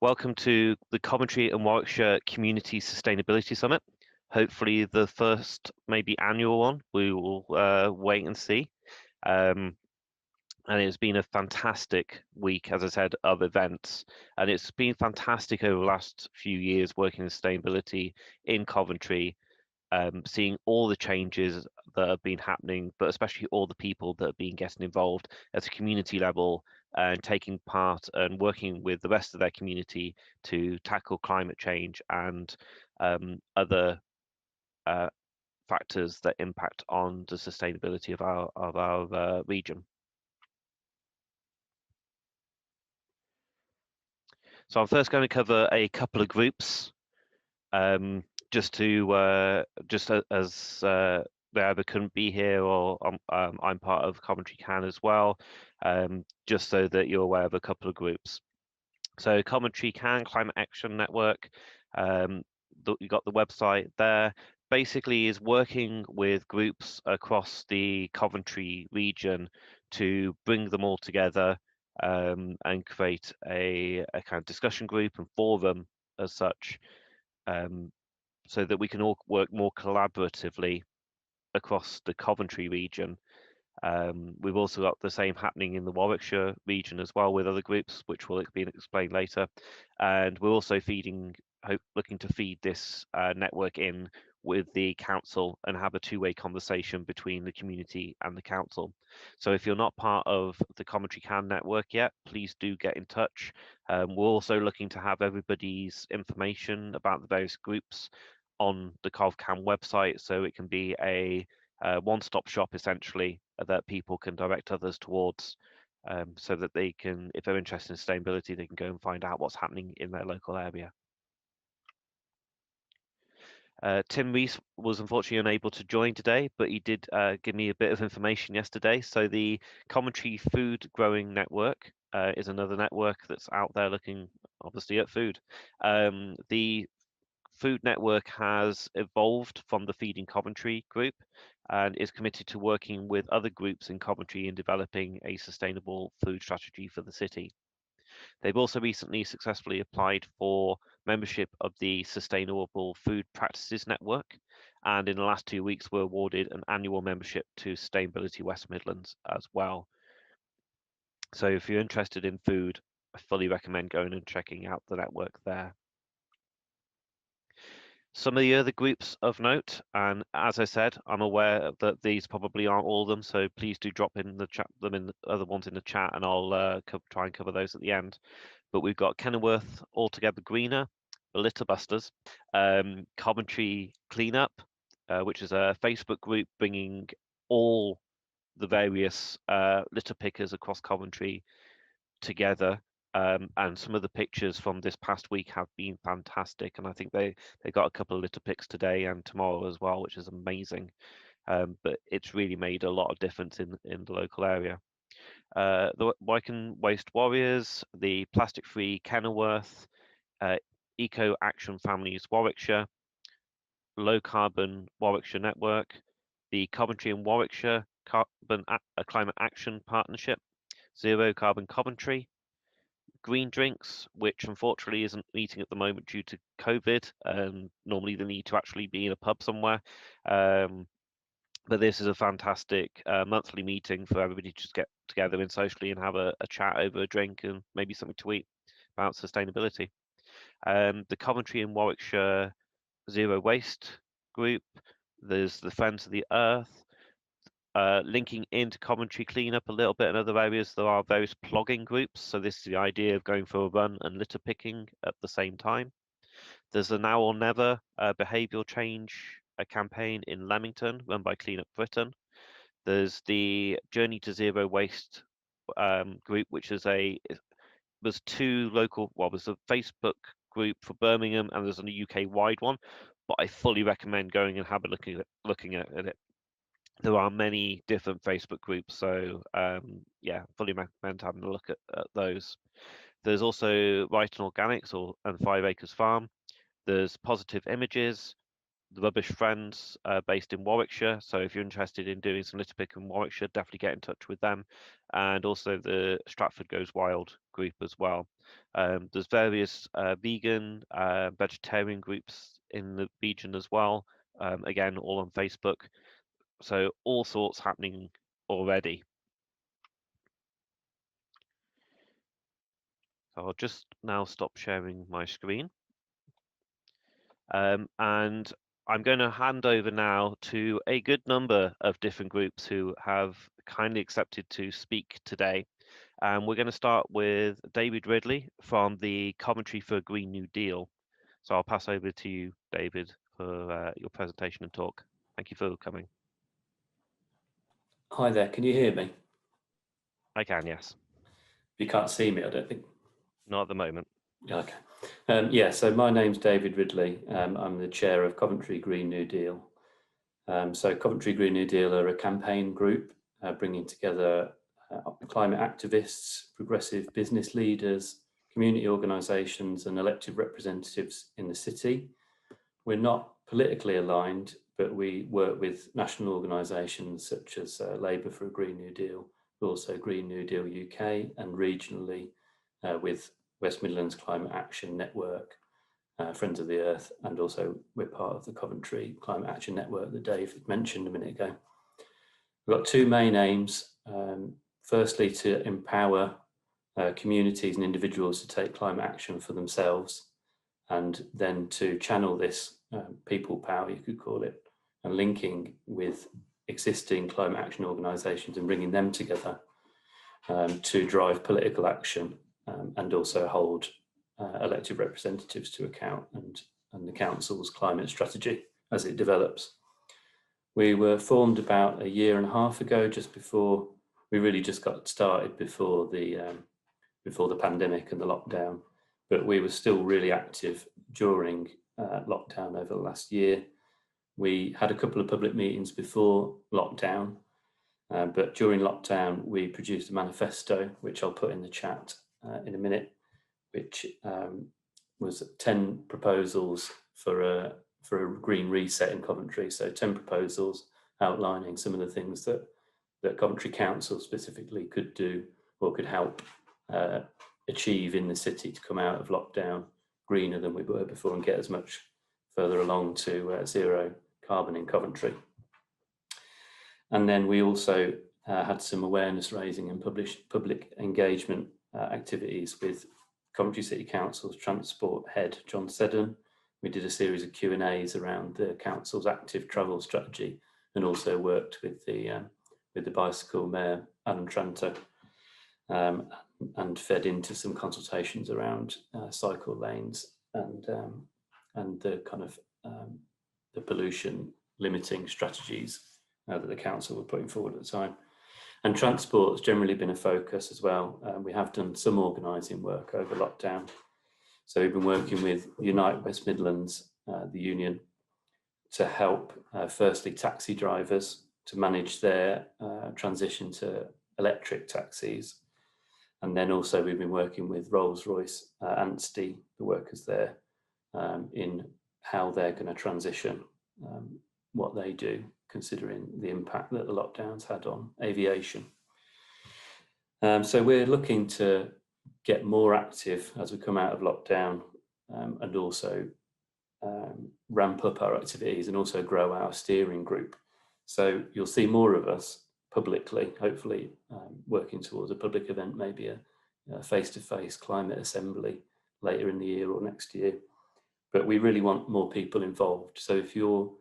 Welcome to the Coventry and Warwickshire Community Sustainability Summit. Hopefully the first, maybe annual one. We will wait and see. Um, and it's been a fantastic week, as I said, of events. And it's been fantastic over the last few years working in sustainability in Coventry, seeing all the changes that have been happening, but especially all the people that have been getting involved at a community level and taking part and working with the rest of their community to tackle climate change and other uh, factors that impact on the sustainability of our region. So I'm first going to cover a couple of groups, just to as they either couldn't be here or I'm part of Coventry Can as well, just so that you're aware of a couple of groups. So Coventry Can Climate Action Network, you got the website there. Basically, is working with groups across the Coventry region to bring them all together and create a kind of discussion group and forum as such, um, so that we can all work more collaboratively across the Coventry region. We've also got the same happening in the Warwickshire region as well with other groups, which will be explained later. And we're also looking to feed this network in with the council and have a two-way conversation between the community and the council. So if you're not part of the Coventry Can network yet, please do get in touch. We're also looking to have everybody's information about the various groups on the CovCan website, so it can be a one-stop shop essentially that people can direct others towards, so that they can, if they're interested in sustainability, they can go and find out what's happening in their local area. Tim Rees was unfortunately unable to join today, but he did give me a bit of information yesterday. So the Coventry Food Growing Network is another network that's out there looking obviously at food. The Food Network has evolved from the Feeding Coventry group and is committed to working with other groups in Coventry in developing a sustainable food strategy for the city. They've also recently successfully applied for membership of the Sustainable Food Practices Network, and in the last 2 weeks were awarded an annual membership to Sustainability West Midlands as well. So if you're interested in food, I fully recommend going and checking out the network there. Some of the other groups of note, and as I said, I'm aware that these probably aren't all of them, so please do drop in the chat them in the other ones in the chat, and I'll try and cover those at the end. But we've got Kenilworth Altogether Greener, the Litter Busters, Coventry Cleanup, which is a Facebook group bringing all the various litter pickers across Coventry together. And some of the pictures from this past week have been fantastic, and I think they got a couple of litter picks today and tomorrow as well, which is amazing. But it's really made a lot of difference in the local area. The Wycombe Waste Warriors, the Plastic Free Kenilworth, Eco Action Families Warwickshire, Low Carbon Warwickshire Network, the Coventry and Warwickshire Climate Action Partnership, Zero Carbon Coventry, Green Drinks, which unfortunately isn't meeting at the moment due to COVID. Normally they need to actually be in a pub somewhere. But this is a fantastic monthly meeting for everybody to just get together in socially and have a chat over a drink and maybe something to eat about sustainability. The Coventry and Warwickshire Zero Waste group, there's the Friends of the Earth, linking into Coventry Cleanup a little bit in other areas, there are various plogging groups. So this is the idea of going for a run and litter picking at the same time. There's a Now or Never behavioural change campaign in Leamington run by Clean Up Britain. There's the Journey to Zero Waste group, which is there's two local, well, there's a Facebook group for Birmingham and there's a UK wide one, but I fully recommend going and have a looking at it. There are many different Facebook groups, so yeah, fully recommend having a look at those. There's also Right and Organics and 5 Acres Farm. There's Positive Images, the Rubbish Friends based in Warwickshire. So if you're interested in doing some litter pick in Warwickshire, definitely get in touch with them. And also the Stratford Goes Wild group as well. There's various vegan, vegetarian groups in the region as well. Again, all on Facebook. So all sorts happening already. So I'll just now stop sharing my screen. And I'm going to hand over now to a good number of different groups who have kindly accepted to speak today. And we're going to start with David Ridley from the Coventry for a Green New Deal. So I'll pass over to you, David, for your presentation and talk. Thank you for coming. Hi there, can you hear me? I can, yes. You can't see me, I don't think. Not at the moment. Okay. Yeah, so my name's David Ridley. I'm the chair of Coventry Green New Deal. So Coventry Green New Deal are a campaign group bringing together climate activists, progressive business leaders, community organisations and elected representatives in the city. We're not politically aligned, but we work with national organisations such as Labour for a Green New Deal, but also Green New Deal UK, and regionally with West Midlands Climate Action Network, Friends of the Earth, and also we're part of the Coventry Climate Action Network that Dave mentioned a minute ago. We've got two main aims. Firstly, to empower communities and individuals to take climate action for themselves, and then to channel this people power, you could call it, and linking with existing climate action organisations and bringing them together to drive political action and also hold elected representatives to account and the council's climate strategy as it develops. We were formed about a year and a half ago, just before we really just got started before the pandemic and the lockdown, but we were still really active during lockdown over the last year. We had a couple of public meetings before lockdown, but during lockdown we produced a manifesto, which I'll put in the chat in a minute, which was 10 proposals for a green reset in Coventry. So 10 proposals outlining some of the things that Coventry Council specifically could do or could help achieve in the city to come out of lockdown greener than we were before and get as much further along to zero carbon in Coventry. And then we also had some awareness raising and public engagement activities with Coventry City Council's Transport Head, John Seddon. We did a series of Q&As around the council's active travel strategy and also worked with the Bicycle Mayor, Adam Tranter, and fed into some consultations around cycle lanes and the kind of the pollution limiting strategies that the council were putting forward at the time. And transport has generally been a focus as well. We have done some organising work over lockdown. So we've been working with Unite West Midlands, the union, to help firstly taxi drivers to manage their transition to electric taxis. And then also we've been working with Rolls-Royce, Anstey, the workers there, in how they're going to transition what they do, considering the impact that the lockdowns had on aviation. So we're looking to get more active as we come out of lockdown and also ramp up our activities and also grow our steering group. So you'll see more of us publicly, hopefully working towards a public event, maybe a face-to-face climate assembly later in the year or next year. But we really want more people involved. So if you're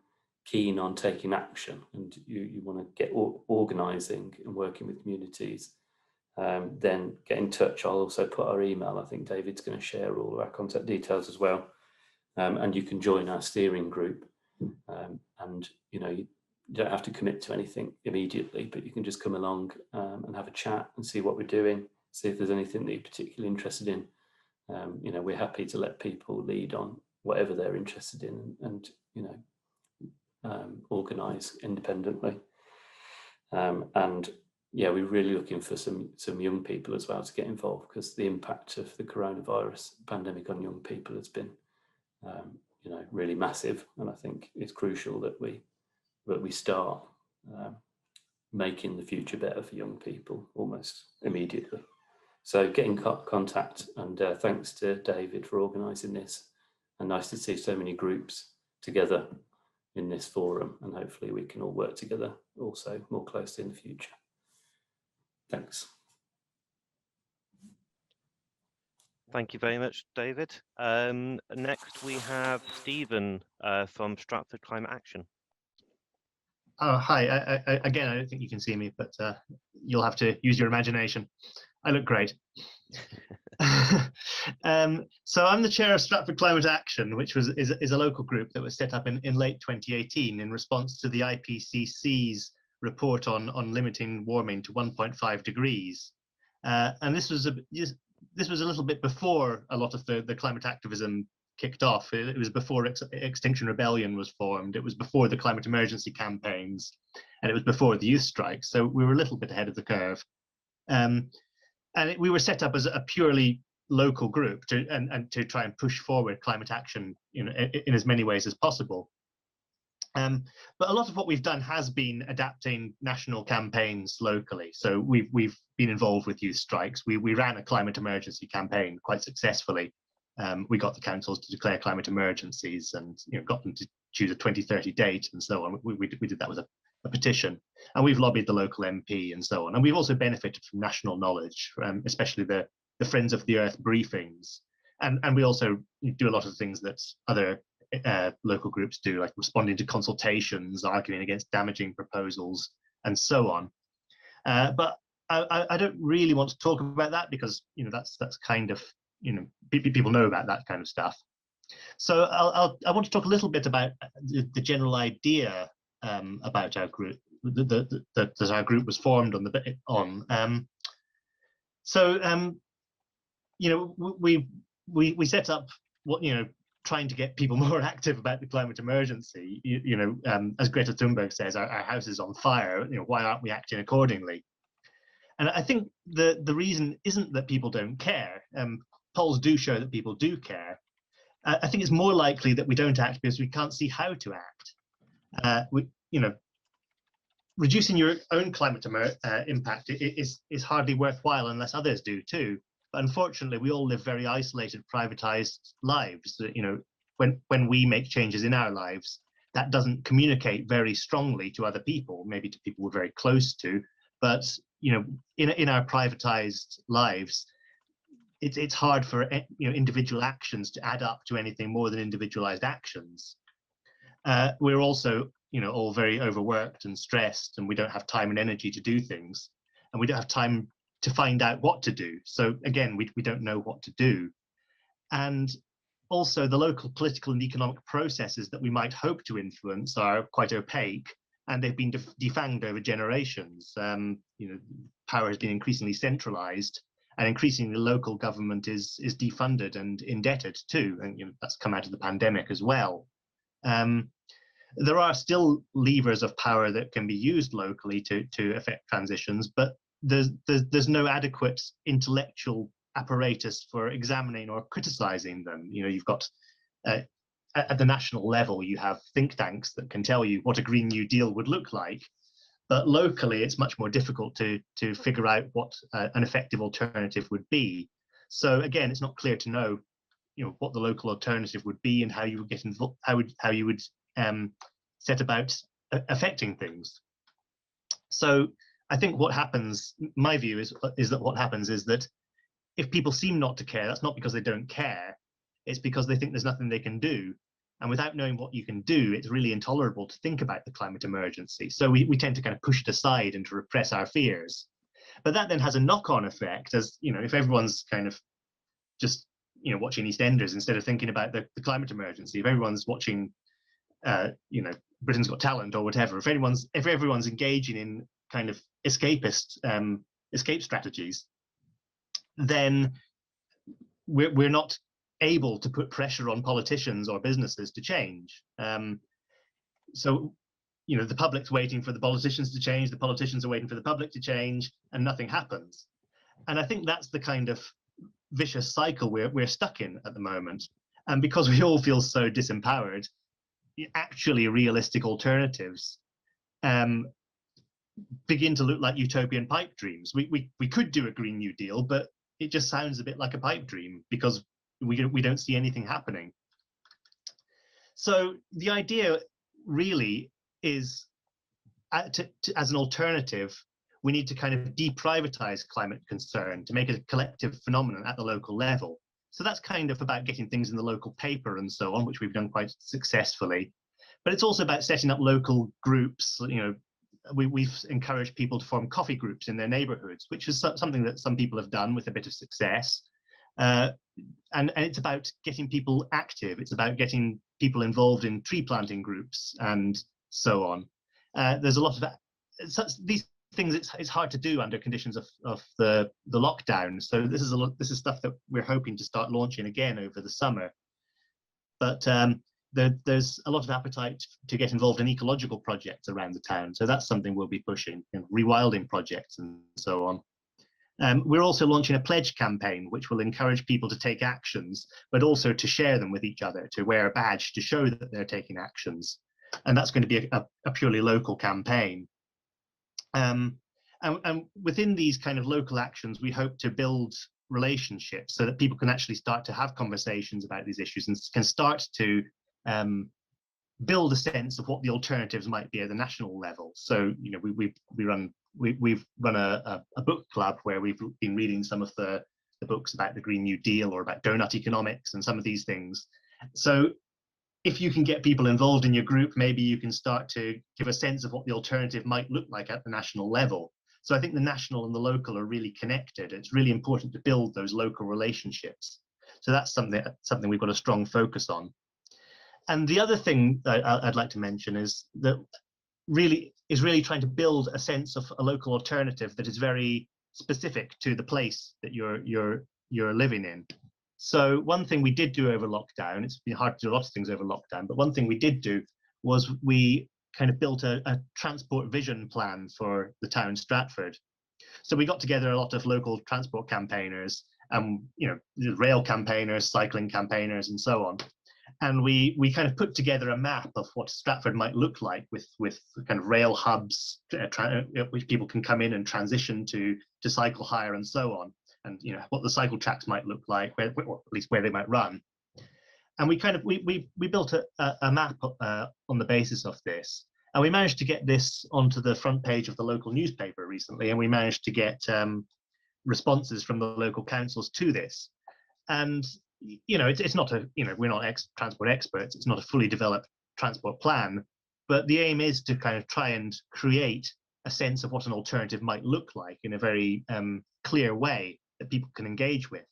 keen on taking action and you want to get organising and working with communities, then get in touch. I'll also put our email. I think David's going to share all of our contact details as well. And you can join our steering group. And you don't have to commit to anything immediately, but you can just come along and have a chat and see what we're doing, see if there's anything that you're particularly interested in. We're happy to let people lead on whatever they're interested in and organise independently. And yeah, we're really looking for some young people as well to get involved, because the impact of the coronavirus pandemic on young people has been really massive. And I think it's crucial that we start making the future better for young people almost immediately. So get in contact, and thanks to David for organising this, and nice to see so many groups together in this forum, and hopefully we can all work together also more closely in the future. Thanks. Thank you very much, David. Next we have Stephen from Stratford Climate Action. Oh, hi. Again, I don't think you can see me, but you'll have to use your imagination. I look great. So I'm the chair of Stratford Climate Action, which is a local group that was set up in late 2018 in response to the IPCC's report on limiting warming to 1.5 degrees. And this was a little bit before a lot of the climate activism kicked off. It was before Extinction Rebellion was formed. It was before the climate emergency campaigns, and it was before the youth strikes. So we were a little bit ahead of the curve. We were set up as a purely local group to try and push forward climate action, in as many ways as possible. But a lot of what we've done has been adapting national campaigns locally. So we've been involved with youth strikes. We ran a climate emergency campaign quite successfully. We got the councils to declare climate emergencies, and got them to choose a 2030 date and so on. We did that with a petition, and we've lobbied the local MP and so on. And we've also benefited from national knowledge, especially the Friends of the Earth briefings. And we also do a lot of things that other local groups do, like responding to consultations, arguing against damaging proposals, and so on. But I don't really want to talk about that, because that's kind of, people know about that kind of stuff. So I want to talk a little bit about the general idea about our group, that our group was formed on. We set up trying to get people more active about the climate emergency. As Greta Thunberg says, our house is on fire. Why aren't we acting accordingly? And I think the reason isn't that people don't care. Polls do show that people do care. I think it's more likely that we don't act because we can't see how to act. Reducing your own climate impact is hardly worthwhile unless others do too. But unfortunately, we all live very isolated, privatized lives. When we make changes in our lives, that doesn't communicate very strongly to other people, maybe to people we're very close to. But in our privatized lives, it's hard for individual actions to add up to anything more than individualized actions. We're also all very overworked and stressed, and we don't have time and energy to do things, and we don't have time to find out what to do. So again, we don't know what to do. And also the local political and economic processes that we might hope to influence are quite opaque, and they've been defanged over generations. Power has been increasingly centralized, and increasingly local government is defunded and indebted too. And that's come out of the pandemic as well. There are still levers of power that can be used locally to affect transitions, but there's no adequate intellectual apparatus for examining or criticizing them. You've got at the national level, you have think tanks that can tell you what a Green New Deal would look like, but locally it's much more difficult to figure out what an effective alternative would be. So again, it's not clear to know what the local alternative would be and how you would get involved, how you would set about affecting things. So I think what happens, my view is that what happens is that if people seem not to care, that's not because they don't care, it's because they think there's nothing they can do. And without knowing what you can do, it's really intolerable to think about the climate emergency. So we tend to kind of push it aside and to repress our fears. But that then has a knock-on effect, as if everyone's kind of just watching EastEnders instead of thinking about the climate emergency, if everyone's watching Britain's Got Talent or whatever, if everyone's engaging in kind of escape strategies, then we're not able to put pressure on politicians or businesses to change. So the public's waiting for the politicians to change, the politicians are waiting for the public to change, and nothing happens. And I think that's the kind of vicious cycle we're stuck in at the moment. And because we all feel so disempowered, actually realistic alternatives begin to look like utopian pipe dreams. We could do a Green New Deal, but it just sounds a bit like a pipe dream because we don't see anything happening. So the idea really is, as an alternative, we need to kind of deprivatize climate concern to make it a collective phenomenon at the local level. So that's kind of about getting things in the local paper and so on, which we've done quite successfully. But it's also about setting up local groups. You know, we've encouraged people to form coffee groups in their neighborhoods, which is something that some people have done with a bit of success. And it's about getting people active. It's about getting people involved in tree planting groups and so on. There's a lot of these things. It's hard to do under conditions of the lockdown. So this is stuff that we're hoping to start launching again over the summer. But there's a lot of appetite to get involved in ecological projects around the town. So that's something we'll be pushing, rewilding projects and so on. We're also launching a pledge campaign, which will encourage people to take actions, but also to share them with each other, to wear a badge to show that they're taking actions. And that's going to be a purely local campaign. And within these kind of local actions, we hope to build relationships so that people can actually start to have conversations about these issues and can start to build a sense of what the alternatives might be at the national level. So, you know, we've run a book club where we've been reading some of the books about the Green New Deal or about donut economics and some of these things. So if you can get people involved in your group, maybe you can start to give a sense of what the alternative might look like at the national level. So I think the national and the local are really connected. It's really important to build those local relationships. So that's something we've got a strong focus on. And the other thing that I'd like to mention is that really trying to build a sense of a local alternative that is very specific to the place that you're living in. So one thing we did do over lockdown, it's been hard to do a lot of things over lockdown, but one thing we did do was we kind of built a transport vision plan for the town Stratford. So we got together a lot of local transport campaigners, rail campaigners, cycling campaigners, and so on. And we kind of put together a map of what Stratford might look like with kind of rail hubs, which people can come in and transition to cycle hire and so on. And what the cycle tracks might look like, or at least where they might run. And we built a map on the basis of this. And we managed to get this onto the front page of the local newspaper recently, and we managed to get responses from the local councils to this. And it's not we're not transport experts. It's not a fully developed transport plan, but the aim is to kind of try and create a sense of what an alternative might look like in a very clear way that people can engage with.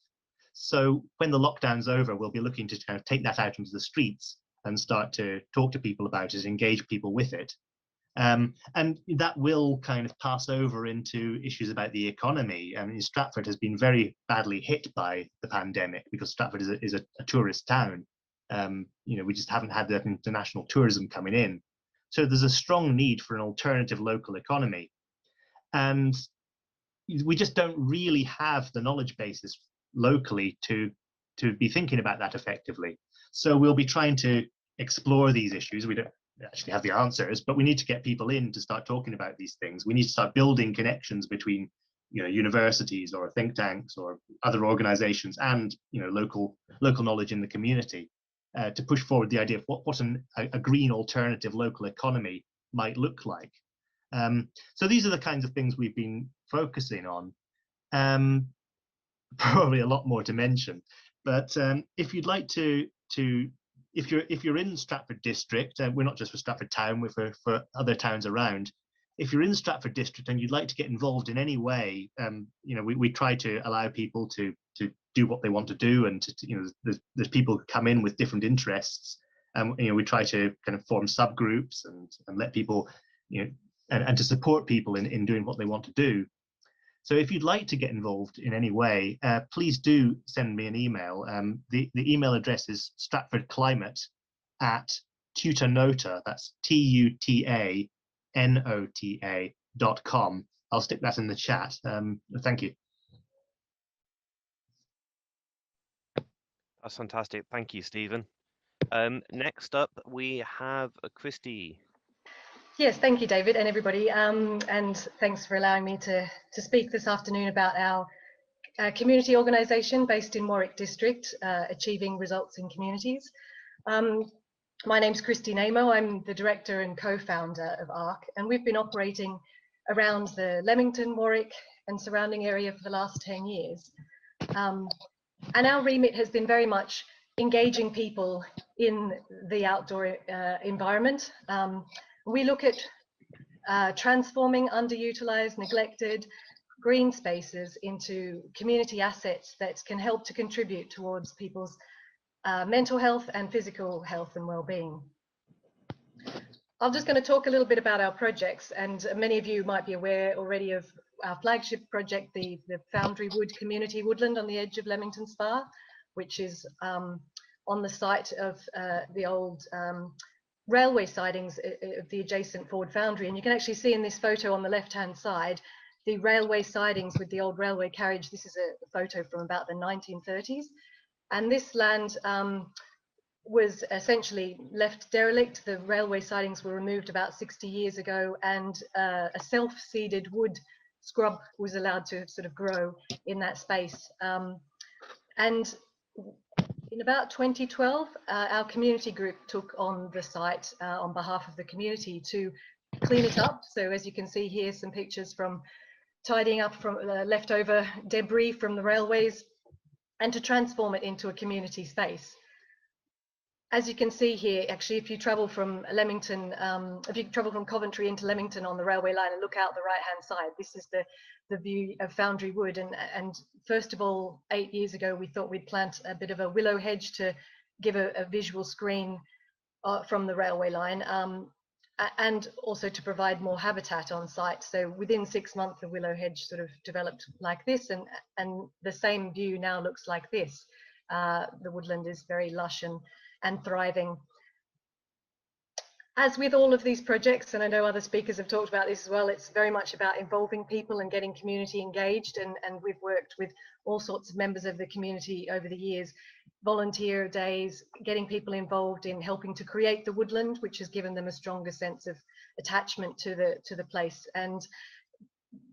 So when the lockdown's over, we'll be looking to kind of take that out into the streets and start to talk to people about it, engage people with it. And that will kind of pass over into issues about the economy. I mean, Stratford has been very badly hit by the pandemic because Stratford is a tourist town. We just haven't had the international tourism coming in. So there's a strong need for an alternative local economy. And we just don't really have the knowledge basis locally to be thinking about that effectively. So we'll be trying to explore these issues. We don't actually have the answers, but we need to get people in to start talking about these things. We need to start building connections between universities or think tanks or other organizations and local knowledge in the community to push forward the idea of what a green alternative local economy might look like. So these are the kinds of things we've been focusing on. Probably a lot more to mention, but if you'd like to if you're in Stratford district, we're not just for Stratford town, we're for other towns around. If you're in Stratford district and you'd like to get involved in any way, we try to allow people to do what they want to do, and there's people who come in with different interests. We try to kind of form subgroups and let people and to support people in doing what they want to do. So if you'd like to get involved in any way, please do send me an email. The email address is stratfordclimate@tutanota, that's tutanota.com. I'll stick that in the chat. Thank you. That's fantastic. Thank you, Stephen. Next up, we have Christy. Yes, thank you, David, and everybody, and thanks for allowing me to speak this afternoon about our community organisation based in Warwick District, achieving results in communities. My name's Christy Namo. I'm the director and co-founder of ARC, and we've been operating around the Leamington, Warwick and surrounding area for the last 10 years. And our remit has been very much engaging people in the outdoor environment. We look at transforming underutilised, neglected green spaces into community assets that can help to contribute towards people's mental health and physical health and well-being. I'm just going to talk a little bit about our projects, and many of you might be aware already of our flagship project, the Foundry Wood Community Woodland on the edge of Leamington Spa, which is on the site of the old railway sidings of the adjacent Ford Foundry. And you can actually see in this photo on the left-hand side, the railway sidings with the old railway carriage. This is a photo from about the 1930s. And this land was essentially left derelict. The railway sidings were removed about 60 years ago, and a self-seeded wood scrub was allowed to sort of grow in that space. And in about 2012, our community group took on the site on behalf of the community to clean it up. So as you can see here, some pictures from tidying up from leftover debris from the railways, and to transform it into a community space. As you can see here, actually, if you travel from Leamington, if you travel from Coventry into Leamington on the railway line and look out the right-hand side, this is the view of Foundry Wood. And first of all, 8 years ago, we thought we'd plant a bit of a willow hedge to give a visual screen from the railway line, and also to provide more habitat on site. So within 6 months, the willow hedge sort of developed like this, and the same view now looks like this. The woodland is very lush and thriving. As with all of these projects, and I know other speakers have talked about this as well, it's very much about involving people and getting community engaged, and we've worked with all sorts of members of the community over the years, volunteer days, getting people involved in helping to create the woodland, which has given them a stronger sense of attachment to the place, and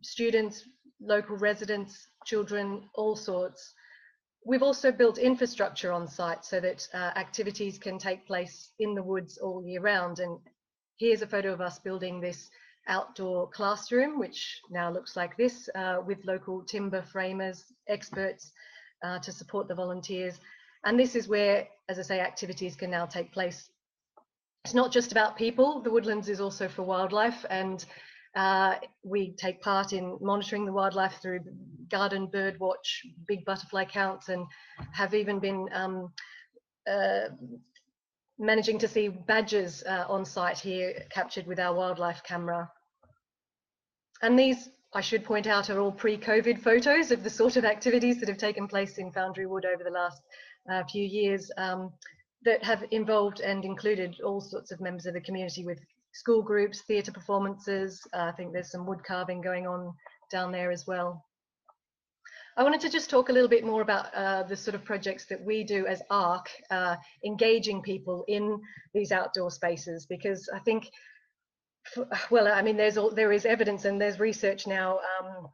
students, local residents, children, all sorts. We've also built infrastructure on site so that activities can take place in the woods all year round. And here's a photo of us building this outdoor classroom, which now looks like this, with local timber framers, experts to support the volunteers. And this is where, as I say, activities can now take place. It's not just about people. The woodlands is also for wildlife, and we take part in monitoring the wildlife through garden bird watch, big butterfly counts, and have even been managing to see badgers on site here captured with our wildlife camera. And these, I should point out, are all pre-COVID photos of the sort of activities that have taken place in Foundry Wood over the last few years, that have involved and included all sorts of members of the community, with school groups, theatre performances. I think there's some wood carving going on down there as well. I wanted to just talk a little bit more about the sort of projects that we do as ARC, engaging people in these outdoor spaces, because I think, well, I mean, there is evidence and there's research now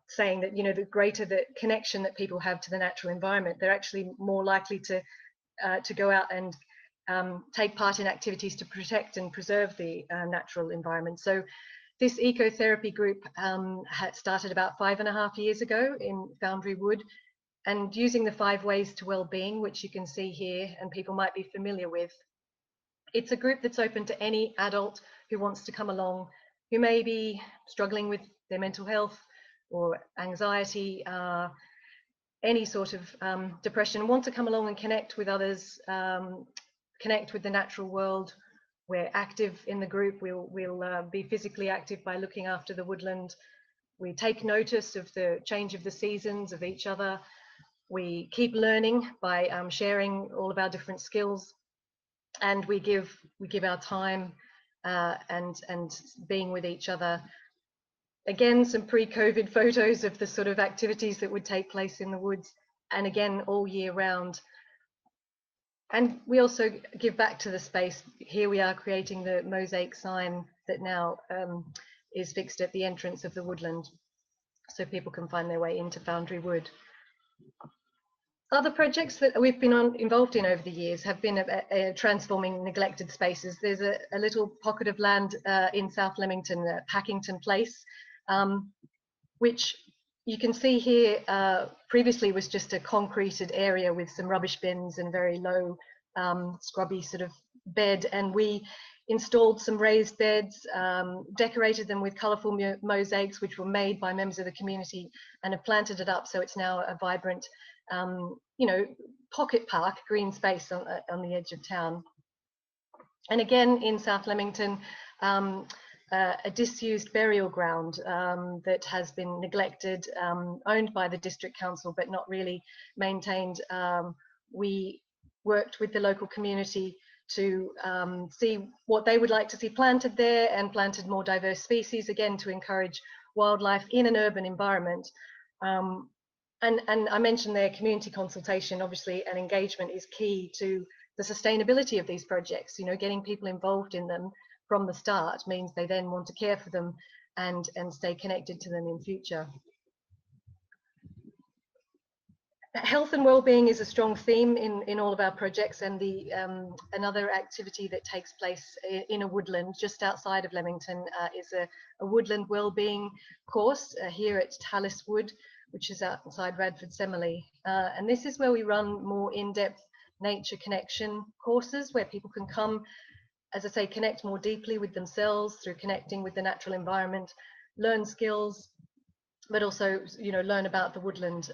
saying that, you know, the greater the connection that people have to the natural environment, they're actually more likely to go out and take part in activities to protect and preserve the natural environment. So this ecotherapy group had started about 5.5 years ago in Foundry Wood, and using the 5 ways to well-being, which you can see here and people might be familiar with. It's a group that's open to any adult who wants to come along, who may be struggling with their mental health or anxiety, any sort of depression, want to come along and connect with others, connect with the natural world. We're active in the group. We'll be physically active by looking after the woodland. We take notice of the change of the seasons, of each other. We keep learning by sharing all of our different skills, and we give our time and being with each other. Again, some pre-COVID photos of the sort of activities that would take place in the woods, and again, all year round. And we also give back to the space. Here we are creating the mosaic sign that now is fixed at the entrance of the woodland, so people can find their way into Foundry Wood. Other projects that we've been involved in over the years have been transforming neglected spaces. There's a little pocket of land in South Leamington, Packington Place, which you can see here previously was just a concreted area with some rubbish bins and very low scrubby sort of bed, and we installed some raised beds, decorated them with colourful mosaics which were made by members of the community, and have planted it up so it's now a vibrant you know, pocket park, green space on the edge of town. And again in South Leamington, a disused burial ground that has been neglected, owned by the district council but not really maintained. We worked with the local community to see what they would like to see planted there, and planted more diverse species, again to encourage wildlife in an urban environment. And I mentioned there community consultation, obviously, and engagement is key to the sustainability of these projects. You know, getting people involved in them from the start means they then want to care for them and stay connected to them in future. Health and well-being is a strong theme in all of our projects, and the another activity that takes place in a woodland just outside of Leamington is a woodland well-being course here at Tallis Wood, which is outside Radford Semele. And this is where we run more in-depth nature connection courses where people can come, as I say, connect more deeply with themselves through connecting with the natural environment, learn skills, but also, you know, learn about the woodland.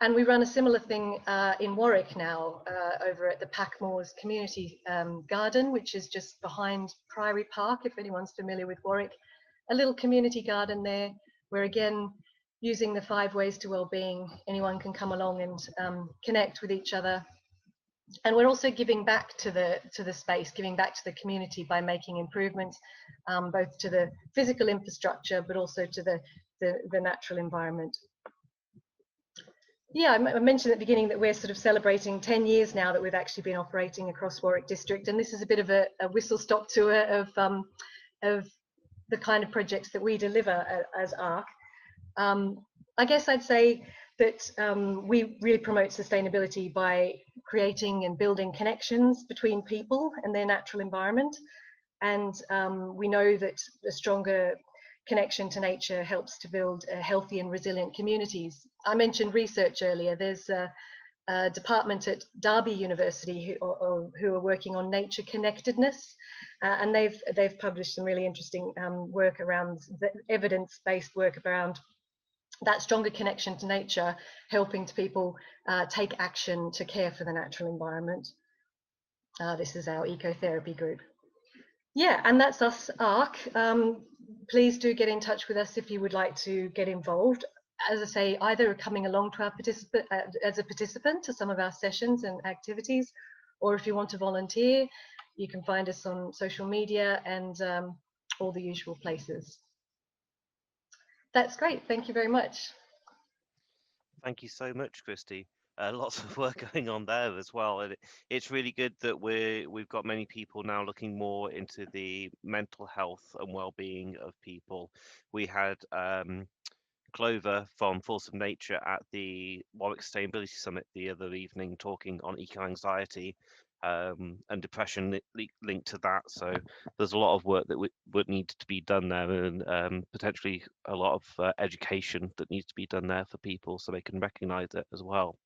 And we run a similar thing in Warwick now, over at the Packmoors Community Garden, which is just behind Priory Park, if anyone's familiar with Warwick. A little community garden there, where again, using the 5 ways to well-being, anyone can come along and connect with each other. And we're also giving back to the space, giving back to the community by making improvements, both to the physical infrastructure, but also to the natural environment. Yeah, I mentioned at the beginning that we're sort of celebrating 10 years now that we've actually been operating across Warwick District, and this is a bit of a whistle-stop tour of the kind of projects that we deliver as ARC. I guess I'd say that we really promote sustainability by creating and building connections between people and their natural environment, and we know that a stronger connection to nature helps to build healthy and resilient communities. I mentioned research earlier. There's a department at Derby University who are working on nature connectedness, and they've published some really interesting work around evidence-based work around that stronger connection to nature, helping to people take action to care for the natural environment. This is our ecotherapy group. Yeah, and that's us, ARC. Please do get in touch with us if you would like to get involved. As I say, either coming along to our as a participant to some of our sessions and activities, or if you want to volunteer, you can find us on social media and all the usual places. That's great. Thank you very much. Thank you so much, Christy. Lots of work going on there as well. And it's really good that we've got many people now looking more into the mental health and well-being of people. We had Clover from Force of Nature at the Warwick Sustainability Summit the other evening talking on eco-anxiety and depression linked to that. So there's a lot of work that would need to be done there, and potentially a lot of education that needs to be done there for people so they can recognise it as well.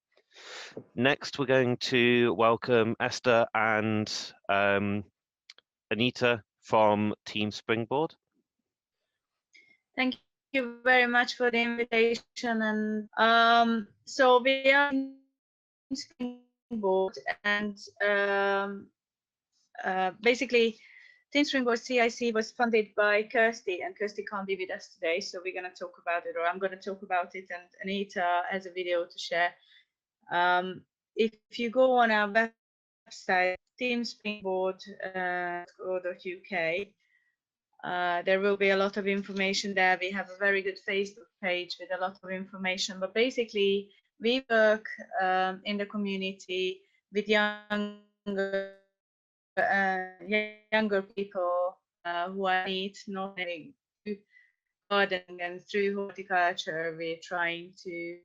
Next, we're going to welcome Esther and Anita from Team Springboard. Thank you very much for the invitation. And so we are Team Springboard, and basically Team Springboard CIC was funded by Kirsty, and Kirsty can't be with us today, so we're going to talk about it, or I'm going to talk about it, and Anita has a video to share. If you go on our website, teamspringboard.co.uk, there will be a lot of information there. We have a very good Facebook page with a lot of information, but basically we work in the community with younger people who are neat, not through gardening and through horticulture. We're trying to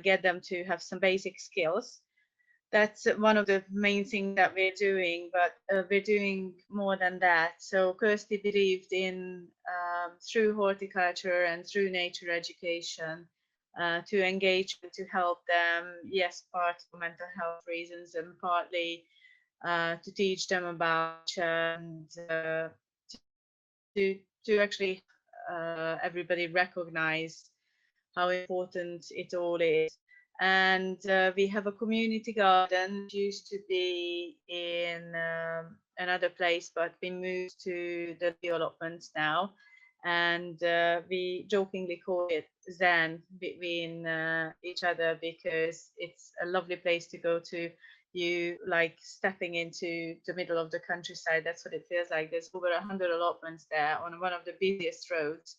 get them to have some basic skills. That's one of the main things that we're doing, but we're doing more than that. So Kirsty believed in through horticulture and through nature education to engage and to help them, yes, part for mental health reasons and partly to teach them about and to actually everybody recognize how important it all is. And we have a community garden. It used to be in another place, but we moved to the allotments now. And we jokingly call it Zen between each other because it's a lovely place to go to. You like stepping into the middle of the countryside. That's what it feels like. There's over 100 allotments there on one of the busiest roads.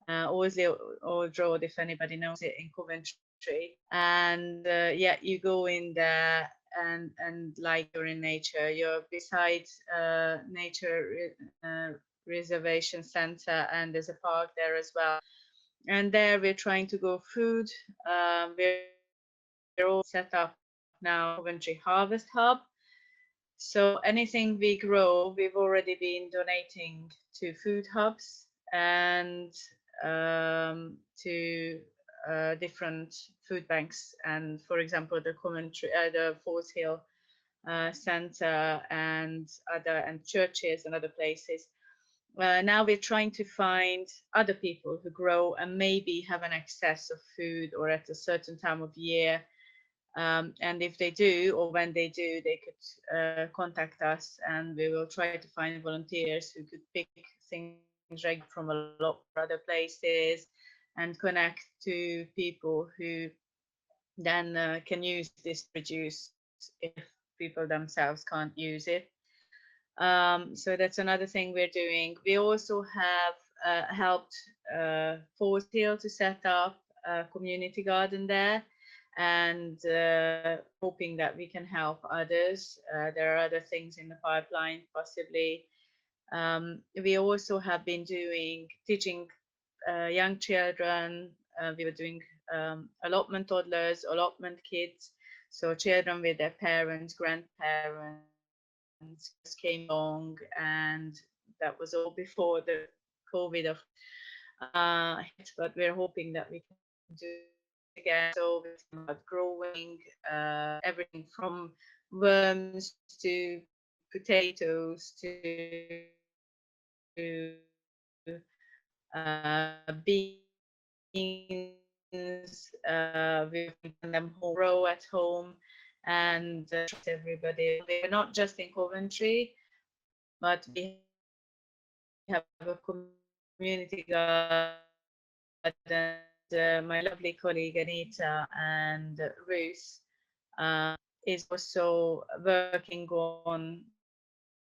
Always the old road, if anybody knows it, in Coventry. And yeah, you go in there and like you're in nature. You're beside nature reservation center, and there's a park there as well. And there we're trying to go food. We're all set up now Coventry Harvest Hub. So anything we grow, we've already been donating to food hubs and to different food banks. And for example, the Coventry, the Force Hill Centre and churches and other places. Now we're trying to find other people who grow and maybe have an excess of food or at a certain time of year. And if they do, or when they do, they could contact us and we will try to find volunteers who could pick things from a lot of other places and connect to people who then can use this produce if people themselves can't use it. So that's another thing we're doing. We also have helped Forest Hill to set up a community garden there, and hoping that we can help others. There are other things in the pipeline, possibly. We also have been teaching young children. We were doing allotment toddlers, allotment kids, so children with their parents, grandparents came along, and that was all before the COVID hit, but we're hoping that we can do it again. So we're about growing everything from worms to potatoes to beans. We've done them whole row at home and everybody. We're not just in Coventry, but we have a community garden. My lovely colleague Anita and Ruth is also working on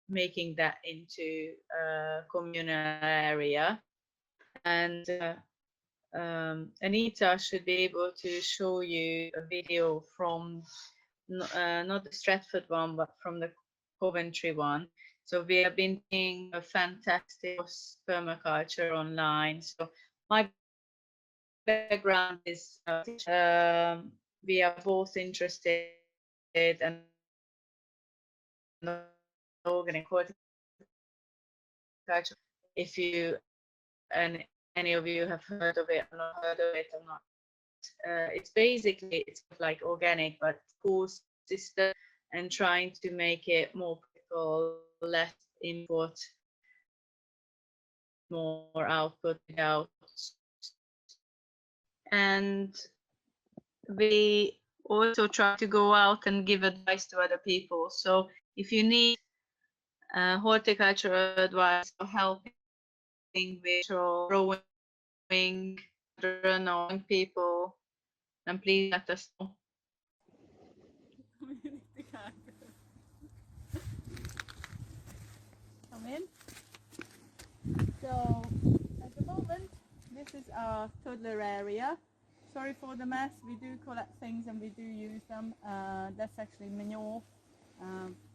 making that into a communal area. And Anita should be able to show you a video from not the Stratford one, but from the Coventry one. So we have been doing a fantastic permaculture online. So my background is we are both interested in organic horticulture. If you and any of you have heard of it or not heard of it or not, it's like organic but cool system, and trying to make it more practical, less input, more output without. And we also try to go out and give advice to other people. So if you need horticultural advice or helping with growing children or young people, then please let us know. Come in. So at the moment, this is our toddler area. sorry for the mess. We do collect things and we do use them. That's actually manure,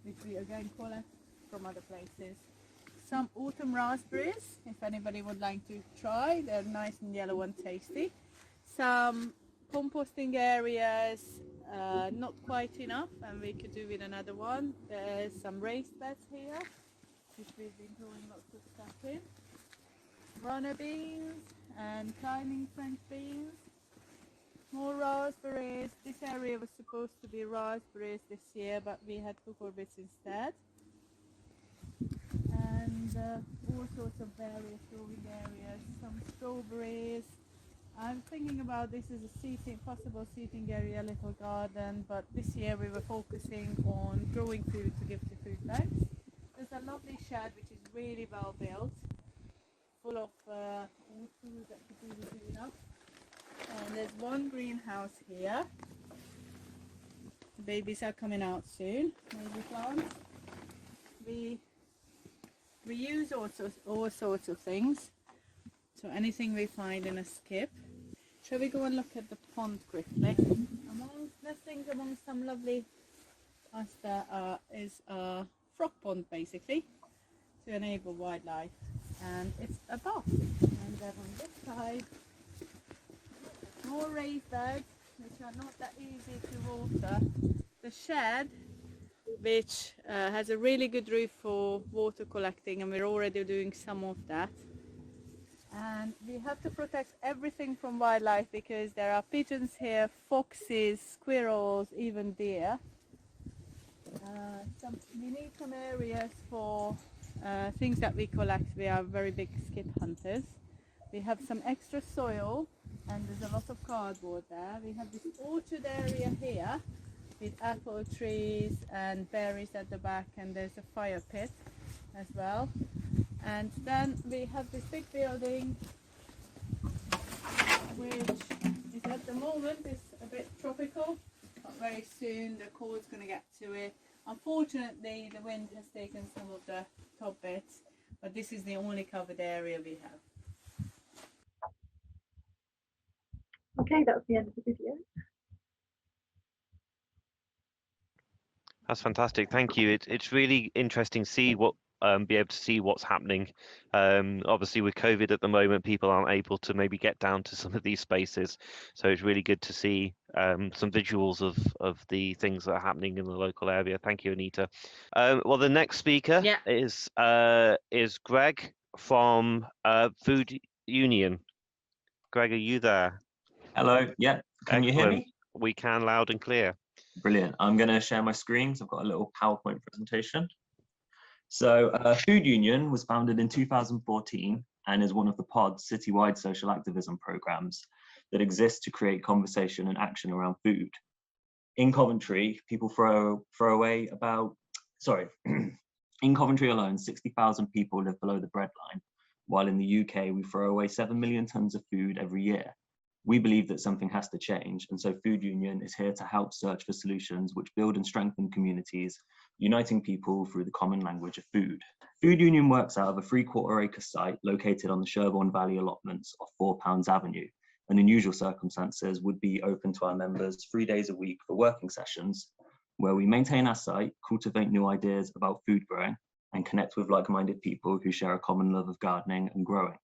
which we again collect from other places. Some autumn raspberries, if anybody would like to try. They're nice and yellow and tasty. Some composting areas, not quite enough, and we could do with another one. There's some raised beds here, which we've been growing lots of stuff in. Runner beans and climbing French beans. More raspberries. This area was supposed to be raspberries this year, but we had cucurbits instead. And all sorts of various growing areas. Some strawberries. I'm thinking about this as a possible seating area, little garden, but this year we were focusing on growing food to give to food banks. There's a lovely shed which is really well built, full of all food that could really do enough. And there's one greenhouse here. The babies are coming out soon, baby plants. We use all sorts of things. So anything we find in a skip. Shall we go and look at the pond quickly? Nesting among some lovely aster is a frog pond basically to enable wildlife, and it's a bath. And then on this side, more raised beds which are not that easy to water. The shed, which has a really good roof for water collecting, and we're already doing some of that. And we have to protect everything from wildlife because there are pigeons here, foxes, squirrels, even deer. We need some areas for things that we collect. We are very big skip hunters. We have some extra soil, and there's a lot of cardboard there. We have this orchard area here with apple trees and berries at the back, and there's a fire pit as well. And then we have this big building, which is at the moment is a bit tropical, but very soon the cold's going to get to it. Unfortunately, the wind has taken some of the top bits, but this is the only covered area we have. Okay, that's the end of the video. That's fantastic. Thank you. It's really interesting to see be able to see what's happening. Obviously with COVID at the moment, people aren't able to maybe get down to some of these spaces. So it's really good to see some visuals of the things that are happening in the local area. Thank you, Anita. Well, the next speaker is Greg from Food Union. Greg, are you there? Hello. Yeah. Can you hear me? We can, loud and clear. Brilliant. I'm going to share my screen. I've got a little PowerPoint presentation. So Food Union was founded in 2014 and is one of the POD's citywide social activism programs that exist to create conversation and action around food. In Coventry, people throw away in Coventry alone, 60,000 people live below the breadline, while in the UK, we throw away 7 million tons of food every year. We believe that something has to change, and so Food Union is here to help search for solutions which build and strengthen communities, uniting people through the common language of food. Food Union works out of a 3/4-acre site located on the Sherborne Valley allotments of 4 Pounds Avenue, and in usual circumstances would be open to our members 3 days a week for working sessions, where we maintain our site, cultivate new ideas about food growing, and connect with like-minded people who share a common love of gardening and growing.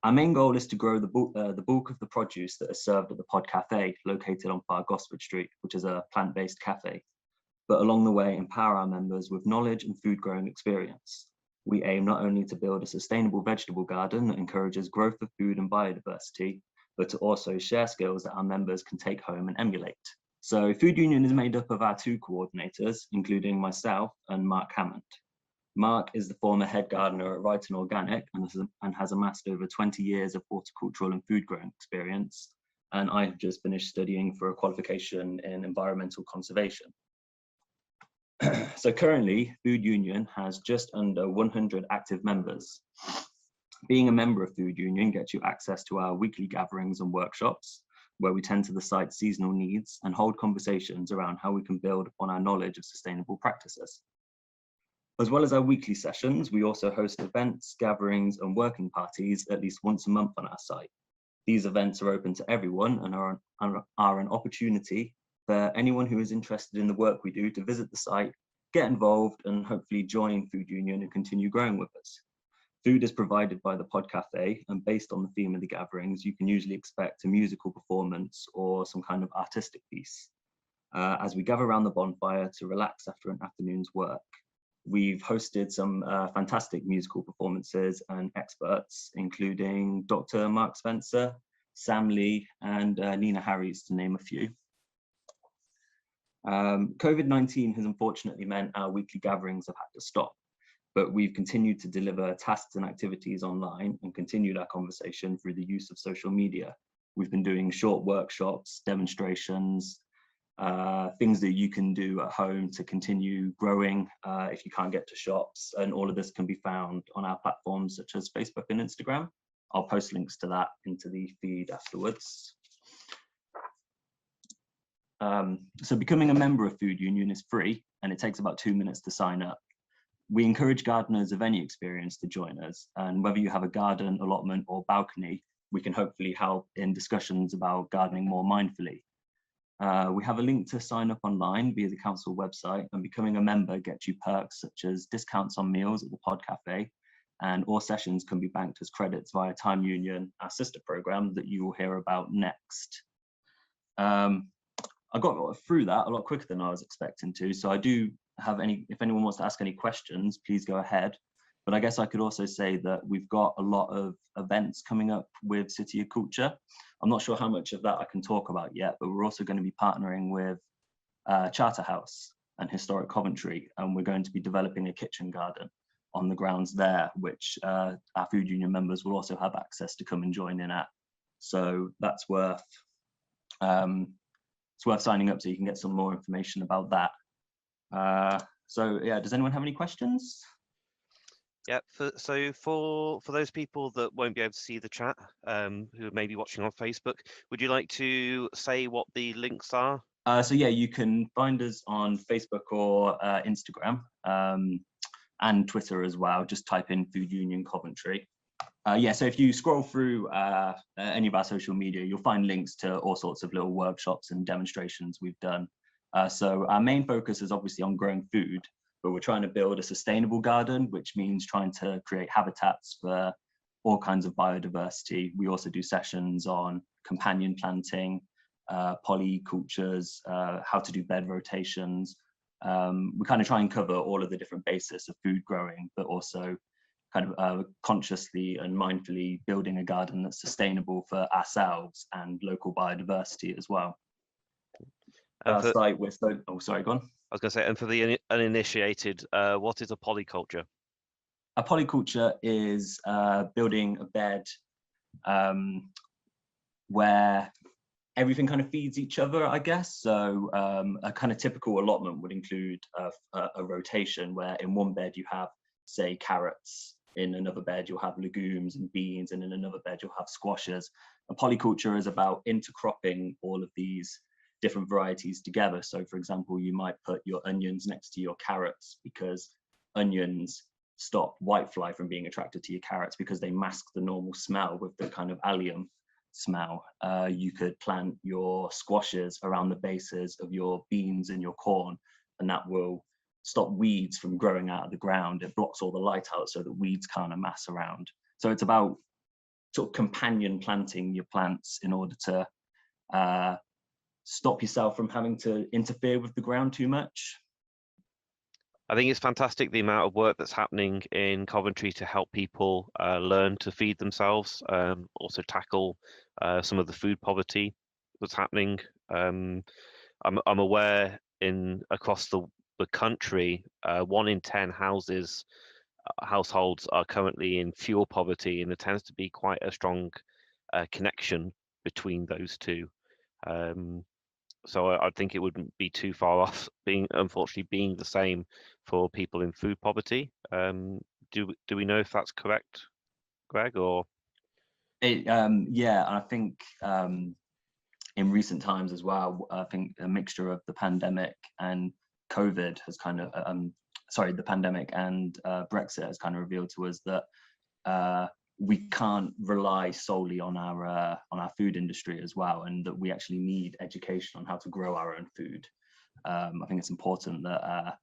Our main goal is to grow the bulk of the produce that is served at the Pod Cafe, located on Far Gosford Street, which is a plant-based cafe, but along the way empower our members with knowledge and food growing experience. We aim not only to build a sustainable vegetable garden that encourages growth of food and biodiversity, but to also share skills that our members can take home and emulate. So Food Union is made up of our 2 coordinators, including myself and Mark Hammond. Mark is the former head gardener at Wrighton Organic and has amassed over 20 years of horticultural and food growing experience. And I have just finished studying for a qualification in environmental conservation. So currently, Food Union has just under 100 active members. Being a member of Food Union gets you access to our weekly gatherings and workshops, where we tend to the site's seasonal needs and hold conversations around how we can build upon our knowledge of sustainable practices. As well as our weekly sessions, we also host events, gatherings, and working parties at least once a month on our site. These events are open to everyone and are an opportunity for anyone who is interested in the work we do to visit the site, get involved, and hopefully join Food Union and continue growing with us. Food is provided by the Pod Cafe, and based on the theme of the gatherings, you can usually expect a musical performance or some kind of artistic piece. As we gather around the bonfire to relax after an afternoon's work, we've hosted some fantastic musical performances and experts, including Dr. Mark Spencer, Sam Lee, and Nina Harries, to name a few. COVID-19 has unfortunately meant our weekly gatherings have had to stop, but we've continued to deliver tasks and activities online and continued our conversation through the use of social media. We've been doing short workshops, demonstrations, things that you can do at home to continue growing if you can't get to shops, and all of this can be found on our platforms such as Facebook and Instagram. I'll post links to that into the feed afterwards. So becoming a member of Food Union is free, and it takes about 2 minutes to sign up. We encourage gardeners of any experience to join us, and whether you have a garden, allotment, or balcony, we can hopefully help in discussions about gardening more mindfully. We have a link to sign up online via the council website, and becoming a member gets you perks such as discounts on meals at the Pod Cafe, and all sessions can be banked as credits via Time Union, our sister program that you will hear about next. I got through that a lot quicker than I was expecting to, so I do have if anyone wants to ask any questions, please go ahead. But I guess I could also say that we've got a lot of events coming up with City of Culture. I'm not sure how much of that I can talk about yet, but we're also going to be partnering with Charterhouse and Historic Coventry, and we're going to be developing a kitchen garden on the grounds there, which our Food Union members will also have access to come and join in at. So that's worth it's worth signing up so you can get some more information about that. So yeah, does anyone have any questions? Yeah, so for those people that won't be able to see the chat, who may be watching on Facebook, would you like to say what the links are? So yeah, you can find us on Facebook or Instagram, and Twitter as well. Just type in Food Union Coventry. Yeah, so if you scroll through any of our social media, you'll find links to all sorts of little workshops and demonstrations we've done. So our main focus is obviously on growing food, but we're trying to build a sustainable garden, which means trying to create habitats for all kinds of biodiversity. We also do sessions on companion planting, polycultures, how to do bed rotations. We kind of try and cover all of the different bases of food growing, but also kind of consciously and mindfully building a garden that's sustainable for ourselves and local biodiversity as well. Our site, we're so, oh, sorry, go on. I was going to say, and for the uninitiated, what is a polyculture? A polyculture is building a bed where everything kind of feeds each other, I guess. So a kind of typical allotment would include a rotation where in one bed you have, say, carrots, in another bed you'll have legumes and beans, and in another bed you'll have squashes. A polyculture is about intercropping all of these different varieties together. So for example, you might put your onions next to your carrots because onions stop whitefly from being attracted to your carrots because they mask the normal smell with the kind of allium smell. You could plant your squashes around the bases of your beans and your corn, and that will stop weeds from growing out of the ground. It blocks all the light out so that weeds can't amass around. So it's about sort of companion planting your plants in order to stop yourself from having to interfere with the ground too much. I think it's fantastic the amount of work that's happening in Coventry to help people learn to feed themselves, also tackle some of the food poverty that's happening. I'm aware across the country, 1 in 10 households are currently in fuel poverty, and there tends to be quite a strong connection between those two. So I think it wouldn't be too far off unfortunately being the same for people in food poverty. Do we know if that's correct, Greg? Or yeah, I think in recent times as well, I think a mixture of the pandemic and COVID has kind of the pandemic and Brexit has kind of revealed to us that we can't rely solely on our food industry as well, and that we actually need education on how to grow our own food. I think it's important that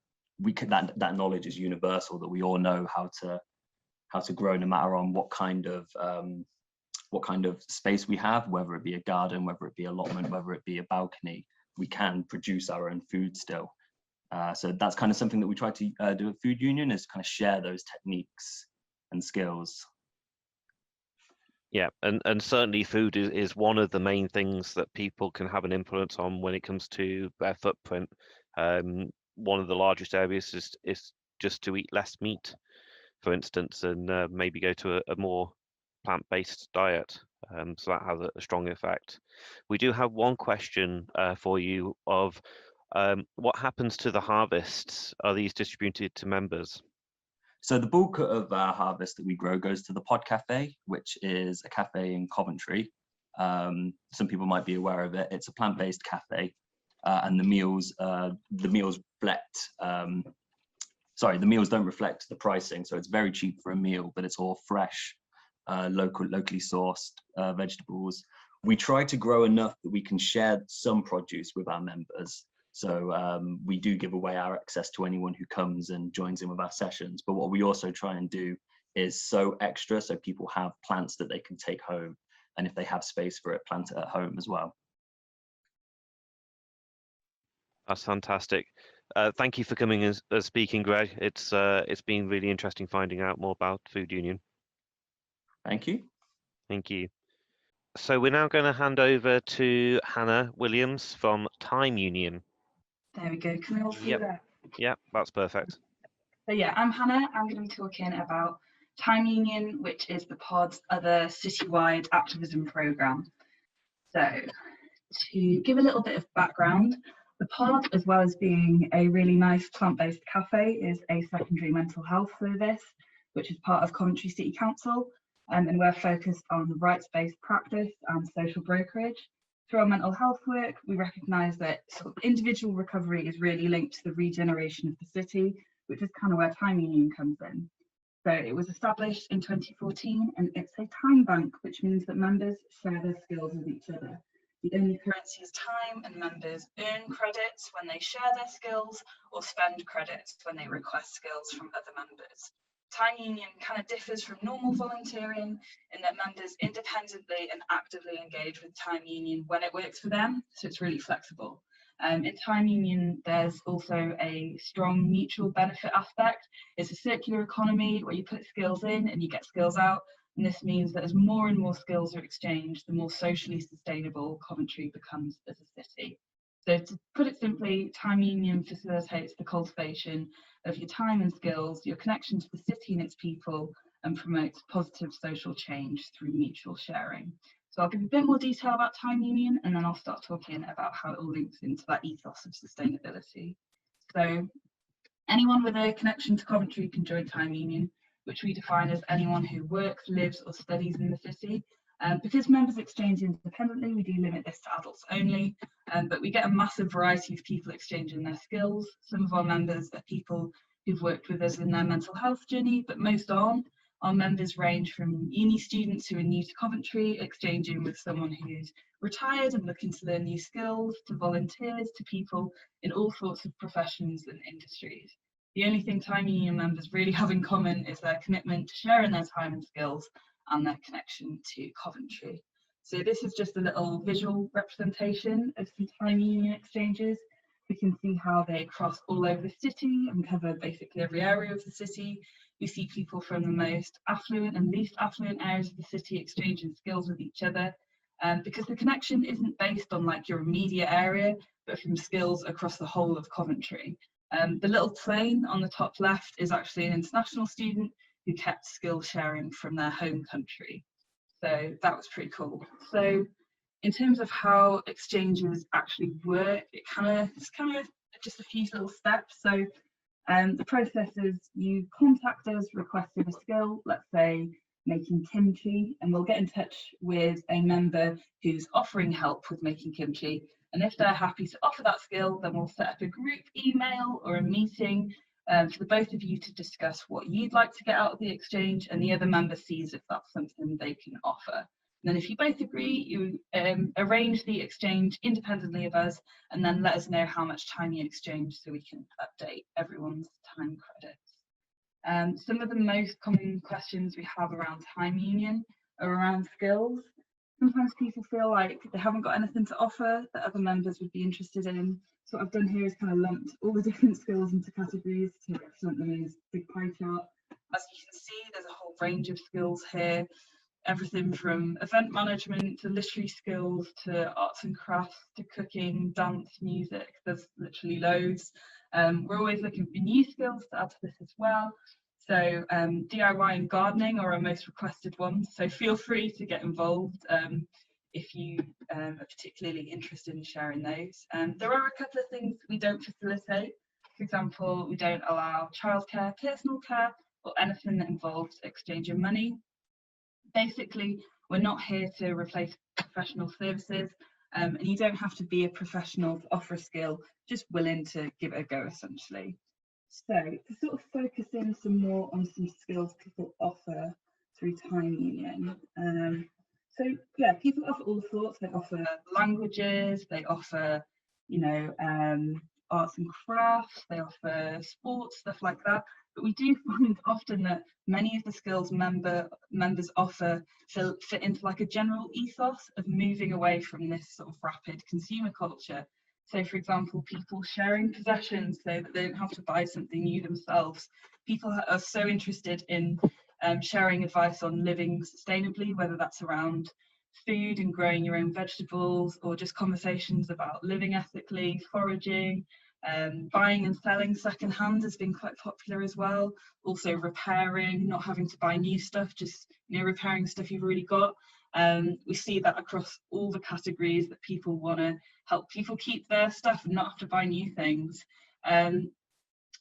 that knowledge is universal, that we all know how to grow, no matter on what kind of space we have, whether it be a garden, whether it be allotment, whether it be a balcony, we can produce our own food still. So that's kind of something that we try to do at Food Union, is kind of share those techniques and skills. Yeah, and certainly food is one of the main things that people can have an influence on when it comes to their footprint. One of the largest areas is just to eat less meat, for instance, and maybe go to a more plant-based diet. So that has a strong effect. We do have one question for you of what happens to the harvests? Are these distributed to members? So the bulk of our harvest that we grow goes to the Pod Cafe, which is a cafe in Coventry. Some people might be aware of it. It's a plant-based cafe, and the meals reflect. Sorry, the meals don't reflect the pricing, so it's very cheap for a meal, but it's all fresh, locally sourced vegetables. We try to grow enough that we can share some produce with our members. So we do give away our access to anyone who comes and joins in with our sessions. But what we also try and do is sow extra, so people have plants that they can take home. And if they have space for it, plant it at home as well. That's fantastic. Thank you for coming and speaking, Greg. It's been really interesting finding out more about Food Union. Thank you. Thank you. So we're now going to hand over to Hannah Williams from Time Union. There we go. Can we all see Yep. that? Yeah, that's perfect. So yeah, I'm Hannah. I'm going to be talking about Time Union, which is the pod's other citywide activism programme. So to give a little bit of background, the pod, as well as being a really nice plant-based cafe, is a secondary mental health service, which is part of Coventry City Council, and we're focused on rights-based practice and social brokerage. Through our mental health work, we recognise that sort of individual recovery is really linked to the regeneration of the city, which is kind of where Time Union comes in. So it was established in 2014, and it's a time bank, which means that members share their skills with each other. The only currency is time, and members earn credits when they share their skills or spend credits when they request skills from other members. Time Union kind of differs from normal volunteering in that members independently and actively engage with Time Union when it works for them, so it's really flexible. In Time Union, there's also a strong mutual benefit aspect. It's a circular economy where you put skills in and you get skills out, and this means that as more and more skills are exchanged, the more socially sustainable Coventry becomes as a city. So to put it simply, Time Union facilitates the cultivation of your time and skills, your connection to the city and its people, and promotes positive social change through mutual sharing. So I'll give a bit more detail about Time Union, and then I'll start talking about how it all links into that ethos of sustainability. So anyone with a connection to Coventry can join Time Union, which we define as anyone who works, lives or studies in the city. Because members exchange independently, we do limit this to adults only, but we get a massive variety of people exchanging their skills. Some of our members are people who've worked with us in their mental health journey, but most aren't. Our members range from uni students who are new to Coventry, exchanging with someone who's retired and looking to learn new skills, to volunteers, to people in all sorts of professions and industries. The only thing Time Union members really have in common is their commitment to sharing their time and skills and their connection to Coventry. So this is just a little visual representation of some Time Union exchanges. We can see how they cross all over the city and cover basically every area of the city. We see people from the most affluent and least affluent areas of the city exchanging skills with each other, because the connection isn't based on like your immediate area, but from skills across the whole of Coventry. The little plane on the top left is actually an international student who kept skill sharing from their home country. So that was pretty cool. So in terms of how exchanges actually work, it's kind of just a few little steps. So the process is you contact us requesting a skill, let's say making kimchi, and we'll get in touch with a member who's offering help with making kimchi. And if they're happy to offer that skill, then we'll set up a group email or a meeting for the both of you to discuss what you'd like to get out of the exchange, and the other member sees if that's something they can offer. And then if you both agree, you arrange the exchange independently of us, and then let us know how much time you exchange so we can update everyone's time credits. Some of the most common questions we have around time union are around skills. Sometimes people feel like they haven't got anything to offer that other members would be interested in. So what I've done here is kind of lumped all the different skills into categories to represent them in this big pie chart. As you can see, there's a whole range of skills here. Everything from event management to literary skills to arts and crafts to cooking, dance, music. There's literally loads. We're always looking for new skills to add to this as well. So DIY and gardening are our most requested ones. So feel free to get involved if you are particularly interested in sharing those. There are a couple of things we don't facilitate. For example, we don't allow childcare, personal care, or anything that involves exchanging money. Basically, we're not here to replace professional services, and you don't have to be a professional to offer a skill, just willing to give it a go, essentially. So to sort of focus in some more on some skills people offer through time union. So yeah, people offer all sorts. They offer languages, they offer, you know, arts and crafts, they offer sports, stuff like that. But we do find often that many of the skills members offer fit into like a general ethos of moving away from this sort of rapid consumer culture. So for example, people sharing possessions so that they don't have to buy something new themselves. People are so interested in sharing advice on living sustainably, whether that's around food and growing your own vegetables, or just conversations about living ethically, foraging. Buying and selling secondhand has been quite popular as well. Also repairing, not having to buy new stuff, just, you know, repairing stuff you've already got. We see that across all the categories, that people want to help people keep their stuff and not have to buy new things.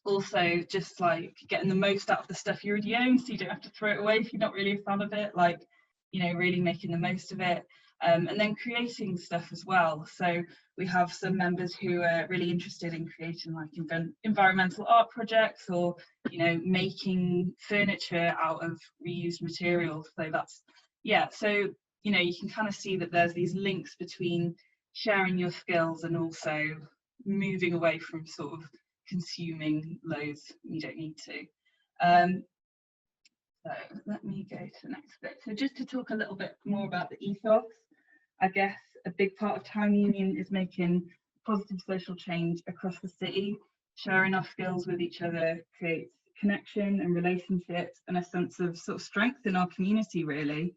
Also just like getting the most out of the stuff you already own, so you don't have to throw it away if you're not really a fan of it, like, you know, really making the most of it. And then creating stuff as well. So we have some members who are really interested in creating like environmental art projects, or, you know, making furniture out of reused materials. So that's, yeah, so, you know, you can kind of see that there's these links between sharing your skills and also moving away from sort of consuming loads you don't need to. So let me go to the next bit. So just to talk a little bit more about the ethos, I guess a big part of time union is making positive social change across the city. Sharing our skills with each other creates connection and relationships and a sense of sort of strength in our community, really.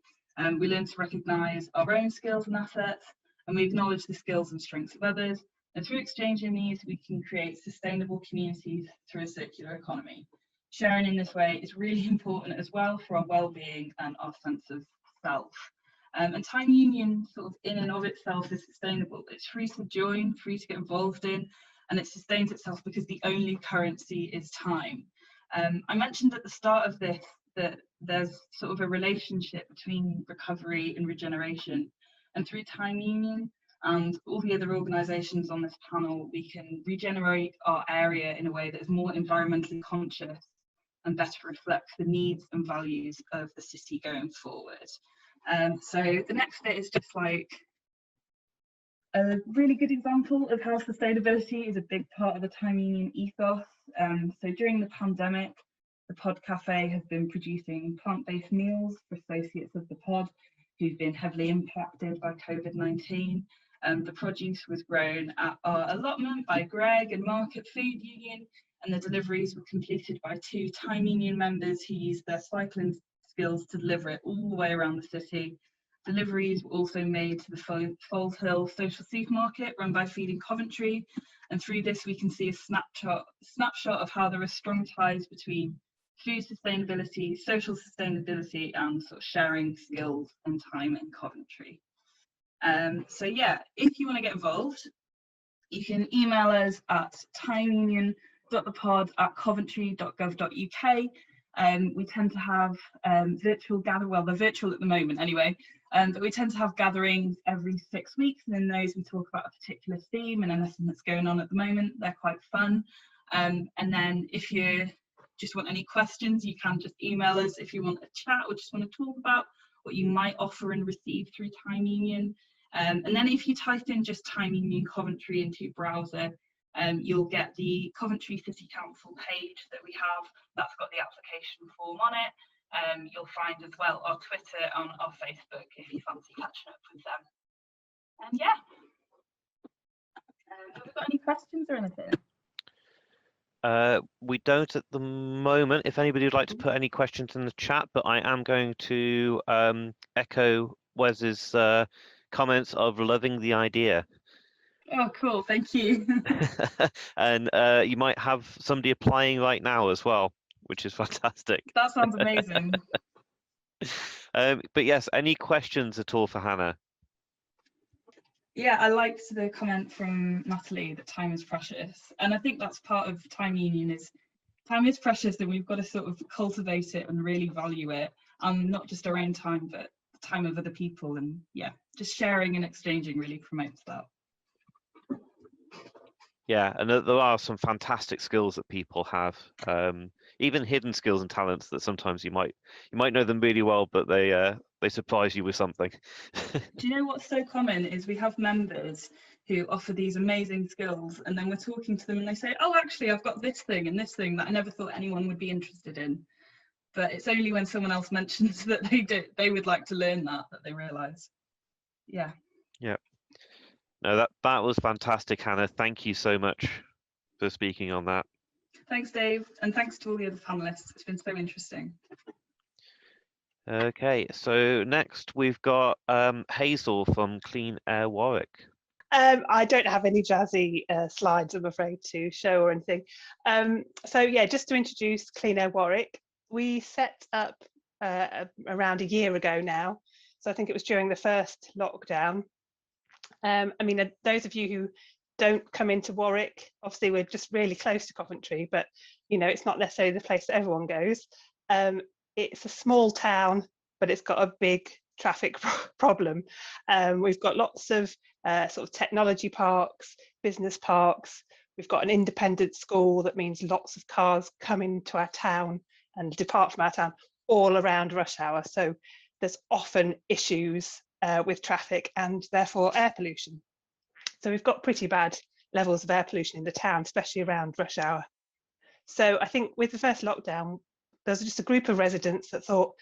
We learn to recognise our own skills and assets, and we acknowledge the skills and strengths of others. And through exchanging these, we can create sustainable communities through a circular economy. Sharing in this way is really important as well for our well-being and our sense of self. And time union sort of in and of itself is sustainable. It's free to join, free to get involved in, and it sustains itself because the only currency is time. I mentioned at the start of this that there's sort of a relationship between recovery and regeneration, and through time union and all the other organisations on this panel, we can regenerate our area in a way that is more environmentally conscious and better reflects the needs and values of the city going forward. So the next bit is just like a really good example of how sustainability is a big part of the time union ethos. So during the pandemic, the Pod Cafe has been producing plant-based meals for associates of the pod who've been heavily impacted by COVID-19. The produce was grown at our allotment by Greg and Mark at Food Union, and the deliveries were completed by 2 time union members who used their cycling skills to deliver it all the way around the city. Deliveries were also made to the Falls Hill social supermarket run by Feeding Coventry, and through this we can see a snapshot of how there are strong ties between food sustainability, social sustainability, and sort of sharing skills and time in Coventry. So yeah, if you want to get involved, you can email us at timeunion.thepod@coventry.gov.uk. We tend to have virtual gather, well, they're virtual at the moment anyway, but we tend to have gatherings every 6 weeks, and in those we talk about a particular theme and anything that's going on at the moment. They're quite fun. And then if you just want any questions, you can just email us if you want a chat or just want to talk about what you might offer and receive through Time Union. And then if you type in just Time Union Coventry into your browser, you'll get the Coventry City Council page that we have. That's got the application form on it. You'll find as well our Twitter and our Facebook if you fancy catching up with them. And yeah, have we got any questions or anything? We don't at the moment. If anybody would like to put any questions in the chat, but I am going to echo Wes's comments of loving the idea. Oh, cool, thank you. And you might have somebody applying right now as well, which is fantastic. That sounds amazing. But yes, any questions at all for Hannah? Yeah, I liked the comment from Natalie that time is precious. And I think that's part of Time Union, is time is precious and we've got to sort of cultivate it and really value it. And not just our own time, but the time of other people. And yeah, just sharing and exchanging really promotes that. Yeah, and there are some fantastic skills that people have, even hidden skills and talents that sometimes you might know them really well, but they surprise you with something. Do you know what's so common is we have members who offer these amazing skills, and then we're talking to them and they say, oh, actually, I've got this thing and this thing that I never thought anyone would be interested in. But it's only when someone else mentions that they would like to learn that they realise. Yeah. Yeah. No, that was fantastic, Hannah. Thank you so much for speaking on that. Thanks, Dave, and thanks to all the other panelists. It's been so interesting. Okay, so next we've got Hazel from Clean Air Warwick. I don't have any jazzy slides, I'm afraid, to show or anything. So yeah, just to introduce Clean Air Warwick, we set up around a year ago now. So I think it was during the first lockdown. I mean, those of you who don't come into Warwick, obviously we're just really close to Coventry, but you know, it's not necessarily the place that everyone goes. It's a small town, but it's got a big traffic problem. We've got lots of sort of technology parks, business parks. We've got an independent school that means lots of cars come into our town and depart from our town all around rush hour. So there's often issues with traffic and therefore air pollution. So we've got pretty bad levels of air pollution in the town, especially around rush hour. So I think with the first lockdown, there was just a group of residents that thought,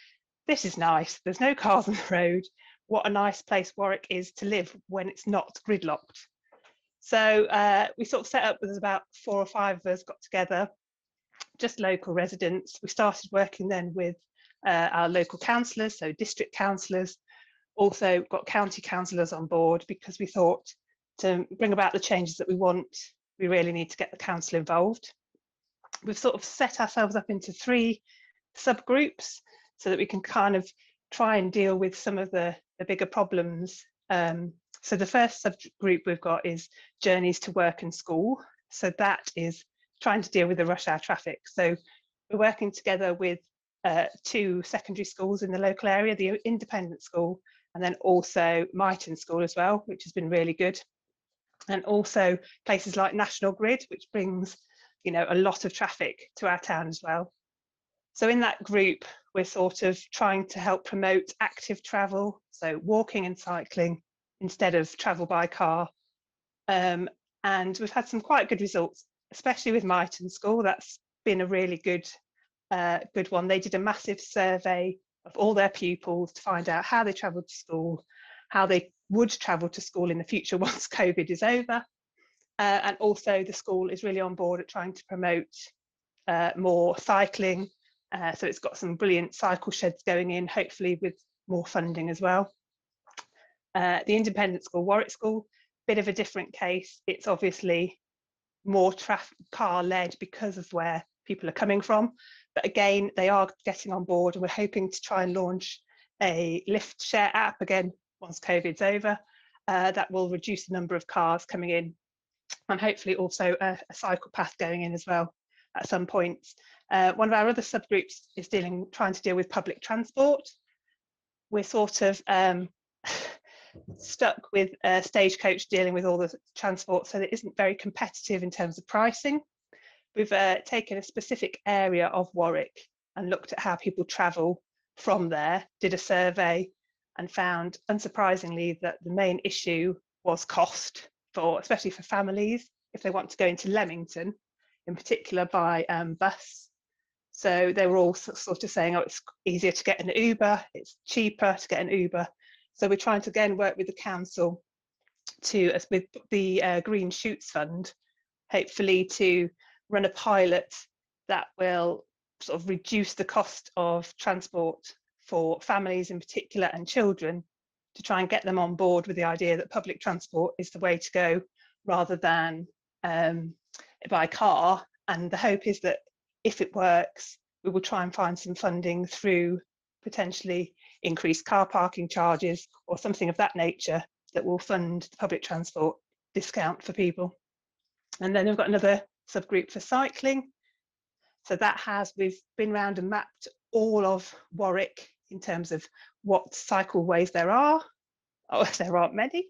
this is nice, there's no cars on the road. What a nice place Warwick is to live when it's not gridlocked. So we sort of set up, there's about 4 or 5 of us got together, just local residents. We started working then with our local councillors, so district councillors, also got county councillors on board, because we thought to bring about the changes that we want, we really need to get the council involved. We've sort of set ourselves up into 3 subgroups so that we can kind of try and deal with some of the bigger problems. So the first subgroup we've got is journeys to work and school. So that is trying to deal with the rush hour traffic. So we're working together with 2 secondary schools in the local area, the independent school, and then also Myton School as well, which has been really good. And also places like National Grid, which brings, you know, a lot of traffic to our town as well. So in that group, we're sort of trying to help promote active travel, so walking and cycling instead of travel by car. And we've had some quite good results, especially with Myton School. That's been a really good one. They did a massive survey of all their pupils to find out how they travelled to school, how they would travel to school in the future once COVID is over. And also the school is really on board at trying to promote more cycling. So it's got some brilliant cycle sheds going in, hopefully with more funding as well. The independent school, Warwick School, bit of a different case. It's obviously more car led because of where people are coming from. But again, they are getting on board, and we're hoping to try and launch a lift share app again once COVID's over. That will reduce the number of cars coming in, and hopefully also a cycle path going in as well at some point. One of our other subgroups is trying to deal with public transport. We're sort of stuck with Stagecoach dealing with all the transport, so it isn't very competitive in terms of pricing. we've taken a specific area of Warwick and looked at how people travel from there, did a survey and found, unsurprisingly, that the main issue was cost, especially for families, if they want to go into Leamington, in particular by bus. So they were all sort of saying, oh, it's easier to get an Uber, it's cheaper to get an Uber. So we're trying to again work with the council with the Green Shoots Fund, hopefully to run a pilot that will sort of reduce the cost of transport for families in particular and children, to try and get them on board with the idea that public transport is the way to go rather than by car. And the hope is that if it works, we will try and find some funding through potentially increased car parking charges or something of that nature that will fund the public transport discount for people. And then we've got another subgroup for cycling. So we've been around and mapped all of Warwick in terms of what cycleways there are. Oh, there aren't many,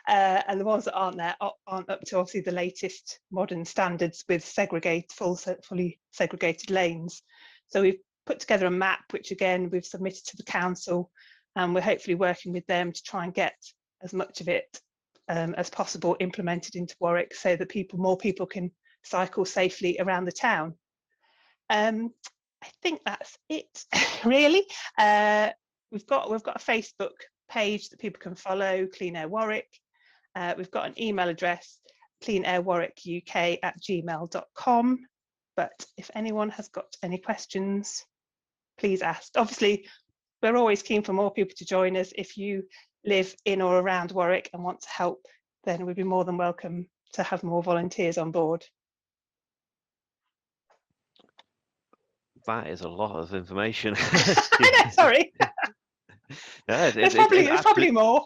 and the ones that aren't there aren't up to obviously the latest modern standards with fully segregated lanes. So we've put together a map, which again we've submitted to the council, and we're hopefully working with them to try and get as much of it as possible implemented into Warwick, so that more people can cycle safely around the town. I think that's it, really. We've got a Facebook page that people can follow, Clean Air Warwick. We've got an email address, cleanairwarwickuk@gmail.com. But if anyone has got any questions, please ask. Obviously, we're always keen for more people to join us. If you live in or around Warwick and want to help, then we'd be more than welcome to have more volunteers on board. That is a lot of information. I know, sorry. No, There's probably more.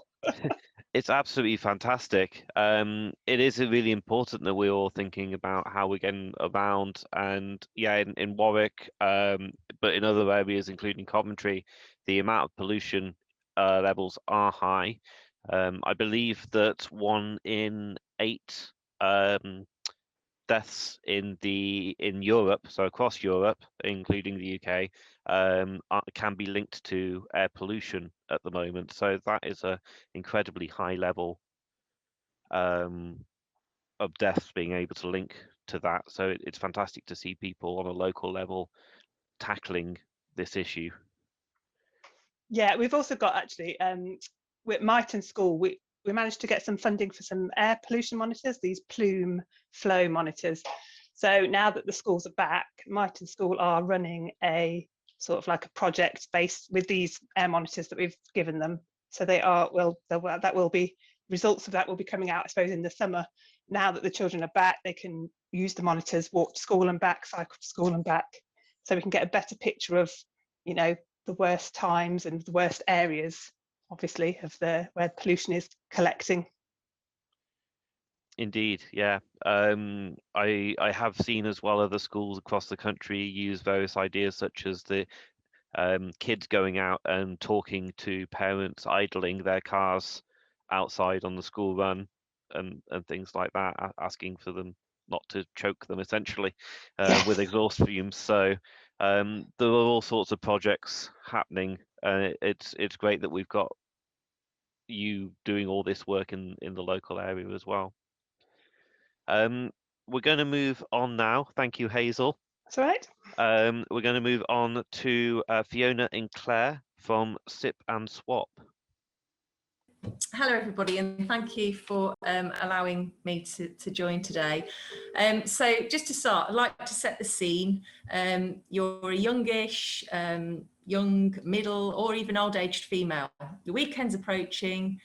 It's absolutely fantastic. It is really important that we're all thinking about how we're getting around, and yeah, in Warwick, but in other areas, including Coventry, the amount of pollution levels are high. I believe that 1 in 8 deaths in Europe, so across Europe, including the UK, can be linked to air pollution at the moment. So that is a incredibly high level of deaths being able to link to that. So it's fantastic to see people on a local level tackling this issue. Yeah, we've also got actually with Myton School, we managed to get some funding for some air pollution monitors, these plume flow monitors. So now that the schools are back, Myton School are running a sort of like a project based with these air monitors that we've given them. So results of that will be coming out, I suppose, in the summer. Now that the children are back, they can use the monitors, walk to school and back, cycle to school and back. So we can get a better picture of, the worst times and the worst areas, obviously, of where pollution is collecting. Indeed, yeah. I have seen as well other schools across the country use various ideas, such as the kids going out and talking to parents idling their cars outside on the school run and things like that, asking for them not to choke them essentially with exhaust fumes. So there are all sorts of projects happening. It's great that we've got you doing all this work in the local area as well. We're going to move on now. Thank you, Hazel. That's all right. We're going to move on to Fiona and Claire from Sip and Swap. Hello everybody, and thank you for allowing me to join today. So just to start, I'd like to set the scene. You're a youngish, young, middle or even old-aged female. The weekend's approaching,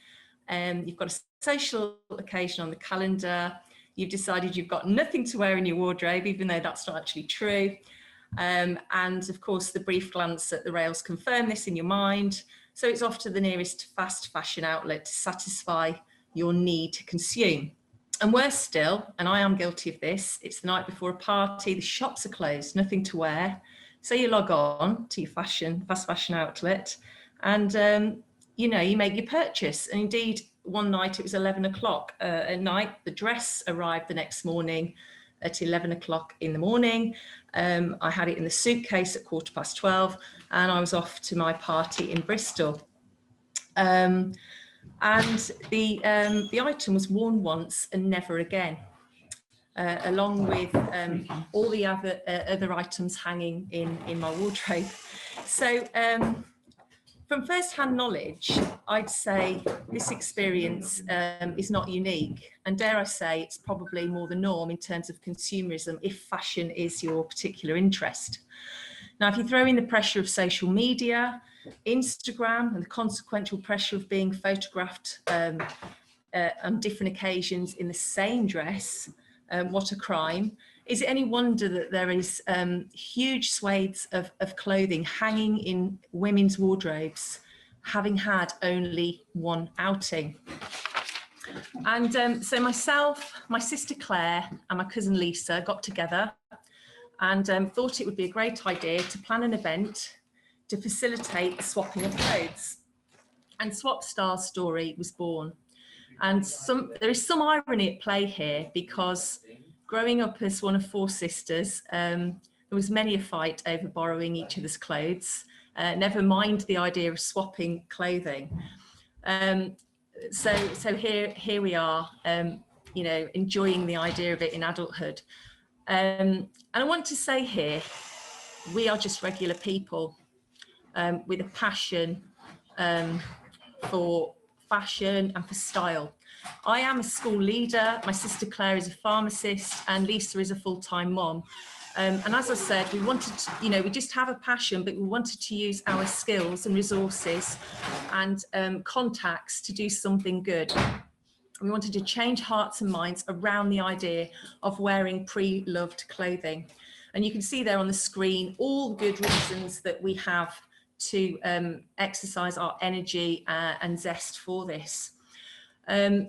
you've got a social occasion on the calendar, you've decided you've got nothing to wear in your wardrobe, even though that's not actually true. And of course, the brief glance at the rails confirm this in your mind. So it's off to the nearest fast fashion outlet to satisfy your need to consume. And worse still, and I am guilty of this, it's the night before a party, the shops are closed, nothing to wear. So you log on to your fast fashion outlet and, you make your purchase. And indeed, one night it was 11 o'clock at night, the dress arrived the next morning at 11 o'clock in the morning. I had it in the suitcase at 12:15, and I was off to my party in Bristol. And the item was worn once and never again, along with all the other items hanging in my wardrobe. So from first-hand knowledge, I'd say this experience is not unique, and dare I say it's probably more the norm in terms of consumerism if fashion is your particular interest. Now, if you throw in the pressure of social media, Instagram, and the consequential pressure of being photographed on different occasions in the same dress, what a crime. Is it any wonder that there is huge swathes of clothing hanging in women's wardrobes, having had only one outing? And so myself, my sister Claire, and my cousin Lisa got together and thought it would be a great idea to plan an event to facilitate the swapping of clothes. And Swap Star's story was born. And there is some irony at play here, because growing up as one of 4 sisters, there was many a fight over borrowing each other's clothes, never mind the idea of swapping clothing. So here we are, you know, enjoying the idea of it in adulthood. And I want to say here, we are just regular people with a passion for fashion and for style. I am a school leader, my sister Claire is a pharmacist, and Lisa is a full-time mom. And as I said, we wanted to, you know, we just have a passion, but we wanted to use our skills and resources and contacts to do something good. We wanted to change hearts and minds around the idea of wearing pre-loved clothing. And you can see there on the screen all the good reasons that we have to exercise our energy and zest for this.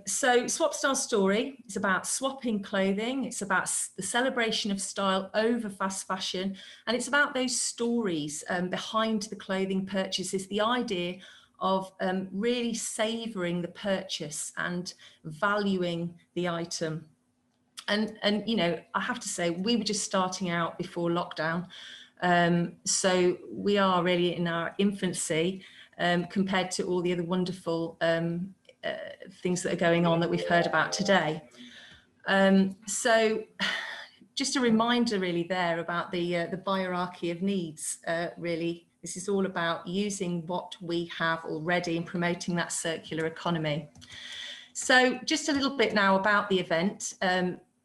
So Swap Star's story is about swapping clothing. It's about the celebration of style over fast fashion. And it's about those stories behind the clothing purchases, the idea of really savouring the purchase and valuing the item. And you know, I have to say, we were just starting out before lockdown. So we are really in our infancy compared to all the other wonderful things that are going on that we've heard about today. So just a reminder really there about the hierarchy of needs. Really, this is all about using what we have already and promoting that circular economy. So just a little bit now about the event.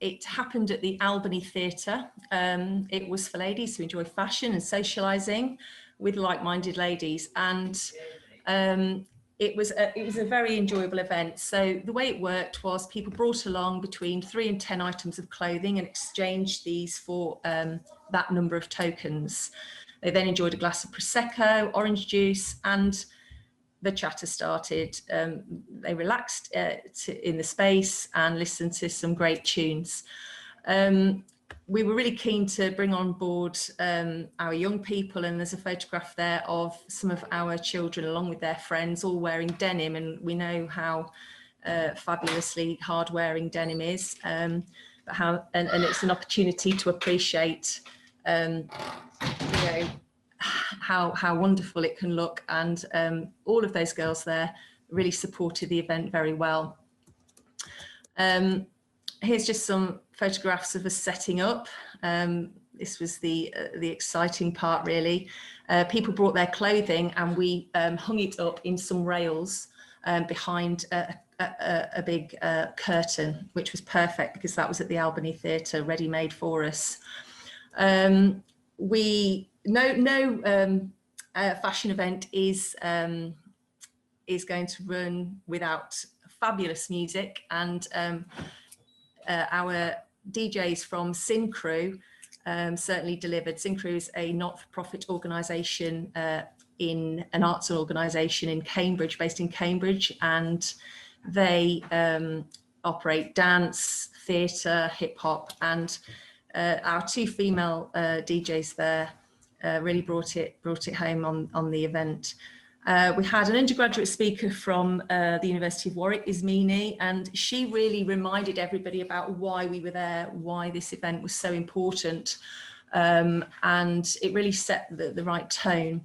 It happened at the Albany Theatre. It was for ladies who enjoy fashion and socialising with like-minded ladies, and it was a very enjoyable event. So the way it worked was people brought along between 3 and 10 items of clothing and exchanged these for that number of tokens. They then enjoyed a glass of Prosecco, orange juice, and the chatter started. They relaxed in the space and listened to some great tunes. We were really keen to bring on board our young people, and there's a photograph there of some of our children along with their friends all wearing denim, and we know how fabulously hard wearing denim is, and it's an opportunity to appreciate you know, how wonderful it can look, and all of those girls there really supported the event very well. Here's just some photographs of us setting up. This was the exciting part, really. People brought their clothing and we hung it up in some rails behind a big curtain, which was perfect because that was at the Albany Theatre, ready-made for us. No fashion event is going to run without fabulous music, and our DJs from Sin Crew certainly delivered. Sin Crew is a not-for-profit organisation in an arts organisation in Cambridge, based in Cambridge, and they operate dance, theatre, hip hop, and our 2 female DJs there really brought it home on the event. We had an undergraduate speaker from the University of Warwick, Ismini, and she really reminded everybody about why we were there, why this event was so important, and it really set the right tone.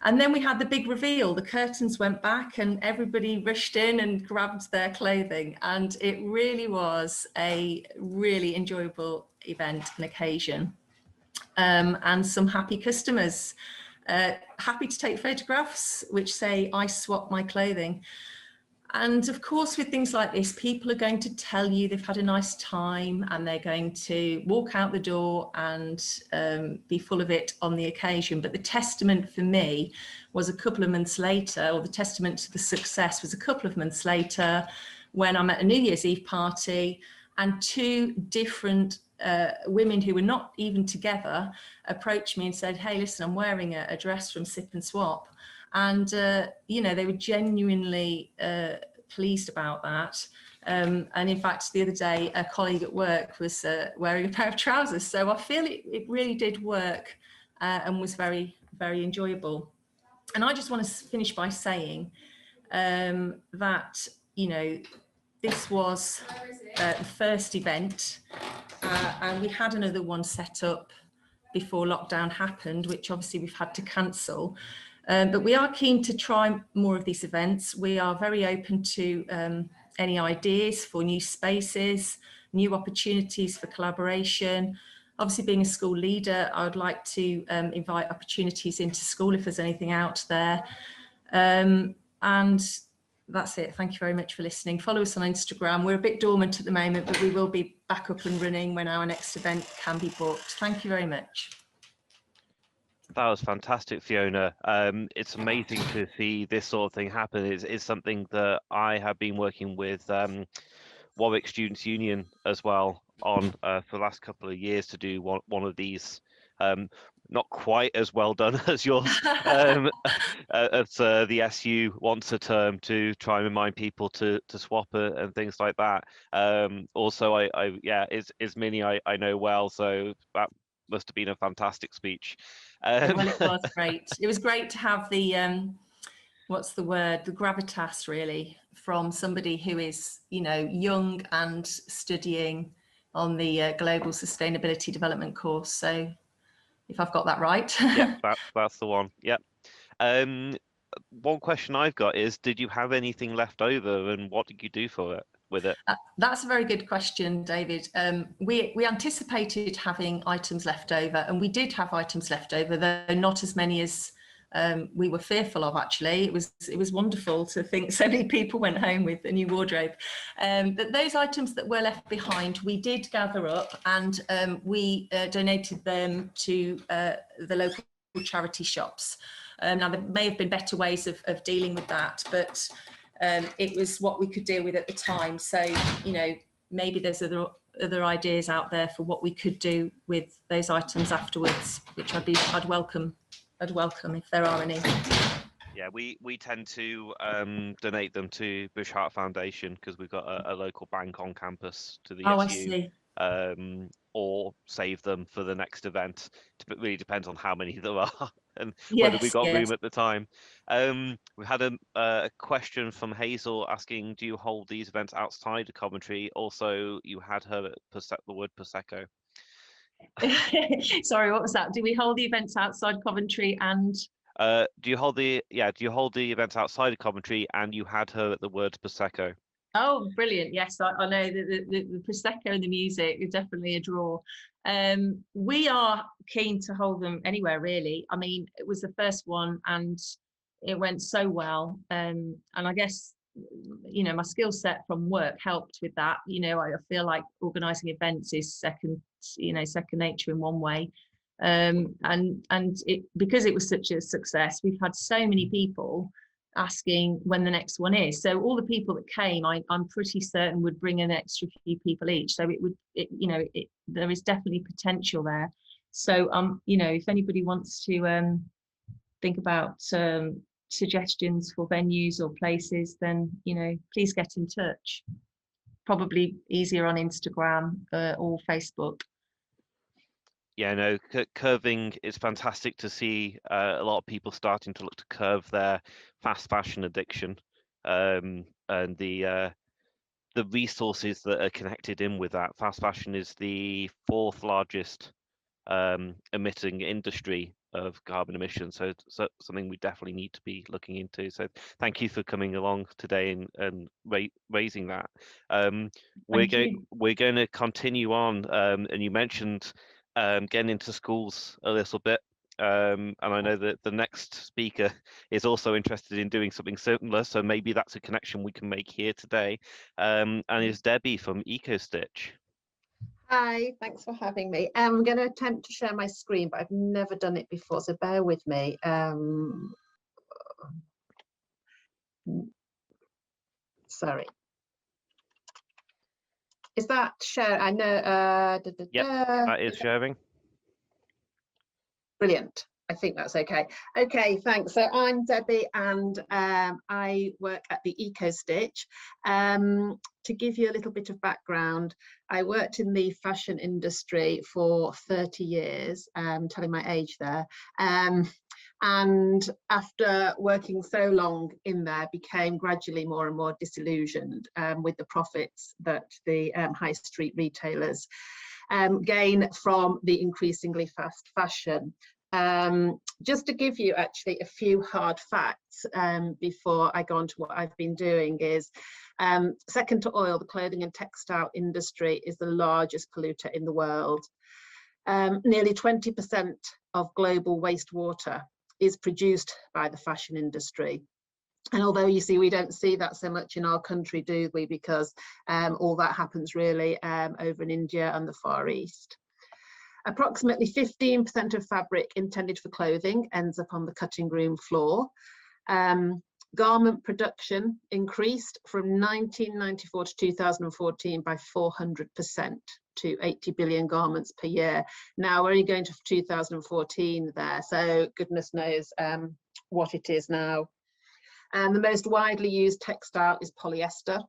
And then we had the big reveal. The curtains went back and everybody rushed in and grabbed their clothing. And it really was a really enjoyable event and occasion. And some happy customers, happy to take photographs which say, I swap my clothing. And of course, with things like this, people are going to tell you they've had a nice time and they're going to walk out the door and be full of it on the occasion. But the testament for me was a couple of months later, or the testament to the success was a couple of months later, when I'm at a New Year's Eve party and two different women who were not even together approached me and said, hey, listen, I'm wearing a dress from Sip and Swap. And, you know, they were genuinely pleased about that. And in fact, the other day, a colleague at work was wearing a pair of trousers. So I feel it really did work and was very, very enjoyable. And I just want to finish by saying that, you know, this was the first event and we had another one set up before lockdown happened, which obviously we've had to cancel. But we are keen to try more of these events. We are very open to any ideas for new spaces, new opportunities for collaboration. Obviously, being a school leader, I would like to invite opportunities into school if there's anything out there. And that's it. Thank you very much for listening. Follow us on Instagram. We're a bit dormant at the moment, but we will be back up and running when our next event can be booked. Thank you very much. That was fantastic, Fiona. It's amazing to see this sort of thing happen. It's something that I have been working with Warwick Students' Union as well on for the last couple of years to do one of these. Not quite as well done as yours. As the SU wants a term to try and remind people to swap it and things like that. Also, Ismini I know well, so that must have been a fantastic speech. Well, it was great. It was great to have the what's the word, the gravitas really from somebody who is, you know, young and studying on the Global Sustainability Development course. So if I've got that right. Yeah, that's the one. Yep. One question I've got is, did you have anything left over and what did you do with it? That's a very good question, David. We anticipated having items left over, and we did have items left over, though not as many as we were fearful of. Actually, it was wonderful to think so many people went home with a new wardrobe. But those items that were left behind, we did gather up, and we donated them to the local charity shops. Now there may have been better ways of dealing with that, but it was what we could deal with at the time. So, you know, maybe there's other ideas out there for what we could do with those items afterwards, which I'd welcome if there are any. Yeah, we tend to donate them to Bush Heart Foundation because we've got a local bank on campus to the SU. I see. Or save them for the next event. It really depends on how many there are and whether we got room at the time. We had a question from Hazel asking, do you hold these events outside of Coventry? Also, you had her the word Prosecco. Sorry, what was that? Do we hold the events outside Coventry and? Do you hold the events outside of Coventry and you had her at the word Prosecco? Oh, brilliant. Yes, I know the Prosecco and the music is definitely a draw. We are keen to hold them anywhere, really. I mean, it was the first one and it went so well. And I guess, you know, my skill set from work helped with that. You know, I feel like organising events is second nature in one way. And because it was such a success, we've had so many people asking when the next one is. So all the people that came, I'm pretty certain would bring an extra few people each. So there is definitely potential there. So you know, if anybody wants to think about suggestions for venues or places, then, you know, please get in touch. Probably easier on Instagram or Facebook. Yeah, no, curving is fantastic to see a lot of people starting to look to curve their fast fashion addiction, and the resources that are connected in with that. Fast fashion is the fourth largest emitting industry of carbon emissions, so something we definitely need to be looking into. So thank you for coming along today and raising that. We're going to continue on, and you mentioned getting into schools a little bit, and I know that the next speaker is also interested in doing something similar, so maybe that's a connection we can make here today, and it's Debbie from EcoStitch. Hi, thanks for having me. I'm going to attempt to share my screen, but I've never done it before, so bear with me. Sorry. Is that share? I know. Yeah, that is sharing. Brilliant. I think that's okay. Okay, thanks. So I'm Debbie, and I work at the EcoStitch. To give you a little bit of background, I worked in the fashion industry for 30 years, telling my age there. And after working so long in there, became gradually more and more disillusioned with the profits that the high street retailers gain from the increasingly fast fashion. Just to give you actually a few hard facts before I go on to what I've been doing is, second to oil, the clothing and textile industry is the largest polluter in the world. Nearly 20% of global wastewater is produced by the fashion industry. And although you see, we don't see that so much in our country, do we? Because all that happens really over in India and the Far East. Approximately 15% of fabric intended for clothing ends up on the cutting room floor. Garment production increased from 1994 to 2014 by 400% to 80 billion garments per year. Now we're only going to 2014 there, so goodness knows what it is now. And the most widely used textile is polyester,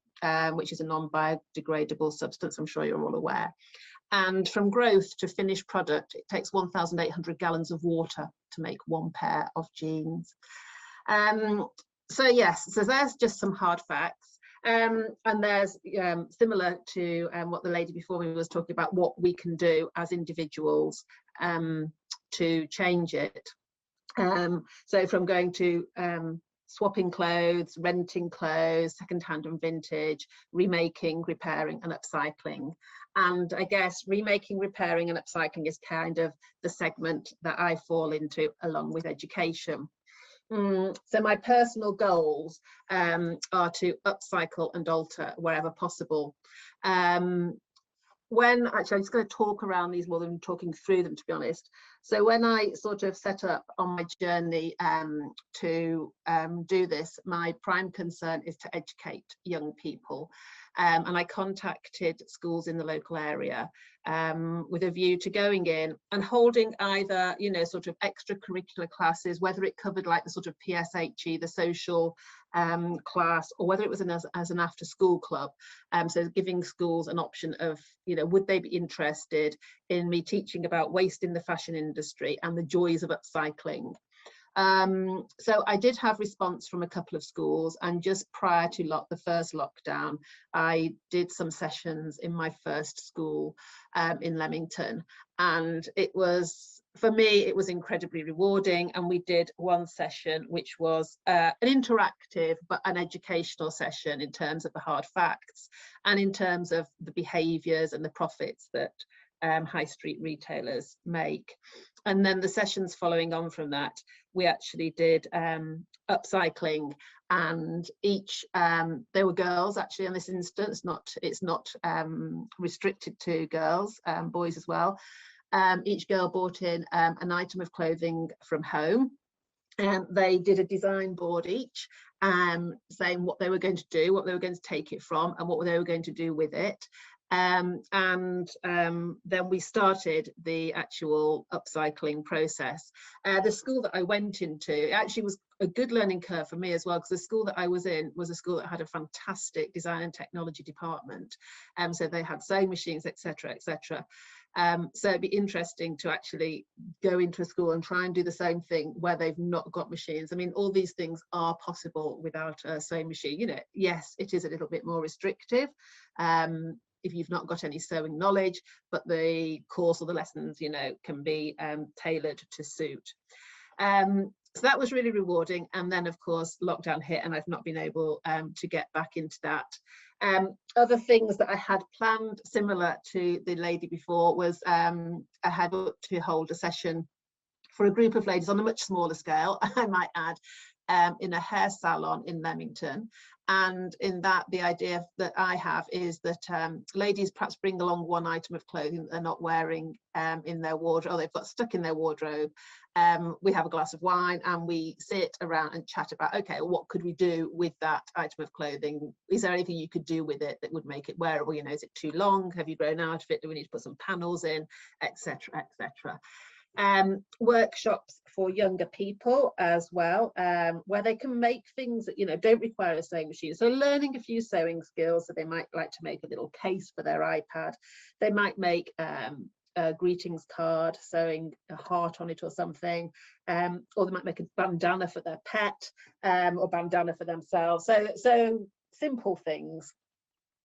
which is a non-biodegradable substance, I'm sure you're all aware. And from growth to finished product, it takes 1,800 gallons of water to make one pair of jeans. So yes, so there's just some hard facts. And there's similar to what the lady before me was talking about, what we can do as individuals to change it. So from going to swapping clothes, renting clothes, secondhand and vintage, remaking, repairing and upcycling. And I guess remaking, repairing and upcycling is kind of the segment that I fall into along with education. So my personal goals are to upcycle and alter wherever possible. When actually, I'm just going to talk around these more than talking through them, to be honest. So when I sort of set up on my journey to do this, my prime concern is to educate young people. And I contacted schools in the local area with a view to going in and holding either, you know, sort of extracurricular classes, whether it covered like the sort of PSHE, the social class, or whether it was as an after school club. So giving schools an option of, you know, would they be interested in me teaching about waste in the fashion industry and the joys of upcycling. So I did have response from a couple of schools, and just prior to the first lockdown, I did some sessions in my first school in Leamington, and it was, for me, it was incredibly rewarding. And we did one session which was an interactive but an educational session in terms of the hard facts and in terms of the behaviours and the profits that high street retailers make. And then the sessions following on from that, we actually did upcycling, and each there were girls actually in this instance, it's not restricted to girls, boys as well. Each girl brought in an item of clothing from home, and they did a design board each, saying what they were going to do, what they were going to take it from, and what they were going to do with it. Then we started the actual upcycling process. The school that I went into, it actually was a good learning curve for me as well, because the school that I was in was a school that had a fantastic design and technology department. So they had sewing machines, etc., etc. So it'd be interesting to actually go into a school and try and do the same thing where they've not got machines. I mean, all these things are possible without a sewing machine. You know, yes, it is a little bit more restrictive if you've not got any sewing knowledge, but the course or the lessons, you know, can be tailored to suit. So that was really rewarding. And then, of course, lockdown hit and I've not been able to get back into that. Other things that I had planned, similar to the lady before, was I had to hold a session for a group of ladies on a much smaller scale, I might add, in a hair salon in Leamington. And in that, the idea that I have is that ladies perhaps bring along one item of clothing that they're not wearing in their wardrobe, or they've got stuck in their wardrobe. We have a glass of wine and we sit around and chat about, okay, what could we do with that item of clothing? Is there anything you could do with it that would make it wearable? You know, is it too long? Have you grown out of it? Do we need to put some panels in, etc., etc. Workshops for younger people as well, where they can make things that, you know, don't require a sewing machine. So learning a few sewing skills. So they might like to make a little case for their iPad. They might make a greetings card, sewing a heart on it or something, or they might make a bandana for their pet, or bandana for themselves. So simple things.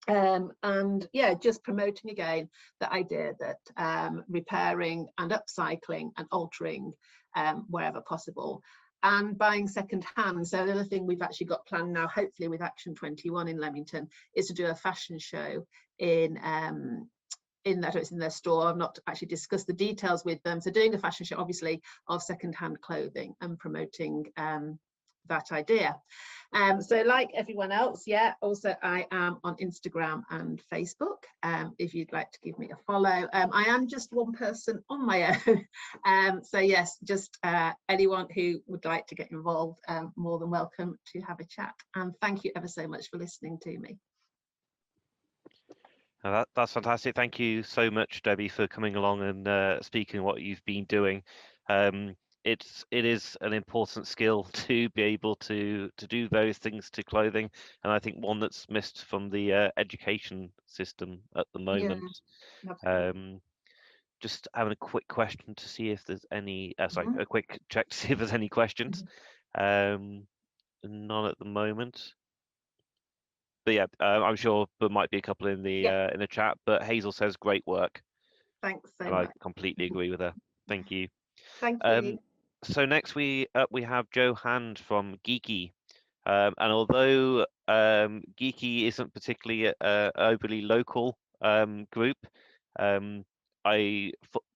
And yeah, just promoting again the idea that repairing and upcycling and altering wherever possible, and buying second hand. So the other thing we've actually got planned now, hopefully with Action 21 in Leamington, is to do a fashion show in that it's in their store. I've not actually discussed the details with them. So doing a fashion show, obviously, of second-hand clothing and promoting that idea. So like everyone else, yeah, also I am on Instagram and Facebook, if you'd like to give me a follow. I am just one person on my own, so yes, just anyone who would like to get involved, more than welcome to have a chat. And thank you ever so much for listening to me. That's fantastic. Thank you so much, Debbie, for coming along and speaking what you've been doing. It is an important skill to be able to do those things to clothing, and I think one that's missed from the education system at the moment. Yeah, just having a quick question to see if there's any a quick check to see if there's any questions. None at the moment, but yeah, I'm sure there might be a couple in the chat. But Hazel says great work. Thanks so and much. I completely agree with her. Thank you. Thank you. So next we have Joe Hand from Geeky, and although Geeky isn't particularly a overly local group, I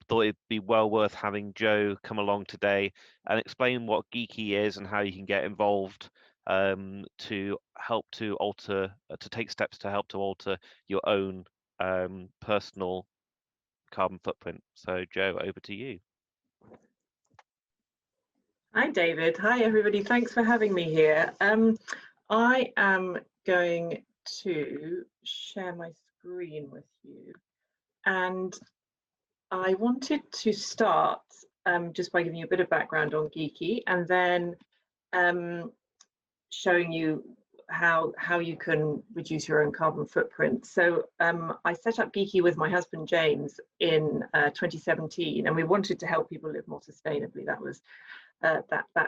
thought it'd be well worth having Joe come along today and explain what Geeky is and how you can get involved to help to take steps to help to alter your own personal carbon footprint. So Joe, over to you. Hi David, hi everybody, thanks for having me here. I am going to share my screen with you, and I wanted to start just by giving you a bit of background on Geeky, and then showing you how you can reduce your own carbon footprint. So I set up Geeky with my husband James in 2017, and we wanted to help people live more sustainably. That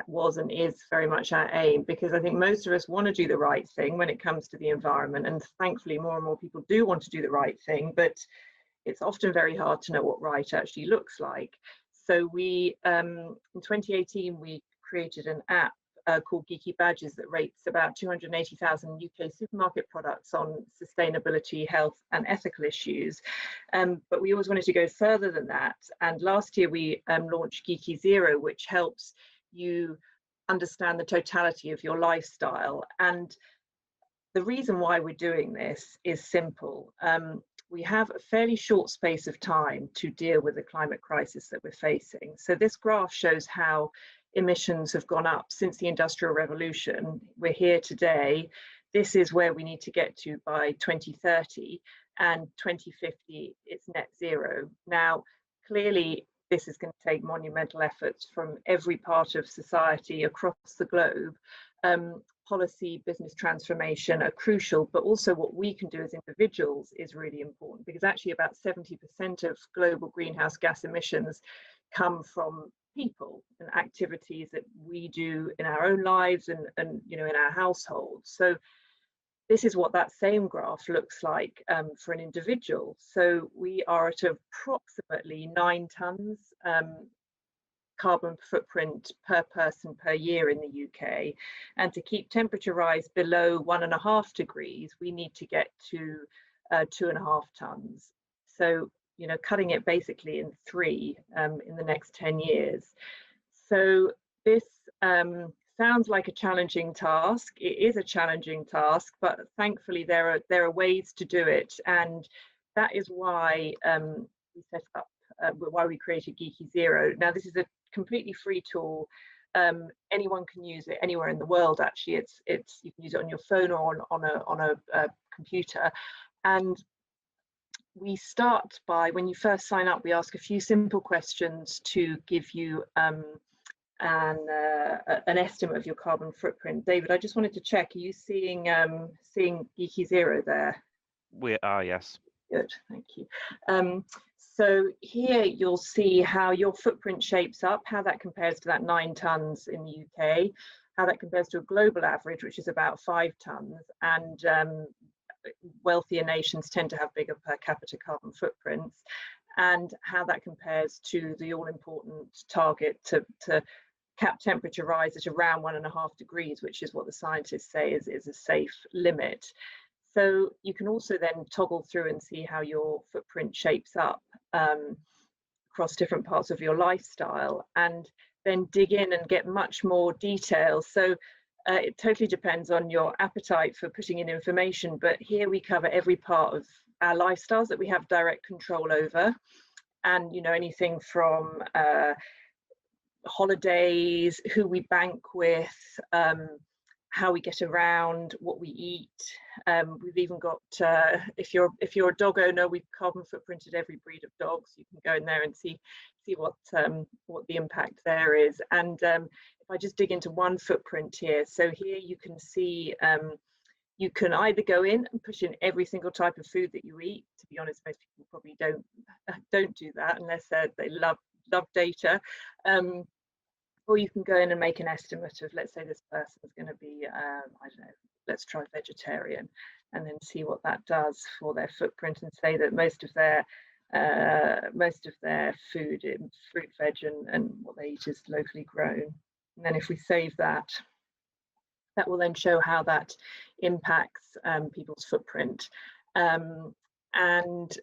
was and is very much our aim, because I think most of us want to do the right thing when it comes to the environment, and thankfully more and more people do want to do the right thing, but it's often very hard to know what right actually looks like. So we in 2018 we created an app called Geeky Badges that rates about 280,000 UK supermarket products on sustainability, health and ethical issues. But we always wanted to go further than that. And last year we launched Geeky Zero, which helps you understand the totality of your lifestyle. And the reason why we're doing this is simple. We have a fairly short space of time to deal with the climate crisis that we're facing. So this graph shows how emissions have gone up since the Industrial Revolution. We're here today. This is where we need to get to by 2030. and 2050 it's net zero. Now, clearly, this is going to take monumental efforts from every part of society across the globe. Policy, business transformation are crucial, but also what we can do as individuals is really important, because actually about 70% of global greenhouse gas emissions come from people and activities that we do in our own lives and you know, in our households. So this is what that same graph looks like for an individual. So we are at approximately 9 tons carbon footprint per person per year in the UK, and to keep temperature rise below 1.5 degrees, we need to get to 2.5 tons. So, you know, cutting it basically in 3 in the next 10 years. So this sounds like a challenging task. It is a challenging task, but thankfully there are ways to do it, and that is why we set up, why we created Geeky Zero. Now, this is a completely free tool. Anyone can use it anywhere in the world. Actually, it's you can use it on your phone or on a computer. And we start by, when you first sign up, we ask a few simple questions to give you an estimate of your carbon footprint. David, I just wanted to check, are you seeing Geeky Zero there? We are, yes. Good, thank you. So here you'll see how your footprint shapes up, how that compares to that 9 tons in the UK, how that compares to a global average, which is about 5 tons, and wealthier nations tend to have bigger per capita carbon footprints, and how that compares to the all-important target to cap temperature rise at around 1.5 degrees, which is what the scientists say is a safe limit. So you can also then toggle through and see how your footprint shapes up across different parts of your lifestyle, and then dig in and get much more detail. So it totally depends on your appetite for putting in information, but here we cover every part of our lifestyles that we have direct control over, and you know, anything from holidays, who we bank with, how we get around, what we eat. We've even got, if you're a dog owner, we've carbon footprinted every breed of dogs. You can go in there and see what the impact there is. And if I just dig into one footprint here, so here you can see, you can either go in and push in every single type of food that you eat. To be honest, most people probably don't do that unless they love data. Or you can go in and make an estimate of, let's say this person is going to be, I don't know, let's try vegetarian, and then see what that does for their footprint, and say that most of their food, fruit, veg, and what they eat is locally grown. And then if we save that, that will then show how that impacts people's footprint. And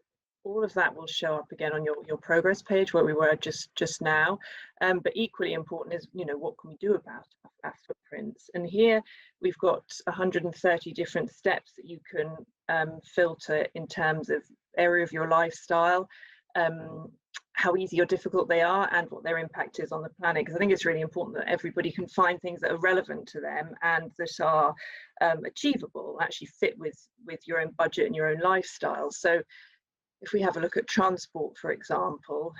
all of that will show up again on your progress page where we were just now. But equally important is, you know, what can we do about our footprints? And here we've got 130 different steps that you can filter in terms of area of your lifestyle, how easy or difficult they are, and what their impact is on the planet. Because I think it's really important that everybody can find things that are relevant to them and that are achievable, actually fit with your own budget and your own lifestyle. So if we have a look at transport, for example,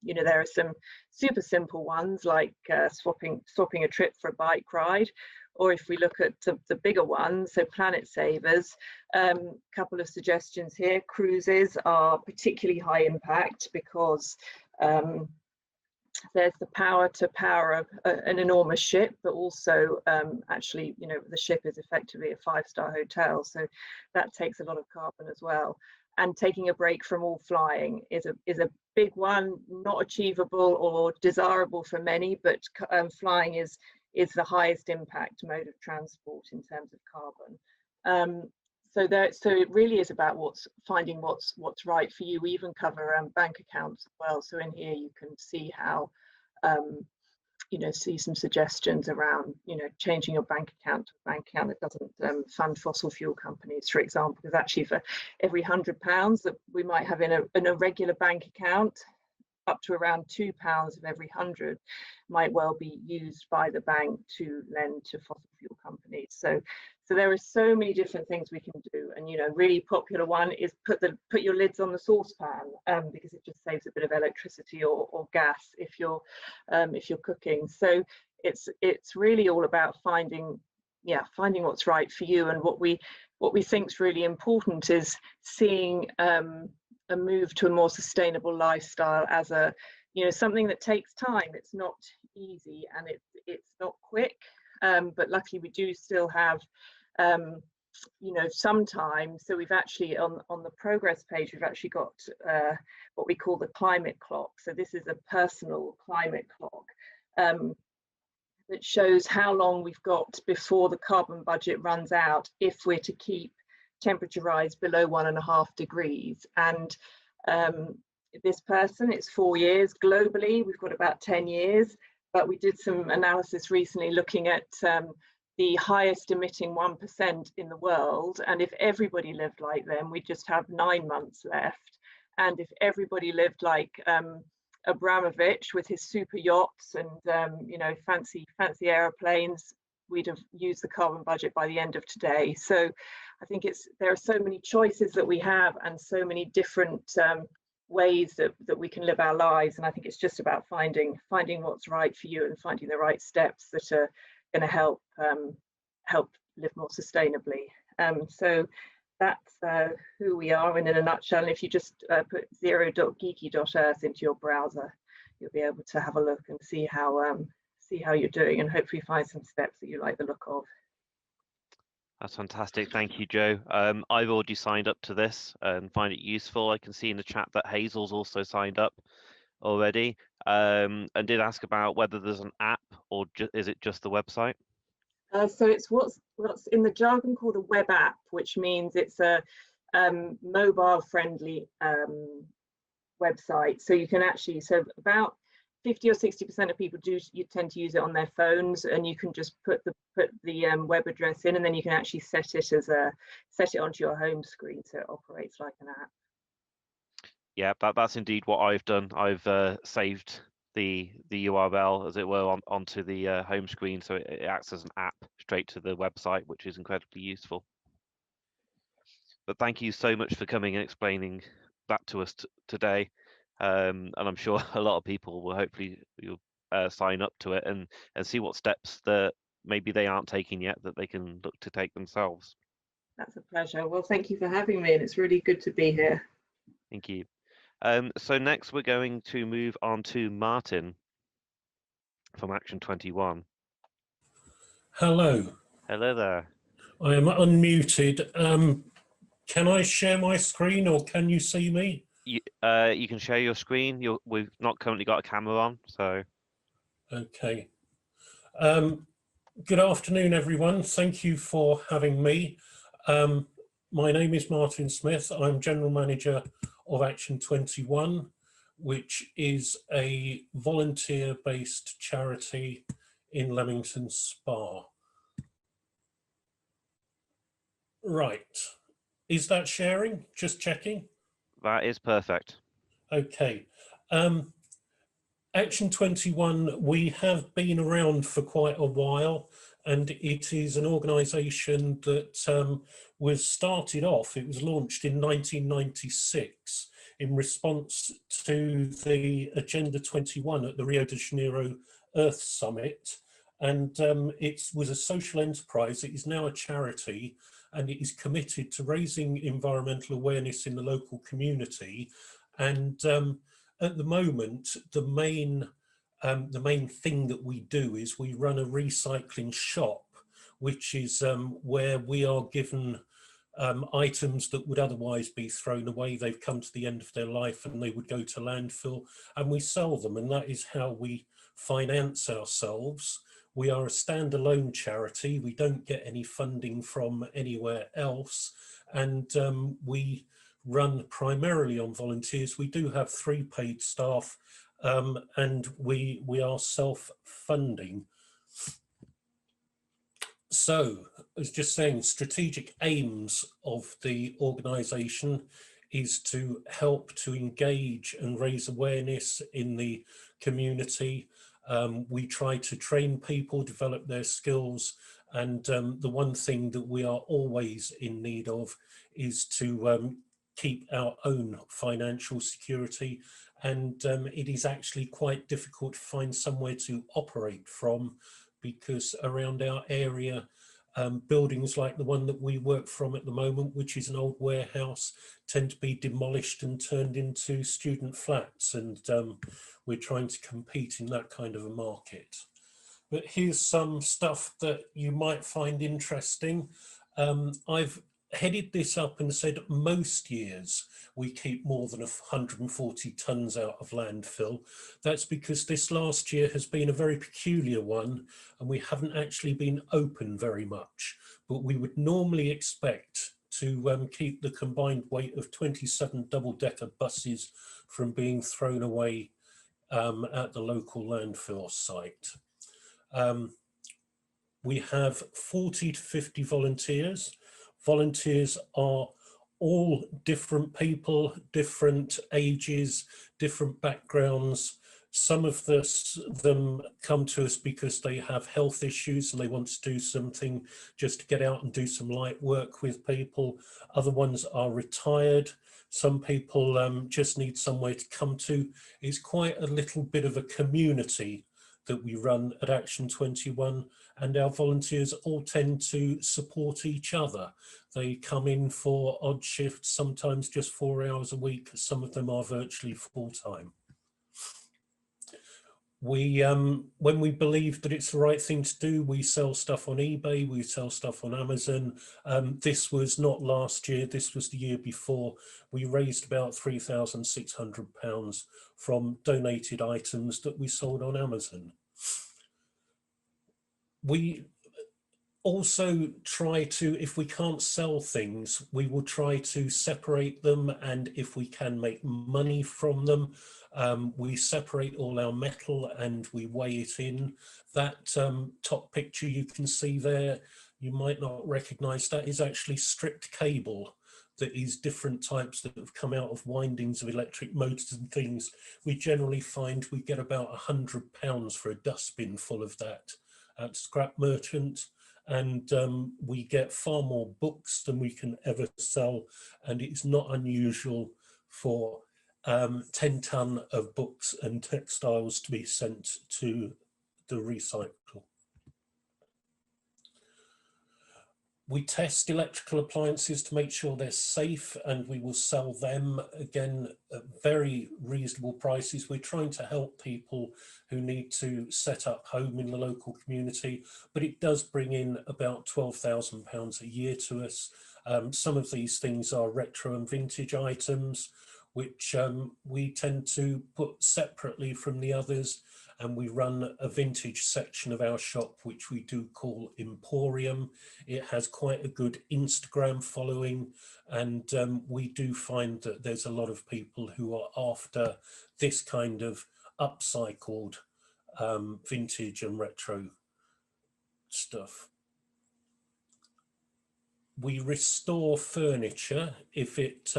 you know, there are some super simple ones like swapping a trip for a bike ride. Or if we look at the bigger ones, so planet savers, couple of suggestions here. Cruises are particularly high impact because there's the power to power an enormous ship, but also actually, you know, the ship is effectively a 5-star hotel, so that takes a lot of carbon as well. And taking a break from all flying is a big one, not achievable or desirable for many, but flying is the highest impact mode of transport in terms of carbon. So it really is about finding what's right for you. We even cover bank accounts as well. So in here you can see how, you know, see some suggestions around, you know, changing your bank account to a bank account that doesn't fund fossil fuel companies, for example. Because actually for every £100 that we might have in a regular bank account, up to around £2 of every 100 might well be used by the bank to lend to fossil fuel companies. So there are so many different things we can do, and really popular one is put your lids on the saucepan, because it just saves a bit of electricity or gas if you're cooking. So it's really all about finding what's right for you. And what we think is really important is seeing a move to a more sustainable lifestyle as something that takes time. It's not easy and it's not quick, but luckily we do still have some time. So we've actually on the progress page, we've actually got what we call the climate clock. So this is a personal climate clock that shows how long we've got before the carbon budget runs out if we're to keep temperature rise below 1.5 degrees. And this person, it's 4 years. Globally, we've got about 10 years, but we did some analysis recently looking at the highest emitting 1% in the world. And if everybody lived like them, we'd just have 9 months left. And if everybody lived like Abramovich with his super yachts and fancy airplanes, we'd have used the carbon budget by the end of today. So I think there are so many choices that we have and so many different ways that we can live our lives. And I think it's just about finding what's right for you and finding the right steps that are going to help live more sustainably. So that's who we are in a nutshell. And if you just put zero.geeky.earth into your browser, you'll be able to have a look and see how you're doing, and hopefully find some steps that you like the look of. That's fantastic. Thank you, Joe. I've already signed up to this and find it useful. I can see in the chat that Hazel's also signed up already, and did ask about whether there's an app or is it just the website? So it's what's in the jargon called a web app, which means it's a mobile-friendly website. So you can actually, about 50 or 60% of people tend to use it on their phones, and you can just put the web address in, and then you can actually set it onto your home screen, so it operates like an app. Yeah, that's indeed what I've done. I've saved the URL, as it were, onto the home screen, so it acts as an app straight to the website, which is incredibly useful. But thank you so much for coming and explaining that to us today. And I'm sure a lot of people will hopefully sign up to it and see what steps that maybe they aren't taking yet that they can look to take themselves. That's a pleasure. Well, thank you for having me, and it's really good to be here. Thank you. So next we're going to move on to Martin from Action 21. Hello. Hello there. I am unmuted. Can I share my screen, or can you see me? You can share your screen. We've not currently got a camera on, so. Okay. Good afternoon, everyone. Thank you for having me. My name is Martin Smith. I'm General Manager of Action 21, which is a volunteer-based charity in Leamington Spa. Right. Is that sharing? Just checking. That is perfect. Okay. Action 21, we have been around for quite a while, and it is an organisation that was started off, it was launched in 1996 in response to the Agenda 21 at the Rio de Janeiro Earth Summit. And it was a social enterprise. It is now a charity, and it is committed to raising environmental awareness in the local community. And at the moment, the main thing that we do is we run a recycling shop, which is where we are given items that would otherwise be thrown away. They've come to the end of their life and they would go to landfill, and we sell them, and that is how we finance ourselves. We are a standalone charity. We don't get any funding from anywhere else, and we run primarily on volunteers. We do have 3 paid staff, and we are self-funding. So, as just saying, strategic aims of the organisation is to help to engage and raise awareness in the community. We try to train people, develop their skills, and the one thing that we are always in need of is to keep our own financial security. And it is actually quite difficult to find somewhere to operate from, because around our area, buildings like the one that we work from at the moment, which is an old warehouse, tend to be demolished and turned into student flats, and we're trying to compete in that kind of a market. But here's some stuff that you might find interesting. I've headed this up and said most years we keep more than 140 tonnes out of landfill. That's because this last year has been a very peculiar one, and we haven't actually been open very much, but we would normally expect to keep the combined weight of 27 double-decker buses from being thrown away at the local landfill site. We have 40 to 50 volunteers. Volunteers are all different people, different ages, different backgrounds. Some of them come to us because they have health issues and they want to do something just to get out and do some light work with people. Other ones are retired. Some people just need somewhere to come to. It's quite a little bit of a community that we run at Action 21, and our volunteers all tend to support each other. They come in for odd shifts, sometimes just 4 hours a week. Some of them are virtually full-time. When we believe that it's the right thing to do, we sell stuff on eBay, we sell stuff on Amazon. This was not last year, this was the year before. We raised about £3,600 from donated items that we sold on Amazon. We also try to, if we can't sell things, we will try to separate them, and if we can make money from them, we separate all our metal and we weigh it in. That top picture you can see there, you might not recognize, that is actually stripped cable. That is different types that have come out of windings of electric motors and things. We generally find we get about £100 for a dustbin full of that at Scrap Merchant, and we get far more books than we can ever sell, and it's not unusual for 10 tonne of books and textiles to be sent to the recycle. We test electrical appliances to make sure they're safe, and we will sell them again at very reasonable prices. We're trying to help people who need to set up home in the local community, but it does bring in about £12,000 a year to us. Some of these things are retro and vintage items, which we tend to put separately from the others, and we run a vintage section of our shop which we do call Emporium. It has quite a good Instagram following, and we do find that there's a lot of people who are after this kind of upcycled vintage and retro stuff. We restore furniture if it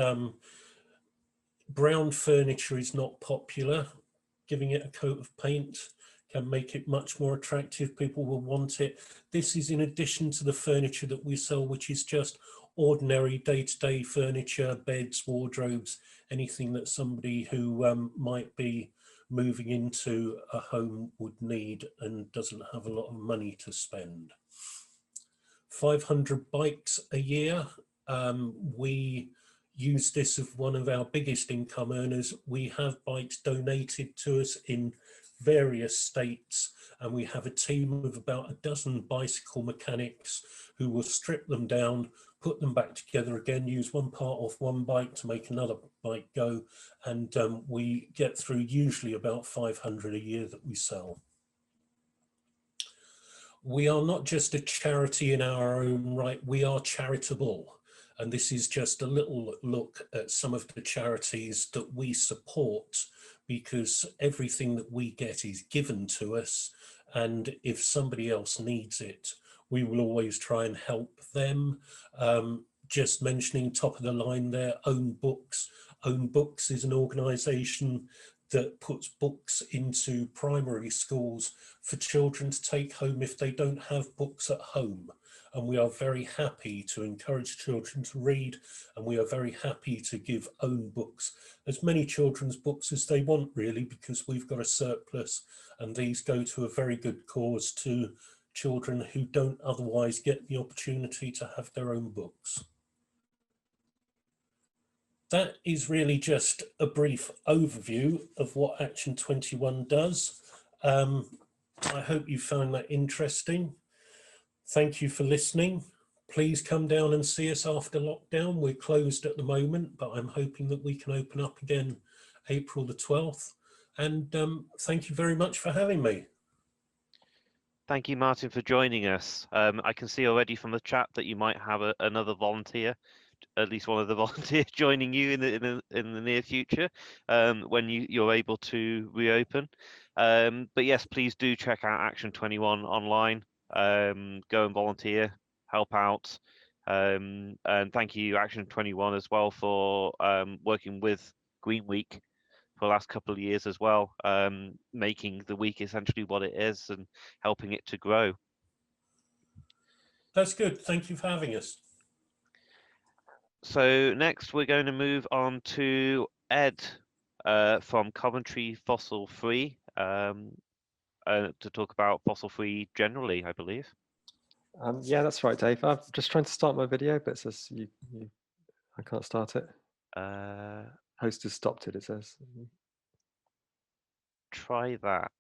brown furniture is not popular. Giving it a coat of paint can make it much more attractive. People will want it. This is in addition to the furniture that we sell, which is just ordinary day-to-day furniture, beds, wardrobes, anything that somebody who might be moving into a home would need and doesn't have a lot of money to spend. 500 bikes a year. We use this as one of our biggest income earners. We have bikes donated to us in various states, and we have a team of about a dozen bicycle mechanics who will strip them down, put them back together again, use one part off one bike to make another bike go, and we get through usually about 500 a year that we sell. We are not just a charity in our own right, we are charitable. And this is just a little look at some of the charities that we support, because everything that we get is given to us. And if somebody else needs it, we will always try and help them. just mentioning top of the line there, Own Books. Own Books is an organisation that puts books into primary schools for children to take home if they don't have books at home. And we are very happy to encourage children to read, and we are very happy to give Own Books as many children's books as they want, really, because we've got a surplus, and these go to a very good cause to children who don't otherwise get the opportunity to have their own books. That is really just a brief overview of what Action 21 does. I hope you found that interesting. Thank you for listening. Please come down and see us after lockdown. We're closed at the moment, but I'm hoping that we can open up again April the 12th. And thank you very much for having me. Thank you, Martin, for joining us. I can see already from the chat that you might have another volunteer, at least one of the volunteers joining you in the near future when you're able to reopen. But yes, please do check out Action 21 online. Go and volunteer, help out. And thank you, Action 21, as well, for working with Green Week for the last couple of years as well, making the week essentially what it is and helping it to grow. That's good. Thank you for having us. So next we're going to move on to Ed from Coventry Fossil Free to talk about fossil free generally, I believe. Yeah, that's right, Dave. I'm just trying to start my video, but it says I can't start it. Host has stopped it, it says. Try that.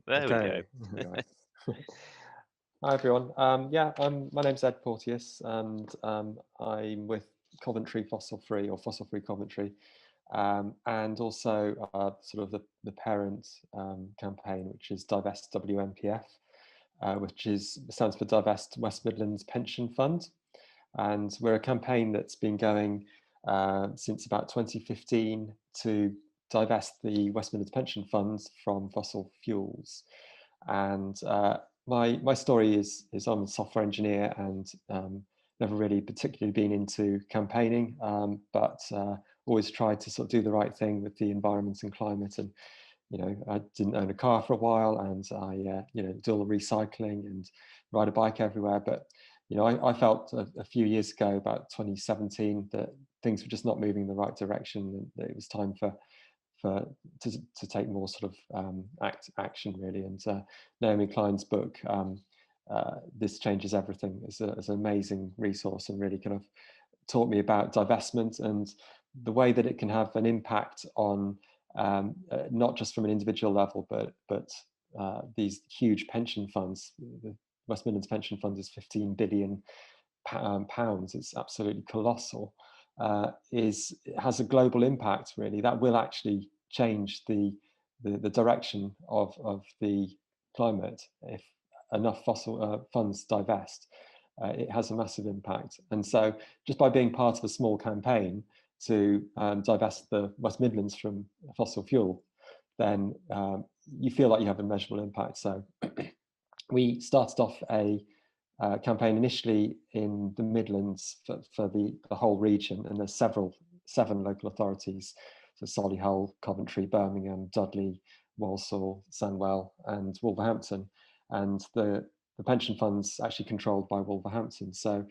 There Okay. we go. Hi everyone. My name's Ed Porteous, and I'm with Coventry Fossil Free, or Fossil Free Coventry, and also sort of the parent campaign, which is Divest WMPF, which stands for Divest West Midlands Pension Fund, and we're a campaign that's been going since about 2015 to divest the West Midlands pension funds from fossil fuels. And my story is I'm a software engineer and never really particularly been into campaigning, but always tried to sort of do the right thing with the environment and climate. And I didn't own a car for a while, and I do all the recycling and ride a bike everywhere. But I felt a few years ago, about 2017, that things were just not moving in the right direction, and that it was time to take more sort of action, really. And Naomi Klein's book, This Changes Everything, is an amazing resource, and really kind of taught me about divestment and the way that it can have an impact on not just from an individual level, but these huge pension funds. The West Midlands Pension Fund is 15 billion pounds. It's absolutely colossal. It has a global impact, really, that will actually change the direction of the climate. If enough fossil funds divest, it has a massive impact. And so just by being part of a small campaign to divest the West Midlands from fossil fuel, then you feel like you have a measurable impact. So we started off a campaign initially in the Midlands for the whole region, and there's 7 local authorities, so Solihull, Coventry, Birmingham, Dudley, Walsall, Sandwell and Wolverhampton, and the pension fund's actually controlled by Wolverhampton. So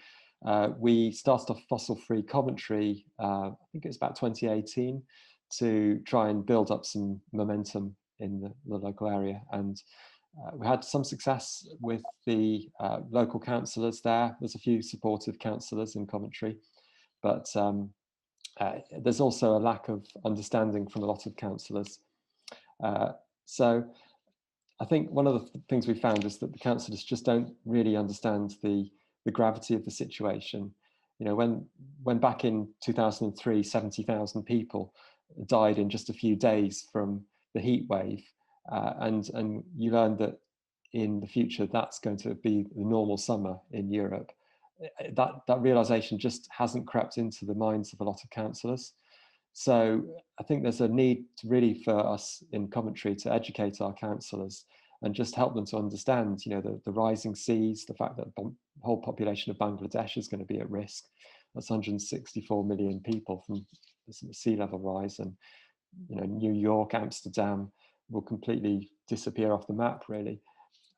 we started off Fossil Free Coventry, I think it was about 2018, to try and build up some momentum in the local area. And we had some success with the local councillors there. There's a few supportive councillors in Coventry, but there's also a lack of understanding from a lot of councillors. So I think one of the things we found is that the councillors just don't really understand the gravity of the situation. When back in 2003, 70,000 people died in just a few days from the heat wave, and you learn that in the future that's going to be the normal summer in Europe. That realization just hasn't crept into the minds of a lot of councillors. So I think there's a need really for us in Coventry to educate our councillors and just help them to understand, the rising seas, the fact that the whole population of Bangladesh is going to be at risk. That's 164 million people from the sea level rise, and New York, Amsterdam will completely disappear off the map, really.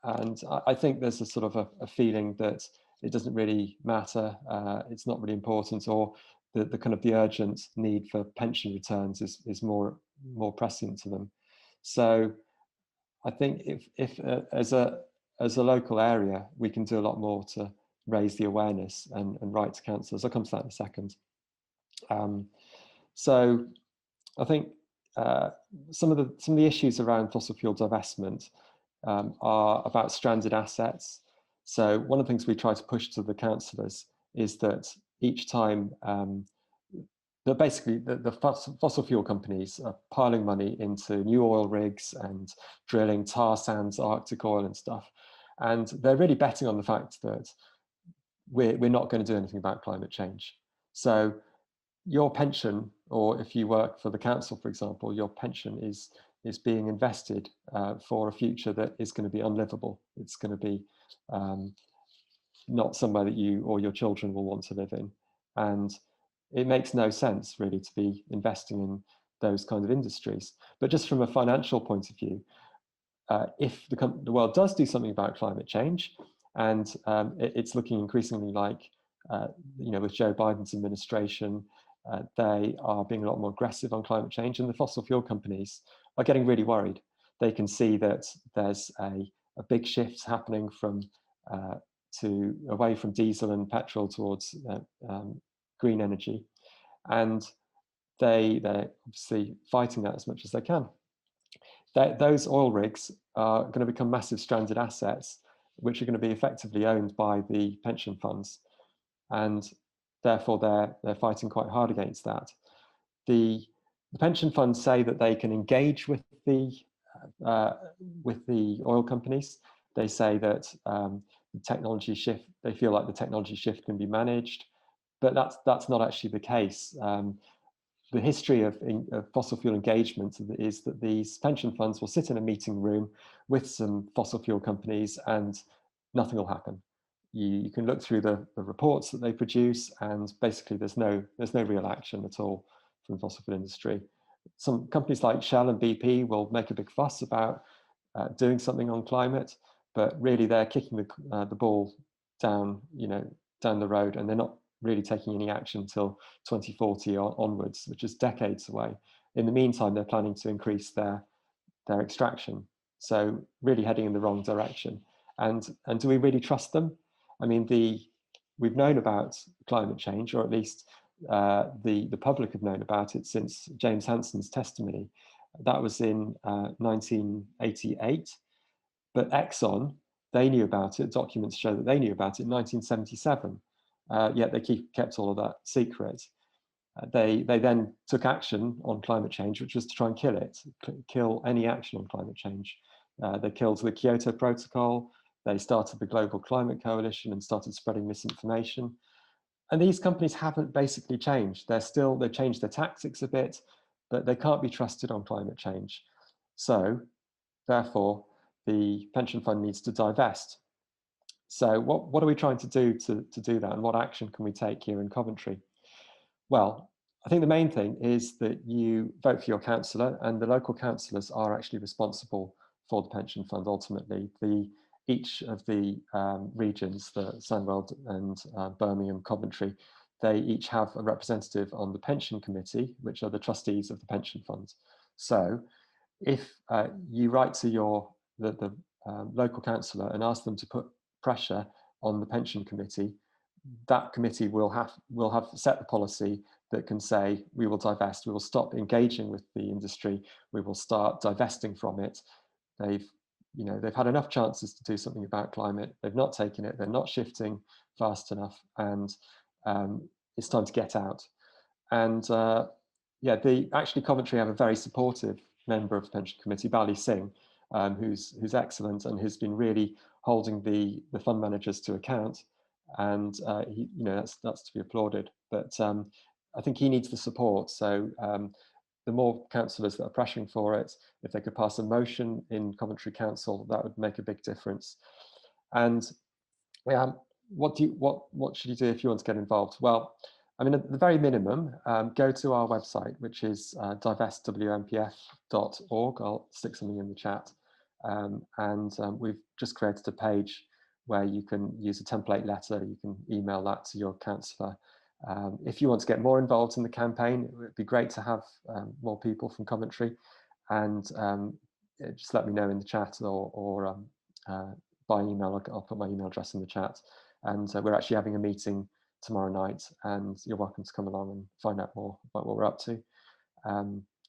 And I think there's a sort of a feeling that it doesn't really matter, it's not really important, or the kind of the urgent need for pension returns is more prescient to them. So I think if as a local area, we can do a lot more to raise the awareness and write to councillors. I'll come to that in a second. So I think some of the issues around fossil fuel divestment are about stranded assets. So one of the things we try to push to the councillors is that each time that basically the fossil fuel companies are piling money into new oil rigs and drilling tar sands, Arctic oil and stuff, and they're really betting on the fact that we're not going to do anything about climate change. So your pension, or if you work for the council, for example, your pension is being invested for a future that is going to be unlivable. It's going to be not somewhere that you or your children will want to live in. And it makes no sense really to be investing in those kind of industries. But just from a financial point of view, if the world does do something about climate change, and it's looking increasingly like, with Joe Biden's administration, they are being a lot more aggressive on climate change, and the fossil fuel companies are getting really worried. They can see that there's a big shift happening from away from diesel and petrol towards green energy, and they're obviously fighting that as much as they can. Those oil rigs are going to become massive stranded assets, which are going to be effectively owned by the pension funds, and therefore they're fighting quite hard against that. The pension funds say that they can engage with the oil companies. They say that the technology shift, they feel like the technology shift can be managed, but that's not actually the case. The history of fossil fuel engagement is that these pension funds will sit in a meeting room with some fossil fuel companies and nothing will happen. You can look through the reports that they produce, and basically there's no real action at all from the fossil fuel industry. Some companies like Shell and BP will make a big fuss about doing something on climate, but really they're kicking the ball down the road, and they're not really taking any action until 2040 onwards, which is decades away. In the meantime, they're planning to increase their extraction, so really heading in the wrong direction. And do we really trust them? I mean, we've known about climate change, or at least the public have known about it since James Hansen's testimony. That was in 1988, but Exxon, they knew about it. Documents show that they knew about it in 1977. Yet they kept all of that secret. They then took action on climate change, which was to try and kill any action on climate change. They killed the Kyoto Protocol. They started the Global Climate Coalition and started spreading misinformation. And these companies haven't basically changed. They've changed their tactics a bit, but they can't be trusted on climate change. So therefore, the pension fund needs to divest. So what are we trying to do to do that, and what action can we take here in Coventry? Well, I think the main thing is that you vote for your councillor, and the local councillors are actually responsible for the pension fund ultimately. Each of the regions, the Sandwell and Birmingham, Coventry, they each have a representative on the pension committee, which are the trustees of the pension fund. So if you write to the local councillor and ask them to put pressure on the pension committee, that committee will have set the policy that can say we will divest, we will stop engaging with the industry, we will start divesting from it. They've had enough chances to do something about climate, they've not taken it, they're not shifting fast enough, and it's time to get out. And actually Coventry have a very supportive member of the pension committee, Bali Singh, who's excellent and has been really holding the fund managers to account, and that's to be applauded. But I think he needs the support. So the more councillors that are pressuring for it, if they could pass a motion in Coventry Council, that would make a big difference. And what should you do if you want to get involved? Well, I mean, at the very minimum, go to our website, which is divestwnpf.org. I'll stick something in the chat. We've just created a page where you can use a template letter. You can email that to your councillor. If you want to get more involved in the campaign, it would be great to have more people from Coventry, and just let me know in the chat or by email. I'll put my email address in the chat. And we're actually having a meeting tomorrow night, and you're welcome to come along and find out more about what we're up to.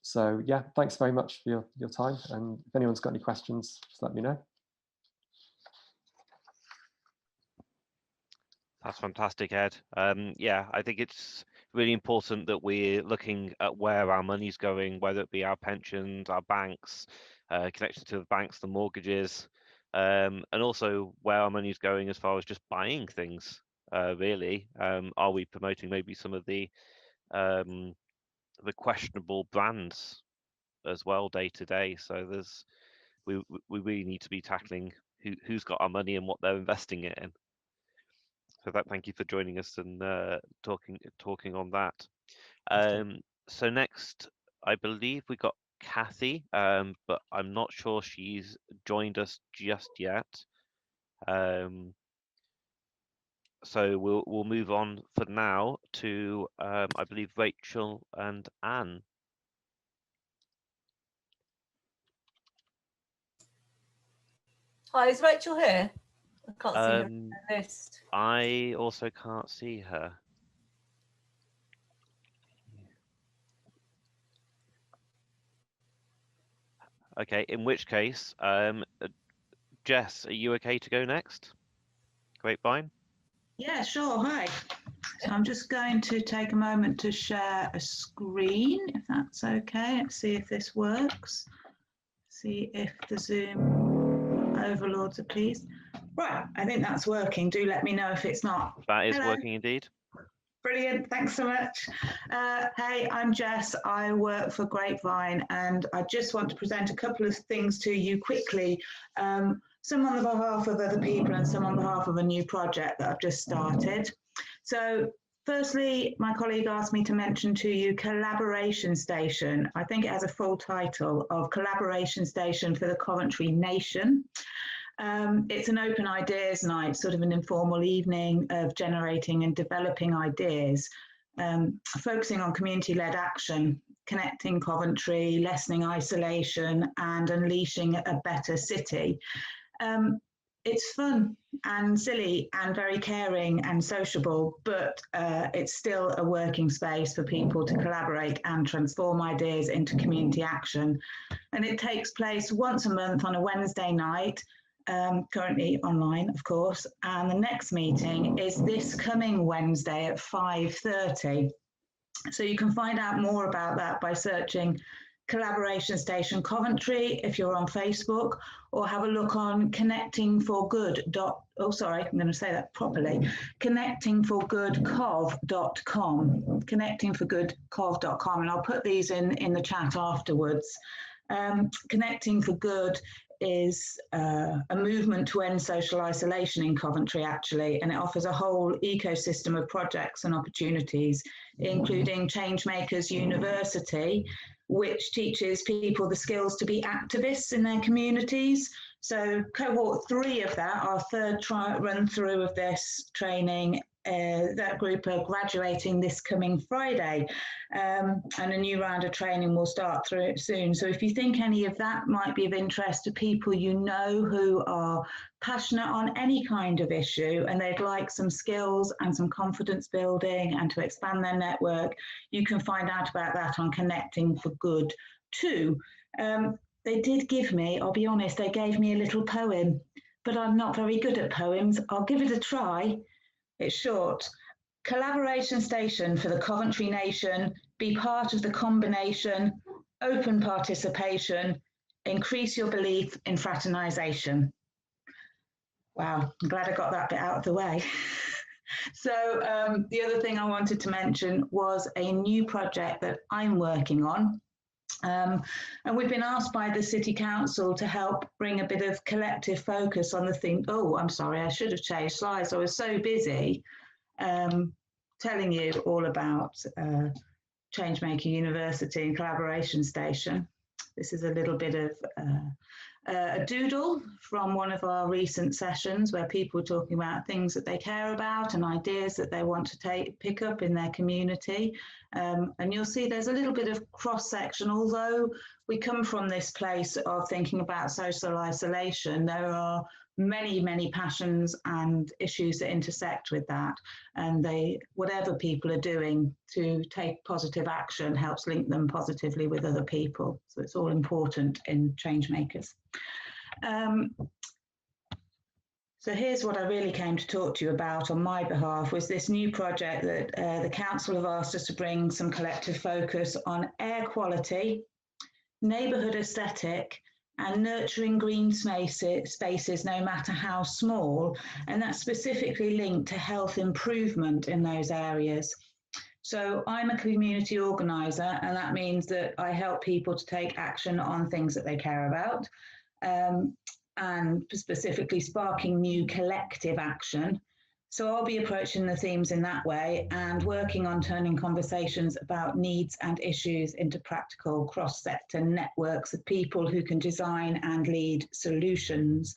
So yeah, thanks very much for your time, and if anyone's got any questions, just let me know. That's fantastic, Ed. Yeah, I think it's really important that we're looking at where our money's going, whether it be our pensions, our banks, connection to the banks, the mortgages, and also where our money's going as far as just buying things. Really, are we promoting maybe some of the questionable brands as well day to day? So we really need to be tackling who's got our money and what they're investing it in. So thank you for joining us and talking on that. So next, I believe we got Kathy, but I'm not sure she's joined us just yet. So we'll move on for now to I believe Rachel and Anne. Hi, is Rachel here? I can't see her on the list. I also can't see her. Okay, in which case, Jess, are you okay to go next? Grapevine? Yeah, sure. Hi. So I'm just going to take a moment to share a screen, if that's okay. Let's see if this works. See if the Zoom overlords are pleased. Right, I think that's working. Do let me know if it's not. That is Hello. working indeed. Brilliant, thanks so much. Hey, I'm Jess. I work for Grapevine, and I just want to present a couple of things to you quickly. Some on behalf of other people and some on behalf of a new project that I've just started. So firstly, my colleague asked me to mention to you Collaboration Station. I think it has a full title of Collaboration Station for the Coventry Nation. It's an open ideas night, sort of an informal evening of generating and developing ideas, focusing on community-led action, connecting Coventry, lessening isolation, and unleashing a better city. It's fun and silly and very caring and sociable, but it's still a working space for people to collaborate and transform ideas into community action. And it takes place once a month on a Wednesday night, currently online, of course. And the next meeting is this coming Wednesday at 5:30. So you can find out more about that by searching Collaboration Station Coventry if you're on Facebook, or have a look on connectingforgoodcov.com, connectingforgoodcov.com, and I'll put these in the chat afterwards. Connecting for Good is a movement to end social isolation in Coventry, actually, and it offers a whole ecosystem of projects and opportunities, including Changemakers University, which teaches people the skills to be activists in their communities. So cohort 3 of that, our third run through of this training, that group are graduating this coming Friday, and a new round of training will start through soon. So if you think any of that might be of interest to people you know who are passionate on any kind of issue and they'd like some skills and some confidence building and to expand their network, you can find out about that on Connecting for Good too. They did give me, I'll be honest, they gave me a little poem, but I'm not very good at poems. I'll give it a try. It's short. Collaboration Station for the Coventry Nation. Be part of the combination. Open participation. Increase your belief in fraternisation. Wow, I'm glad I got that bit out of the way. So the other thing I wanted to mention was a new project that I'm working on. And we've been asked by the City Council to help bring a bit of collective focus on the thing. Oh, I'm sorry, I should have changed slides. I was so busy telling you all about Changemaker University and Collaboration Station. This is a little bit of a doodle from one of our recent sessions where people are talking about things that they care about and ideas that they want to pick up in their community. And you'll see there's a little bit of cross-section. Although we come from this place of thinking about social isolation, there are many, many passions and issues that intersect with that. And whatever people are doing to take positive action helps link them positively with other people. So it's all important in Changemakers. So here's what I really came to talk to you about on my behalf, was this new project that the council have asked us to bring some collective focus on air quality, neighbourhood aesthetic, and nurturing green spaces, no matter how small, and that's specifically linked to health improvement in those areas. So I'm a community organiser, and that means that I help people to take action on things that they care about, and specifically sparking new collective action. So I'll be approaching the themes in that way and working on turning conversations about needs and issues into practical cross-sector networks of people who can design and lead solutions.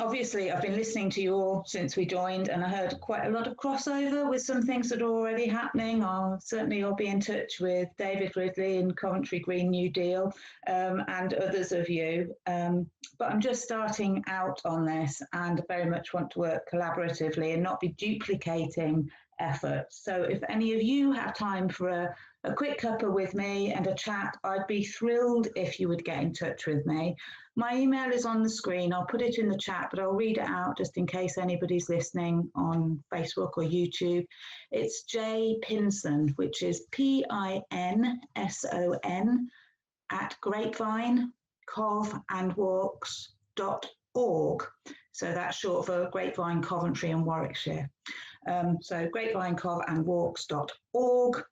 Obviously, I've been listening to you all since we joined, and I heard quite a lot of crossover with some things that are already happening. I'll be in touch with David Ridley and Coventry Green New Deal and others of you. But I'm just starting out on this and very much want to work collaboratively and not be duplicating efforts. So if any of you have time for a quick cuppa with me and a chat, I'd be thrilled if you would get in touch with me. My email is on the screen. I'll put it in the chat, but I'll read it out just in case anybody's listening on Facebook or YouTube. It's jpinson, which is PINSON @grapevinecovandwalks.org. So that's short for Grapevine, Coventry and Warwickshire. So grapevinecovandwalks.org.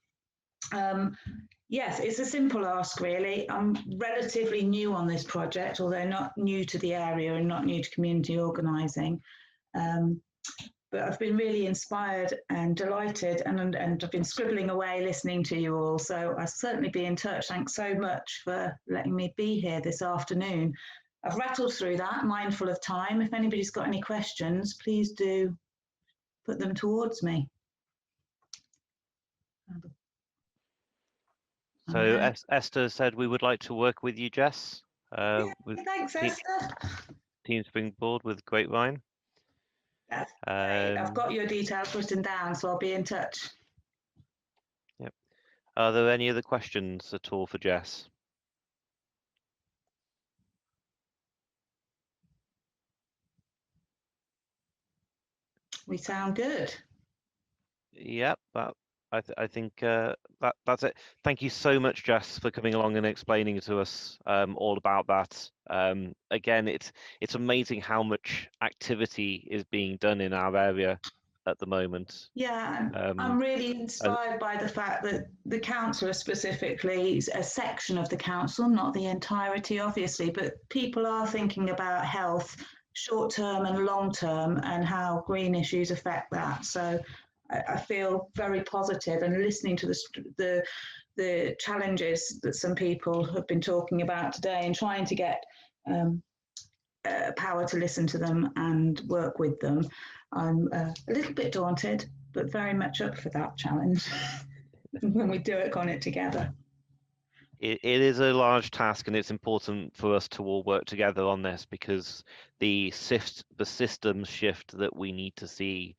Yes, it's a simple ask, really. I'm relatively new on this project, although not new to the area and not new to community organising. But I've been really inspired and delighted, and I've been scribbling away listening to you all. So I'll certainly be in touch. Thanks so much for letting me be here this afternoon. I've rattled through that, mindful of time. If anybody's got any questions, please do put them towards me. So Esther said we would like to work with you, Jess. Thanks, Esther. Team Springboard with Grapevine. That's great. I've got your details written down, so I'll be in touch. Yep. Are there any other questions at all for Jess? We sound good. Yep, I think that's it. Thank you so much, Jess, for coming along and explaining to us all about that. Again, it's amazing how much activity is being done in our area at the moment. Yeah, I'm really inspired by the fact that the council, specifically a section of the council, not the entirety, obviously, but people are thinking about health, short term and long term, and how green issues affect that. So I feel very positive, and listening to the challenges that some people have been talking about today and trying to get power to listen to them and work with them. I'm a little bit daunted, but very much up for that challenge when we do it on it together. It is a large task, and it's important for us to all work together on this, because the system shift that we need to see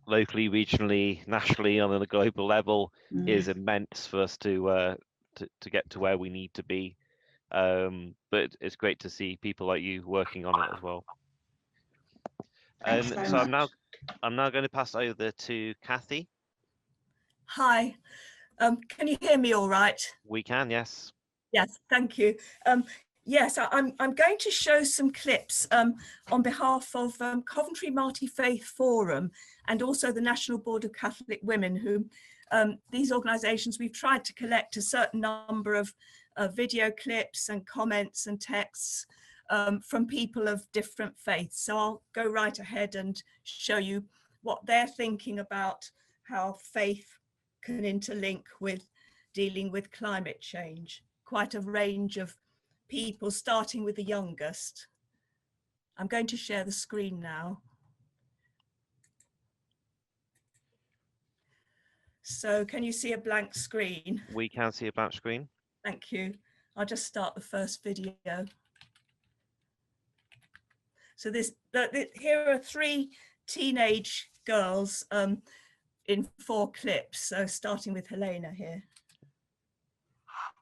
locally, regionally, nationally, on a global level is immense for us to get to where we need to be. But it's great to see people like you working on it as well. So I'm now going to pass over to Kathy. Hi, can you hear me all right? We can, yes. Yes, thank you. Yes, I'm going to show some clips on behalf of Coventry Multi-Faith Forum and also the National Board of Catholic Women, who these organisations, we've tried to collect a certain number of video clips and comments and texts from people of different faiths. So I'll go right ahead and show you what they're thinking about how faith can interlink with dealing with climate change. Quite a range of people, starting with the youngest. I'm going to share the screen now. So can you see a blank screen? We can see a blank screen. Thank you. I'll just start the first video. So here are 3 teenage girls in 4 clips. So starting with Helena here.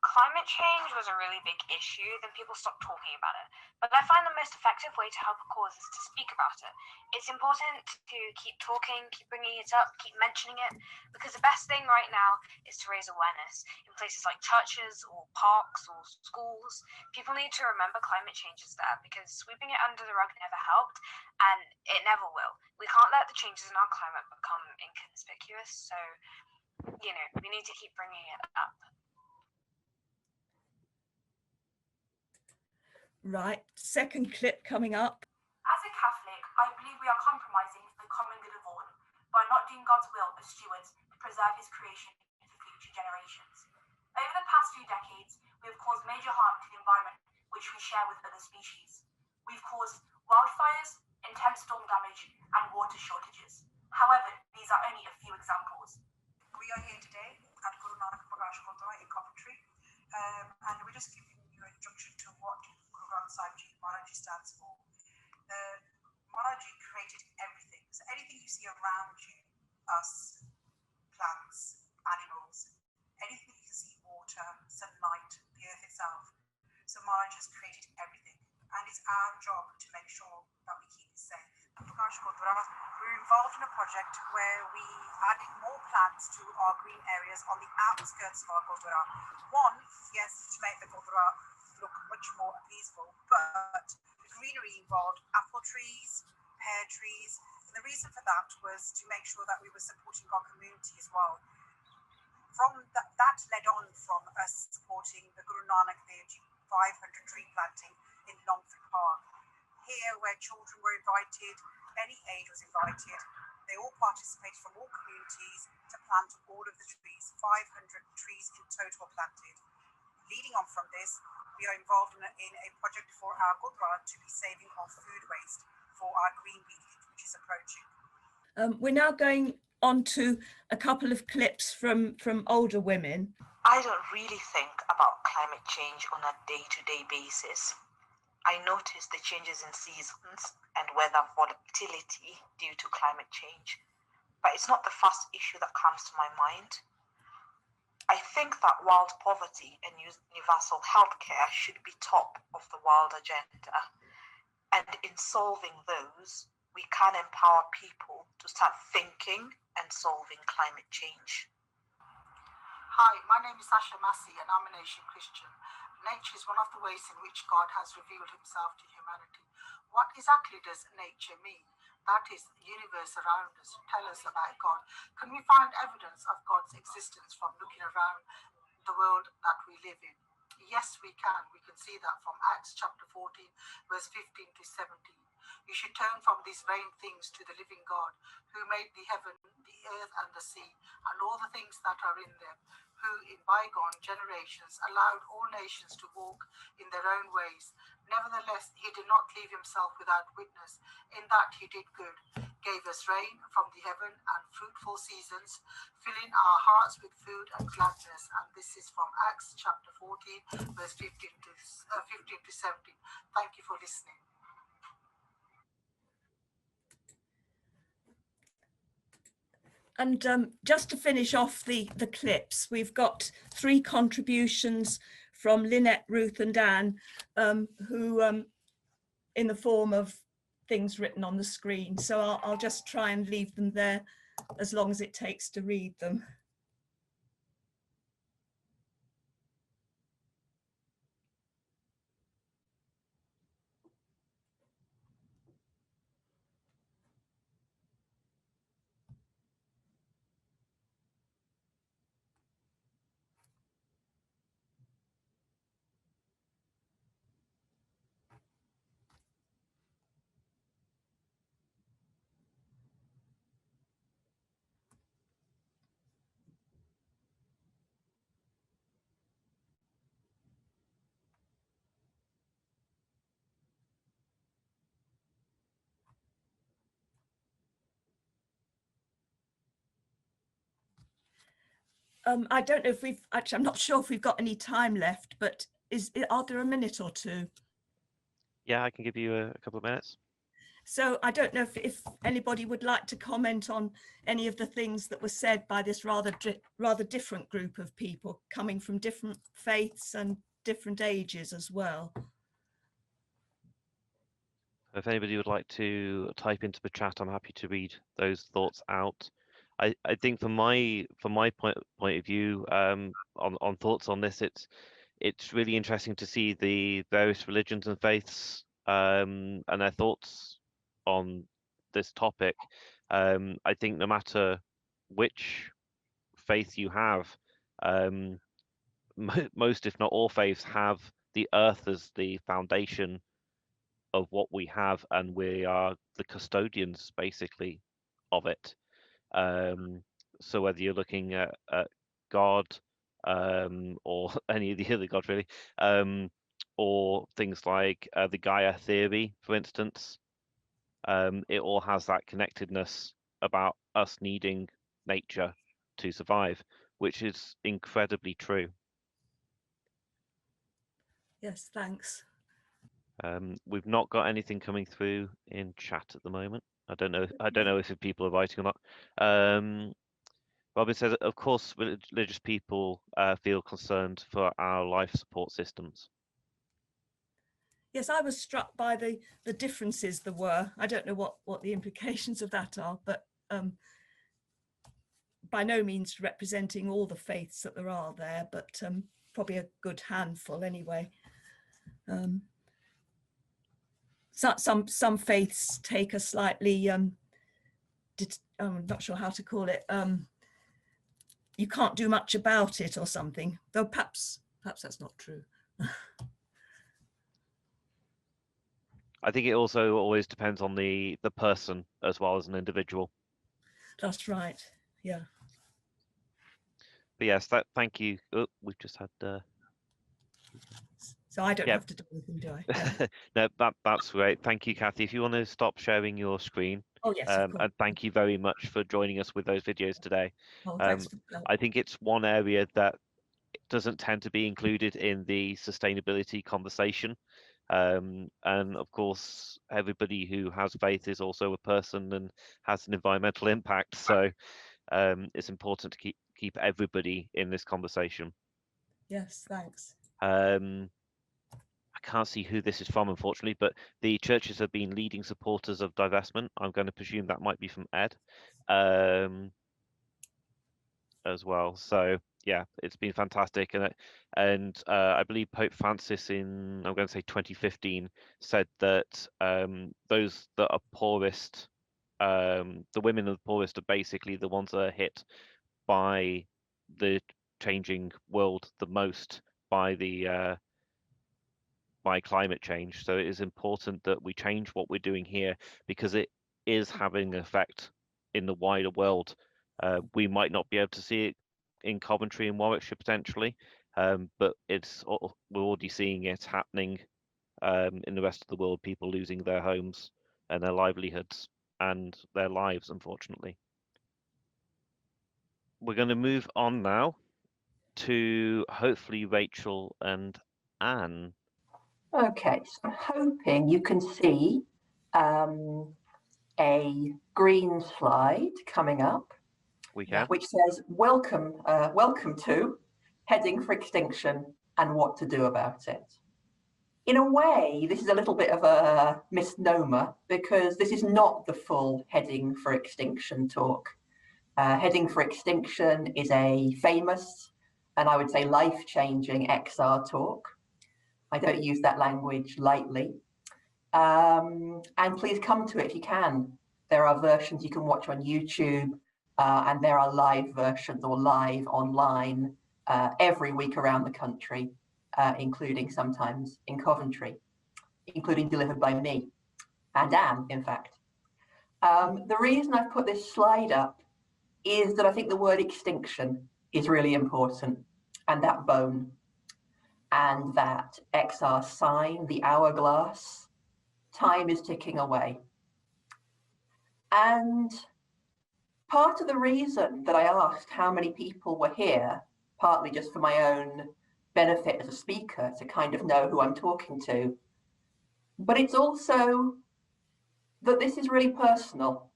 Climate change was a really big issue, then people stopped talking about it. But I find the most effective way to help a cause is to speak about it. It's important to keep talking, keep bringing it up, keep mentioning it, because the best thing right now is to raise awareness in places like churches or parks or schools. People need to remember climate change is there, because sweeping it under the rug never helped, and it never will. We can't let the changes in our climate become inconspicuous, so, you know, we need to keep bringing it up. Right, second clip coming up. As a Catholic, I believe we are compromising the common good of all by not doing God's will as stewards to preserve his creation for future generations. Over the past few decades, we have caused major harm to the environment which we share with other species. We've caused wildfires, intense storm damage, and water shortages. However, these are only a few examples. We are here today at Guru Nanak Prakash Gurdwara in Coventry, and we're just giving you an introduction to what Guru Granth Sahib Ji Maharaj Ji stands for. Maharaj Ji created everything. So anything you see around you, us, plants, animals, anything you can see, water, sunlight, the earth itself. So Maharaj has created everything, and it's our job to make sure that we keep it safe. At Prakash Gurdwara, we're involved in a project where we added more plants to our green areas on the outskirts of our Gurdwara. One, yes, to make the Gurdwara look much more peaceful, but the greenery involved apple trees, pear trees, and the reason for that was to make sure that we were supporting our community as well. From that led on from us supporting the Guru Nanak Dev Ji 500 tree planting in Longford Park. Here, where children were invited, any age was invited, they all participated from all communities to plant all of the trees, 500 trees in total planted. Leading on from this, we are involved in a project for our Gurdwara to be saving of food waste for our Green Week, which is approaching. We're now going on to a couple of clips from older women. I don't really think about climate change on a day-to-day basis. I notice the changes in seasons and weather volatility due to climate change, but it's not the first issue that comes to my mind. I think that world poverty and universal healthcare should be top of the world agenda, and in solving those, we can empower people to start thinking and solving climate change. Hi, my name is Asha Massey and I'm an Asian Christian. Nature is one of the ways in which God has revealed himself to humanity. What exactly does nature mean? That is, the universe around us. Tell us about God. Can we find evidence of God's existence from looking around the world that we live in? Yes, we can. We can see that from Acts chapter 14, verse 15 to 17. You should turn from these vain things to the living God, who made the heaven, the earth, and the sea, and all the things that are in them, who in bygone generations allowed all nations to walk in their own ways. Nevertheless, he did not leave himself without witness, in that he did good, gave us rain from the heaven and fruitful seasons, filling our hearts with food and gladness. And this is from Acts chapter 14, verse 15 to 17. Thank you for listening. And just to finish off the clips, we've got 3 contributions from Lynette, Ruth and Anne, who in the form of things written on the screen. So I'll just try and leave them there as long as it takes to read them. I don't know if we've actually, I'm not sure if we've got any time left, but are there a minute or two? Yeah, I can give you a couple of minutes. So I don't know if anybody would like to comment on any of the things that were said by this rather different group of people coming from different faiths and different ages as well. If anybody would like to type into the chat, I'm happy to read those thoughts out. I think from my point of view, on thoughts on this, it's really interesting to see the various religions and faiths and their thoughts on this topic. I think no matter which faith you have, most, if not all faiths, have the earth as the foundation of what we have, and we are the custodians basically of it. So whether you're looking at God or any of the other gods really, or things like the Gaia theory, for instance, it all has that connectedness about us needing nature to survive, which is incredibly true. Yes, thanks. We've not got anything coming through in chat at the moment. I don't know if people are writing or not. Robin says, of course, religious people feel concerned for our life support systems. Yes, I was struck by the differences there were. I don't know what the implications of that are, but by no means representing all the faiths that there are there, but probably a good handful anyway. Some faiths take a slightly, I'm not sure how to call it, you can't do much about it or something, though perhaps that's not true. I think it also always depends on the person as well as an individual. That's right, yeah. But yes, thank you. Oh, we've just had so I don't have to do anything, do I? Yeah. No, that's great. Thank you, Kathy. If you want to stop sharing your screen. Oh yes, of course. And thank you very much for joining us with those videos today. Oh, thanks for I think it's one area that doesn't tend to be included in the sustainability conversation. And of course, everybody who has faith is also a person and has an environmental impact. So it's important to keep everybody in this conversation. Yes, thanks. I can't see who this is from, unfortunately, but the churches have been leading supporters of divestment. I'm going to presume that might be from Ed as well. So yeah, it's been fantastic, and I believe Pope Francis in, I'm going to say 2015, said that those that are poorest, the women of the poorest, are basically the ones that are hit by the changing world the most by climate change. So it is important that we change what we're doing here, because it is having an effect in the wider world. We might not be able to see it in Coventry and Warwickshire potentially, but we're already seeing it happening in the rest of the world, people losing their homes and their livelihoods and their lives, unfortunately. We're going to move on now to hopefully Rachel and Anne. Okay, so I'm hoping you can see a green slide coming up. We can. Which says, welcome to Heading for Extinction and What to Do About It. In a way, this is a little bit of a misnomer, because this is not the full Heading for Extinction talk. Heading for Extinction is a famous, and I would say life-changing XR talk. I don't use that language lightly. And please come to it if you can. There are versions you can watch on YouTube, and there are live versions or live online every week around the country, including sometimes in Coventry, including delivered by me and Anne, in fact. The reason I've put this slide up is that I think the word extinction is really important, and that bone, and that XR sign, the hourglass. Time is ticking away. And part of the reason that I asked how many people were here, partly just for my own benefit as a speaker to kind of know who I'm talking to, but it's also that this is really personal.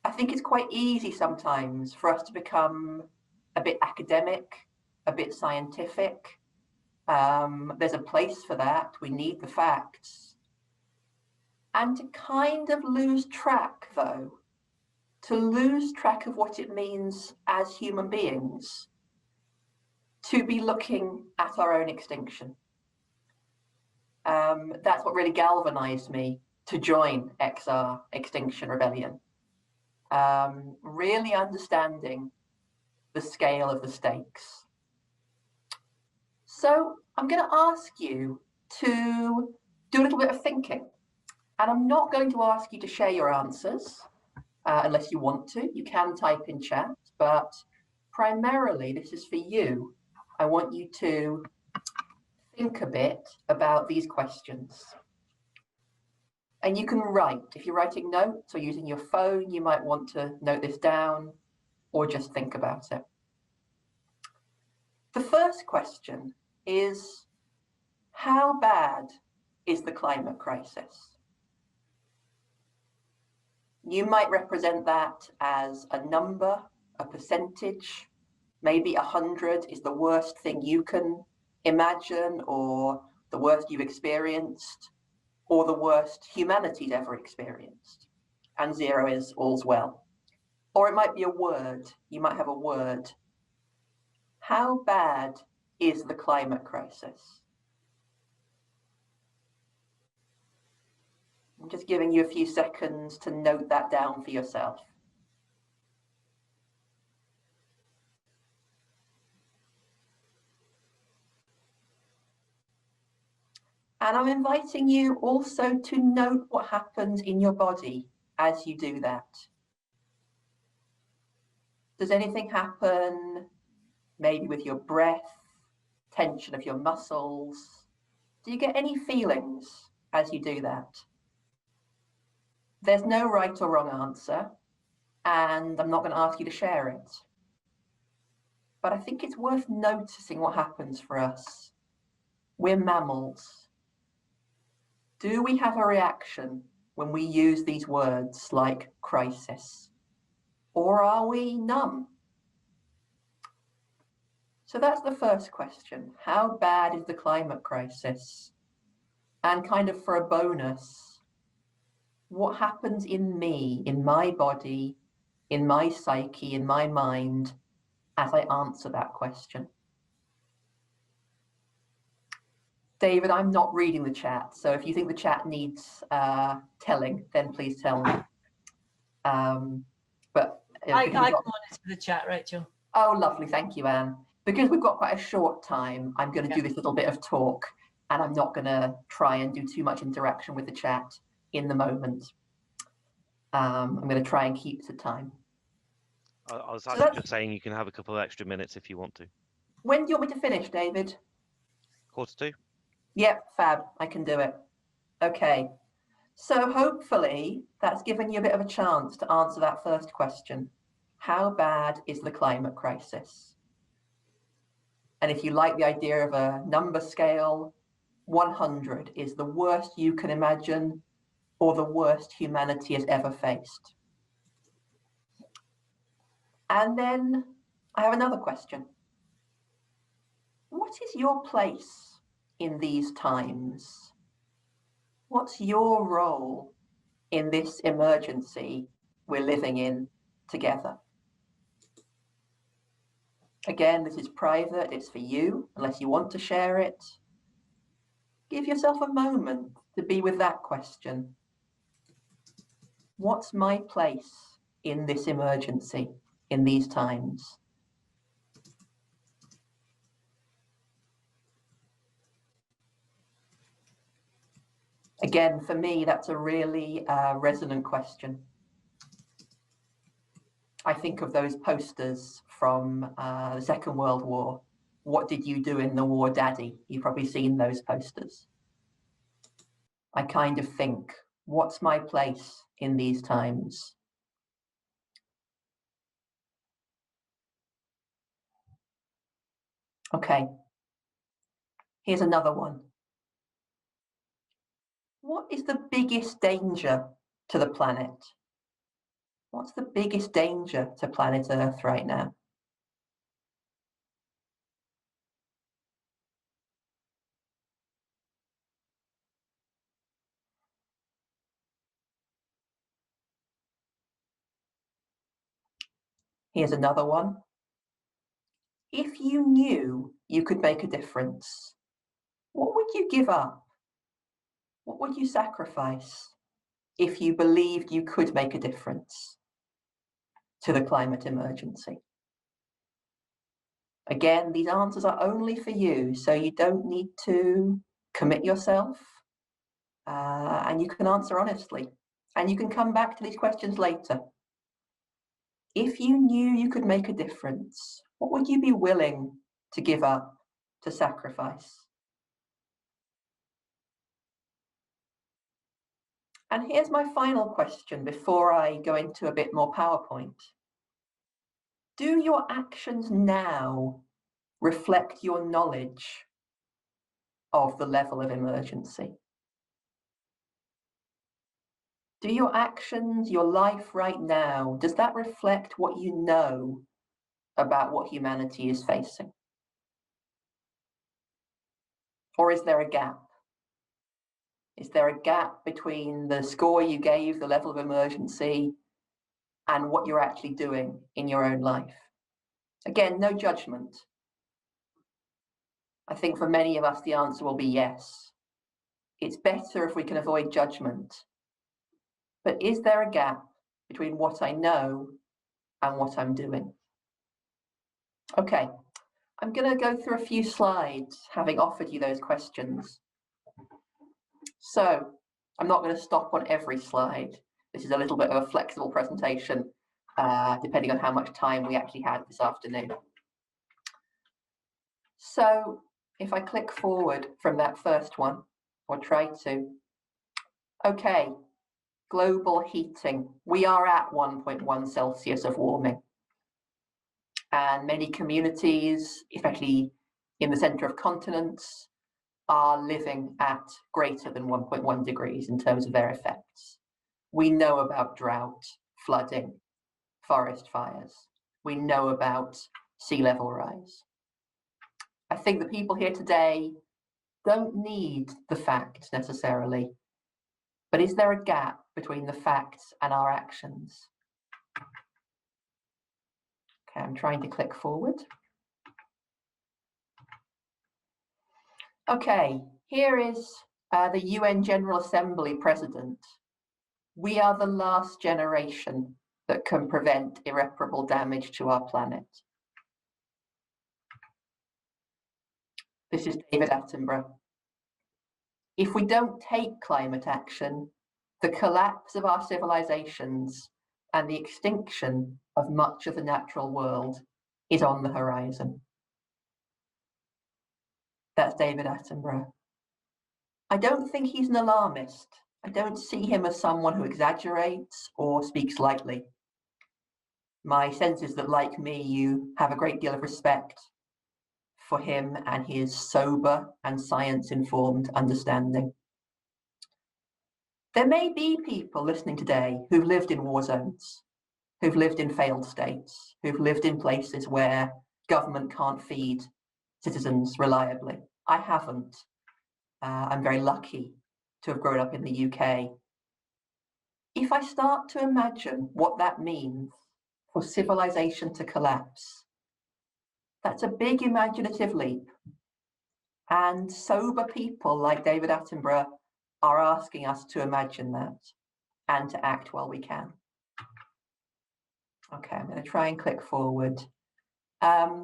I think it's quite easy sometimes for us to become a bit academic, a bit scientific. There's a place for that. We need the facts. And to kind of lose track, though, to lose track of what it means as human beings to be looking at our own extinction. That's what really galvanized me to join XR, Extinction Rebellion. Really understanding the scale of the stakes. So I'm going to ask you to do a little bit of thinking. And I'm not going to ask you to share your answers unless you want to. You can type in chat, but primarily this is for you. I want you to think a bit about these questions. And you can write. If you're writing notes or using your phone, you might want to note this down or just think about it. The first question is, how bad is the climate crisis? You might represent that as a number, a percentage. Maybe 100 is the worst thing you can imagine, or the worst you've experienced, or the worst humanity's ever experienced, and 0 is all's well. Or it might be a word. You might have a word. How bad is the climate crisis? I'm just giving you a few seconds to note that down for yourself. And I'm inviting you also to note what happens in your body as you do that. Does anything happen maybe with your breath, tension of your muscles? Do you get any feelings as you do that? There's no right or wrong answer, and I'm not going to ask you to share it. But I think it's worth noticing what happens for us. We're mammals. Do we have a reaction when we use these words like crisis? Or are we numb? So that's the first question. How bad is the climate crisis? And kind of for a bonus, what happens in me, in my body, in my psyche, in my mind, as I answer that question? David, I'm not reading the chat, so if you think the chat needs telling, then please tell me. But I can monitor the chat, Rachel. Oh, lovely, thank you, Anne. Because we've got quite a short time, I'm going to do this little bit of talk, and I'm not going to try and do too much interaction with the chat in the moment. I'm going to try and keep to time. I was actually just saying you can have a couple of extra minutes if you want to. When do you want me to finish, David? 1:45. Yep, fab, I can do it. Okay, so hopefully that's given you a bit of a chance to answer that first question. How bad is the climate crisis? And if you like the idea of a number scale, 100 is the worst you can imagine or the worst humanity has ever faced. And then I have another question. What is your place in these times? What's your role in this emergency we're living in together? Again, this is private, it's for you, unless you want to share it. Give yourself a moment to be with that question. What's my place in this emergency, in these times? Again, for me, that's a really resonant question. I think of those posters from the Second World War. What did you do in the war, Daddy? You've probably seen those posters. I kind of think, what's my place in these times? Okay, here's another one. What is the biggest danger to the planet? What's the biggest danger to planet Earth right now? Here's another one. If you knew you could make a difference, what would you give up? What would you sacrifice if you believed you could make a difference to the climate emergency? Again, these answers are only for you, so you don't need to commit yourself, and you can answer honestly. And you can come back to these questions later. If you knew you could make a difference, what would you be willing to give up, to sacrifice? And here's my final question before I go into a bit more PowerPoint. Do your actions now reflect your knowledge of the level of emergency? Do your actions, your life right now, does that reflect what you know about what humanity is facing? Or is there a gap? Is there a gap between the score you gave, the level of emergency, and what you're actually doing in your own life? Again, no judgment. I think for many of us, the answer will be yes. It's better if we can avoid judgment. But is there a gap between what I know and what I'm doing? Okay, I'm going to go through a few slides, having offered you those questions. So I'm not going to stop on every slide. This is a little bit of a flexible presentation, depending on how much time we actually had this afternoon. So if I click forward from that first one, or try to, okay, global heating. We are at 1.1 Celsius of warming. And many communities, especially in the center of continents, are living at greater than 1.1 degrees in terms of their effects. We know about drought, flooding, forest fires. We know about sea level rise. I think the people here today don't need the facts necessarily, but is there a gap between the facts and our actions? Okay, I'm trying to click forward. Okay, here is the UN General Assembly President. We are the last generation that can prevent irreparable damage to our planet. This is David Attenborough. If we don't take climate action, the collapse of our civilizations and the extinction of much of the natural world is on the horizon. That's David Attenborough. I don't think he's an alarmist. I don't see him as someone who exaggerates or speaks lightly. My sense is that, like me, you have a great deal of respect for him and his sober and science-informed understanding. There may be people listening today who've lived in war zones, who've lived in failed states, who've lived in places where government can't feed citizens reliably. I haven't. I'm very lucky to have grown up in the UK. If I start to imagine what that means for civilization to collapse, that's a big imaginative leap. And sober people like David Attenborough are asking us to imagine that and to act while we can. Okay, I'm going to try and click forward. I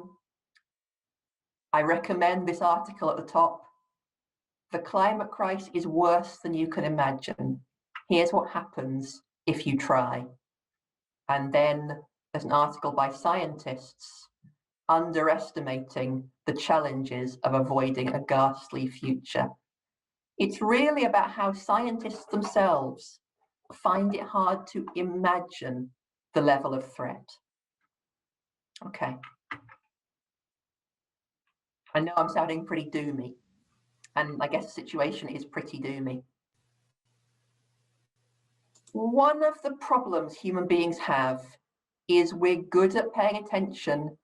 recommend this article at the top. The climate crisis is worse than you can imagine. Here's what happens if you try. And then there's an article by scientists underestimating the challenges of avoiding a ghastly future. It's really about how scientists themselves find it hard to imagine the level of threat. Okay. I know I'm sounding pretty doomy, and I guess the situation is pretty doomy. One of the problems human beings have is we're good at paying attention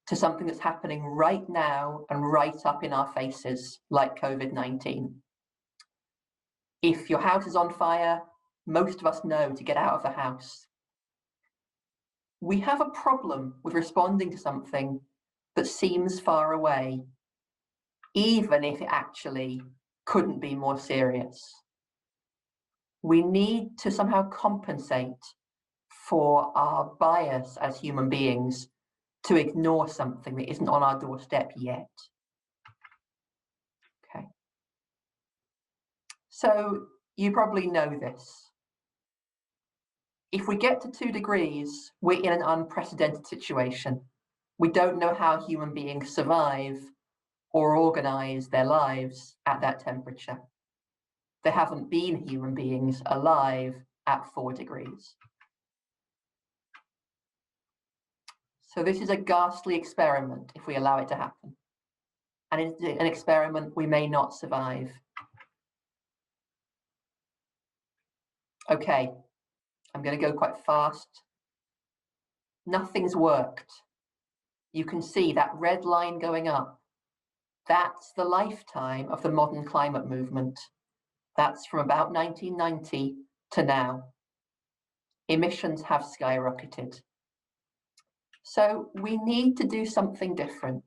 to something that's happening right now and right up in our faces, like COVID-19. If your house is on fire, most of us know to get out of the house. We have a problem with responding to something that seems far away, even if it actually couldn't be more serious. We need to somehow compensate for our bias as human beings to ignore something that isn't on our doorstep yet. Okay. So you probably know this. If we get to 2 degrees, we're in an unprecedented situation. We don't know how human beings survive or organize their lives at that temperature. There haven't been human beings alive at 4 degrees. So this is a ghastly experiment if we allow it to happen. And it's an experiment we may not survive. Okay, I'm going to go quite fast. Nothing's worked. You can see that red line going up. That's the lifetime of the modern climate movement. That's from about 1990 to now. Emissions have skyrocketed. So we need to do something different.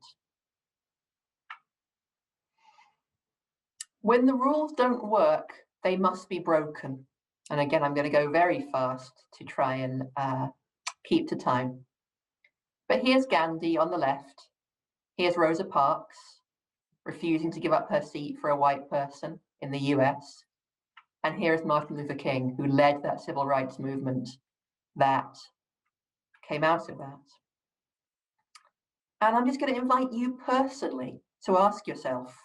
When the rules don't work, they must be broken. And again, I'm going to go very fast to try and keep to time. But here's Gandhi on the left. Here's Rosa Parks refusing to give up her seat for a white person in the US. And here's Martin Luther King, who led that civil rights movement that came out of that. And I'm just going to invite you personally to ask yourself,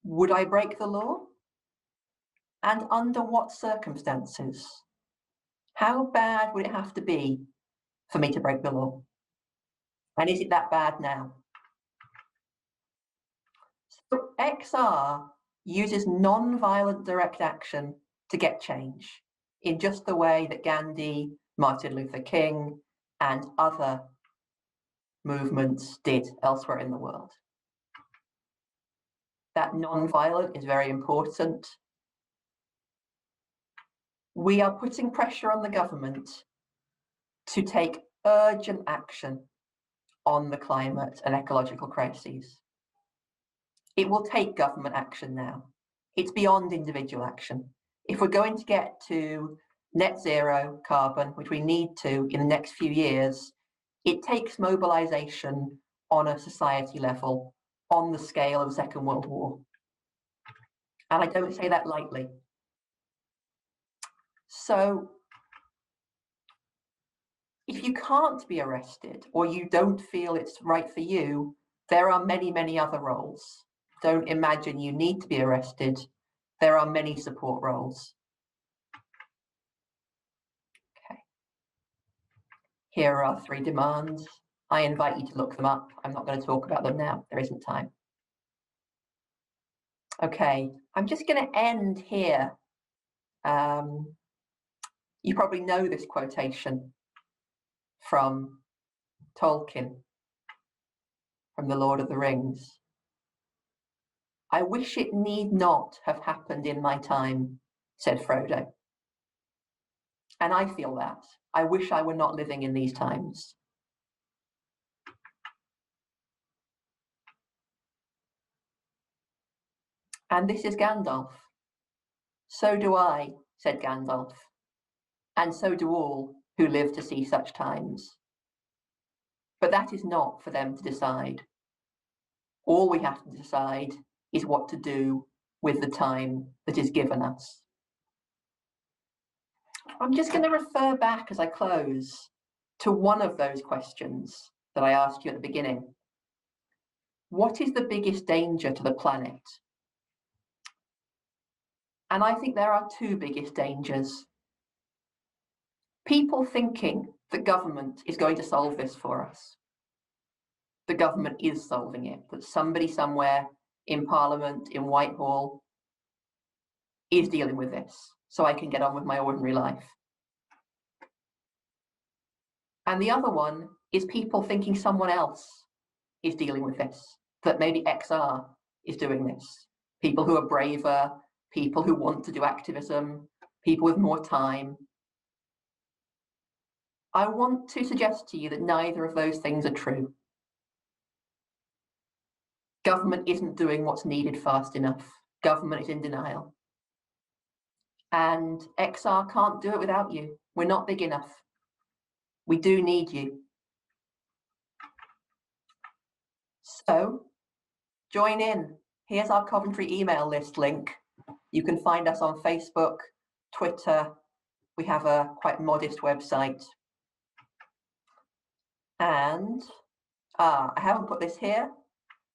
would I break the law? And under what circumstances? How bad would it have to be for me to break the law? And is it that bad now? So XR uses non-violent direct action to get change in just the way that Gandhi, Martin Luther King, and other movements did elsewhere in the world. That non-violent is very important. We are putting pressure on the government to take urgent action on the climate and ecological crises. It will take government action now. It's beyond individual action. If we're going to get to net zero carbon, which we need to in the next few years, it takes mobilization on a society level, on the scale of the Second World War. And I don't say that lightly. So if you can't be arrested or you don't feel it's right for you, there are many, many other roles. Don't imagine you need to be arrested. There are many support roles. Okay. Here are our 3 demands. I invite you to look them up. I'm not going to talk about them now. There isn't time. Okay, I'm just going to end here. You probably know this quotation from Tolkien, from The Lord of the Rings. I wish it need not have happened in my time, said Frodo. And I feel that. I wish I were not living in these times. And this is Gandalf. So do I, said Gandalf. And so do all who live to see such times. But that is not for them to decide. All we have to decide is what to do with the time that is given us. I'm just going to refer back as I close to one of those questions that I asked you at the beginning. What is the biggest danger to the planet? And I think there are 2 biggest dangers. People thinking that government is going to solve this for us. the government is solving it, that somebody somewhere in Parliament, in Whitehall, is dealing with this, so I can get on with my ordinary life. And the other one is people thinking someone else is dealing with this, that maybe XR is doing this. People who are braver, people who want to do activism, people with more time. I want to suggest to you that neither of those things are true. Government isn't doing what's needed fast enough. Government is in denial. And XR can't do it without you. We're not big enough. We do need you. So join in. Here's our Coventry email list link. You can find us on Facebook, Twitter. We have a quite modest website. And I haven't put this here,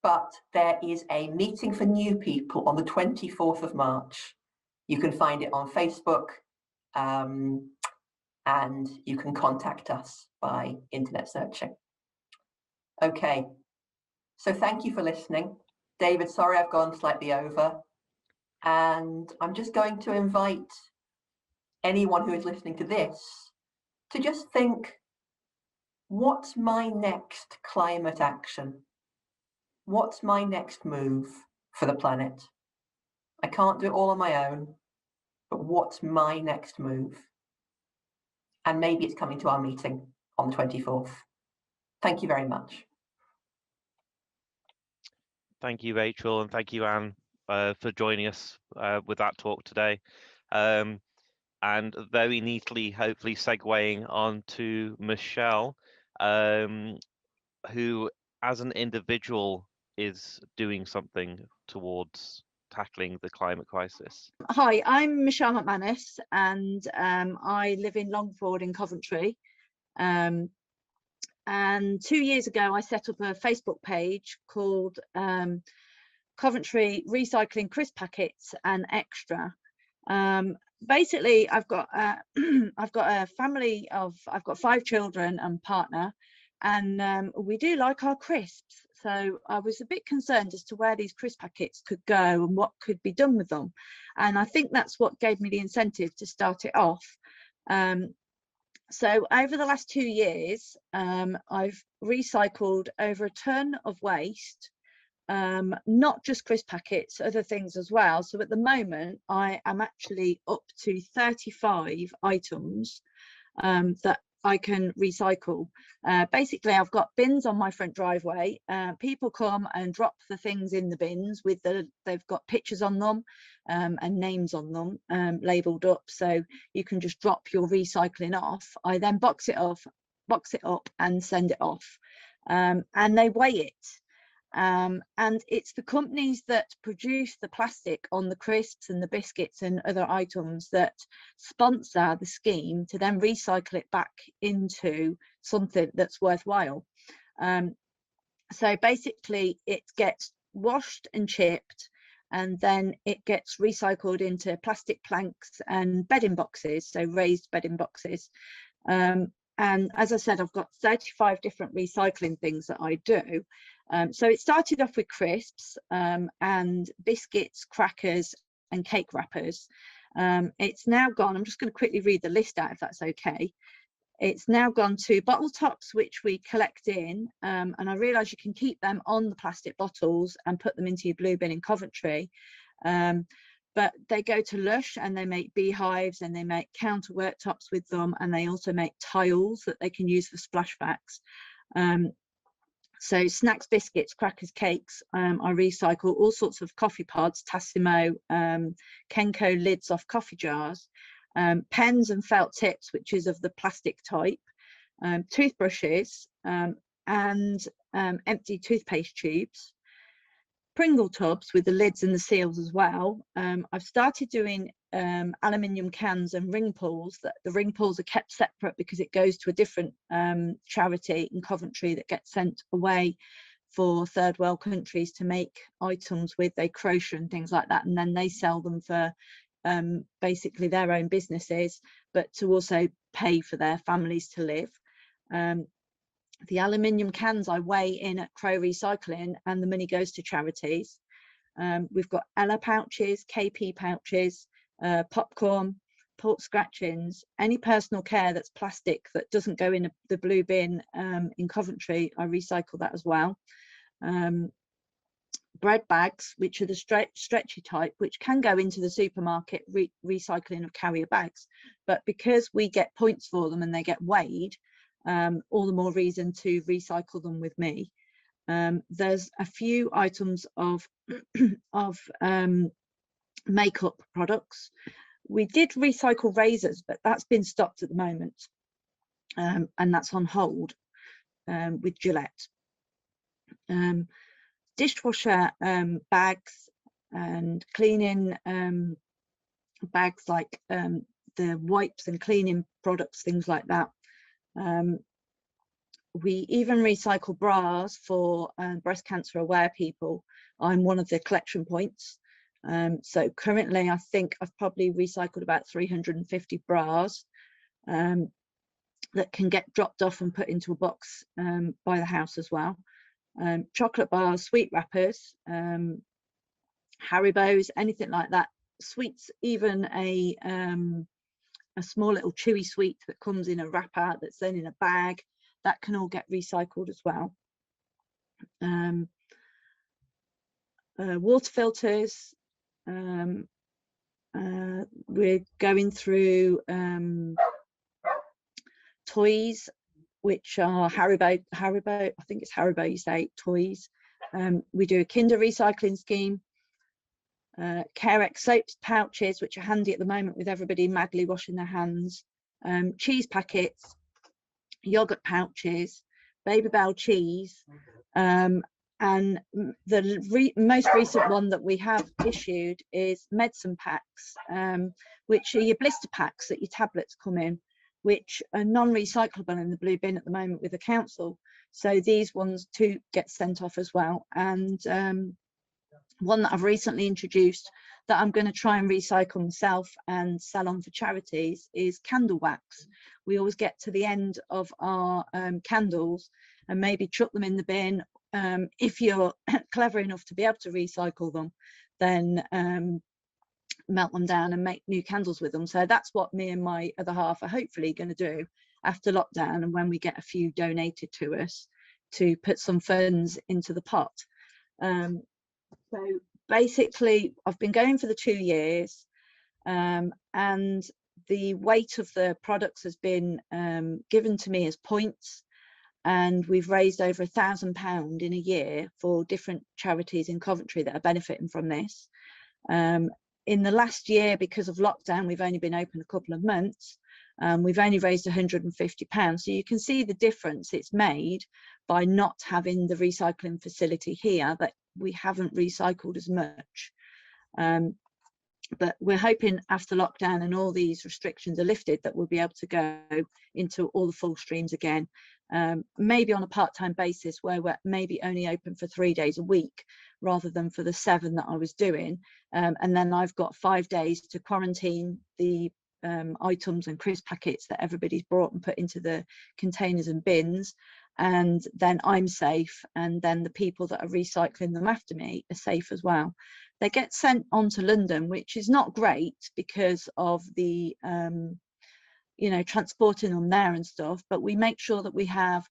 but there is a meeting for new people on the 24th of March. You can find it on Facebook, and you can contact us by internet searching. Okay, so thank you for listening. David, sorry I've gone slightly over. And I'm just going to invite anyone who is listening to this to just think, what's my next climate action? What's my next move for the planet? I can't do it all on my own, but what's my next move? And maybe it's coming to our meeting on the 24th. Thank you very much. Thank you, Rachel, and thank you, Anne, for joining us with that talk today. And very neatly, hopefully, segueing on to Michelle, who, as an individual, is doing something towards tackling the climate crisis. Hi, I'm Michelle McManus, and I live in Longford in Coventry. And 2 years ago, I set up a Facebook page called Coventry Recycling Crisp Packets and Extra. Basically, I've got a family of, I've got 5 children and partner, and we do like our crisps. So I was a bit concerned as to where these crisp packets could go and what could be done with them. And I think that's what gave me the incentive to start it off. So over the last 2 years, I've recycled over a ton of waste, not just crisp packets, other things as well. So at the moment, I am actually up to 35 items that I can recycle. Basically, I've got bins on my front driveway. People come and drop the things in the bins with they've got pictures on them and names on them labeled up, so you can just drop your recycling off. I then box it up and send it off, and they weigh it. And it's the companies that produce the plastic on the crisps and the biscuits and other items that sponsor the scheme to then recycle it back into something that's worthwhile. So basically it gets washed and chipped, and then it gets recycled into plastic planks and bedding boxes, so raised bedding boxes. And as I said, I've got 35 different recycling things that I do. So it started off with crisps and biscuits, crackers and cake wrappers. It's now gone, I'm just going to quickly read the list out if that's okay. It's now gone to bottle tops, which we collect in, and I realise you can keep them on the plastic bottles and put them into your blue bin in Coventry. But they go to Lush and they make beehives and they make counter worktops with them, and they also make tiles that they can use for splashbacks. So snacks, biscuits, crackers, cakes, I recycle all sorts of coffee pods, Tassimo, Kenko lids off coffee jars, pens and felt tips, which is of the plastic type, toothbrushes and empty toothpaste tubes, Pringle tubs with the lids and the seals as well. I've started doing aluminium cans and ring pulls. That the ring pulls are kept separate because it goes to a different charity in Coventry that gets sent away for third world countries to make items with. They crochet and things like that, and then they sell them for basically their own businesses, but to also pay for their families to live. The aluminium cans I weigh in at Crow Recycling, and the money goes to charities. We've got Ella pouches, KP pouches, popcorn, pork scratchings, any personal care that's plastic that doesn't go in the blue bin in Coventry, I recycle that as well. Bread bags, which are the stretchy type, which can go into the supermarket recycling of carrier bags, but because we get points for them and they get weighed, all the more reason to recycle them with me. There's a few items of makeup products. We did recycle razors, but that's been stopped at the moment, and that's on hold with Gillette. Dishwasher bags and cleaning bags, like the wipes and cleaning products, things like that. We even recycle bras for breast cancer aware people. I'm one of the collection points. So currently I think I've probably recycled about 350 bras that can get dropped off and put into a box by the house as well. Chocolate bars, sweet wrappers, Haribos, anything like that. Sweets, even a small little chewy sweet that comes in a wrapper that's then in a bag, that can all get recycled as well. Water filters, we're going through toys, which are Haribo, I think it's Haribo you say, toys. We do a Kinder recycling scheme. Carex soaps pouches, which are handy at the moment with everybody madly washing their hands. Cheese packets, yogurt pouches, Baby Bell cheese, and the most recent one that we have issued is medicine packs, which are your blister packs that your tablets come in, which are non-recyclable in the blue bin at the moment with the council. So these ones too get sent off as well. And one that I've recently introduced that I'm going to try and recycle myself and sell on for charities is candle wax. We always get to the end of our candles and maybe chuck them in the bin. If you're clever enough to be able to recycle them, then melt them down and make new candles with them. So that's what me and my other half are hopefully going to do after lockdown, and when we get a few donated to us, to put some funds into the pot. So basically I've been going for the 2 years, and the weight of the products has been given to me as points, and we've raised over £1,000 in a year for different charities in Coventry that are benefiting from this. In the last year, because of lockdown, we've only been open a couple of months. We've only raised £150. So you can see the difference it's made by not having the recycling facility here, that we haven't recycled as much. But we're hoping after lockdown and all these restrictions are lifted that we'll be able to go into all the full streams again, maybe on a part-time basis where we're maybe only open for 3 days a week rather than for the 7 that I was doing. And then I've got 5 days to quarantine the items and crisp packets that everybody's brought and put into the containers and bins, and then I'm safe, and then the people that are recycling them after me are safe as well. They get sent on to London, which is not great because of the you know, transporting them there and stuff, but we make sure that we have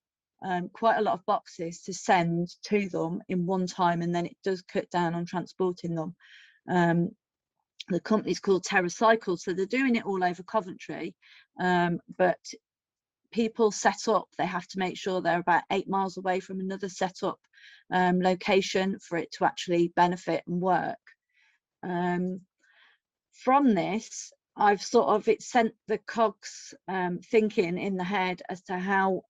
quite a lot of boxes to send to them in one time, and then it does cut down on transporting them. The company's called TerraCycle, so they're doing it all over Coventry, but people set up, they have to make sure they're about 8 miles away from another set up location for it to actually benefit and work. From this, I've sort of, it sent the cogs thinking in the head as to how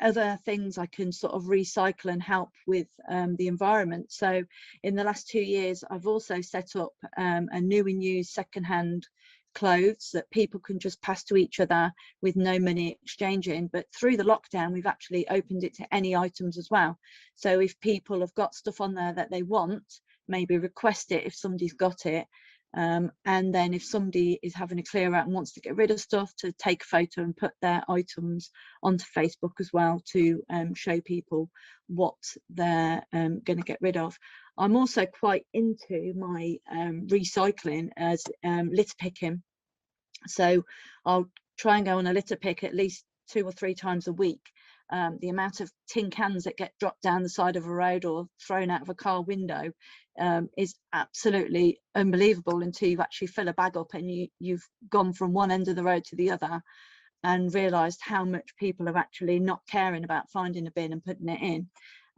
other things I can sort of recycle and help with the environment. So in the last 2 years, I've also set up a new and used secondhand clothes that people can just pass to each other with no money exchanging. But through the lockdown, we've actually opened it to any items as well. So if people have got stuff on there that they want, maybe request it if somebody's got it, And then if somebody is having a clear out and wants to get rid of stuff, to take a photo and put their items onto Facebook as well to show people what they're going to get rid of. I'm also quite into my recycling as litter picking. So I'll try and go on a litter pick at least 2 or 3 times a week. The amount of tin cans that get dropped down the side of a road or thrown out of a car window is absolutely unbelievable until you actually fill a bag up and you've gone from one end of the road to the other and realised how much people are actually not caring about finding a bin and putting it in.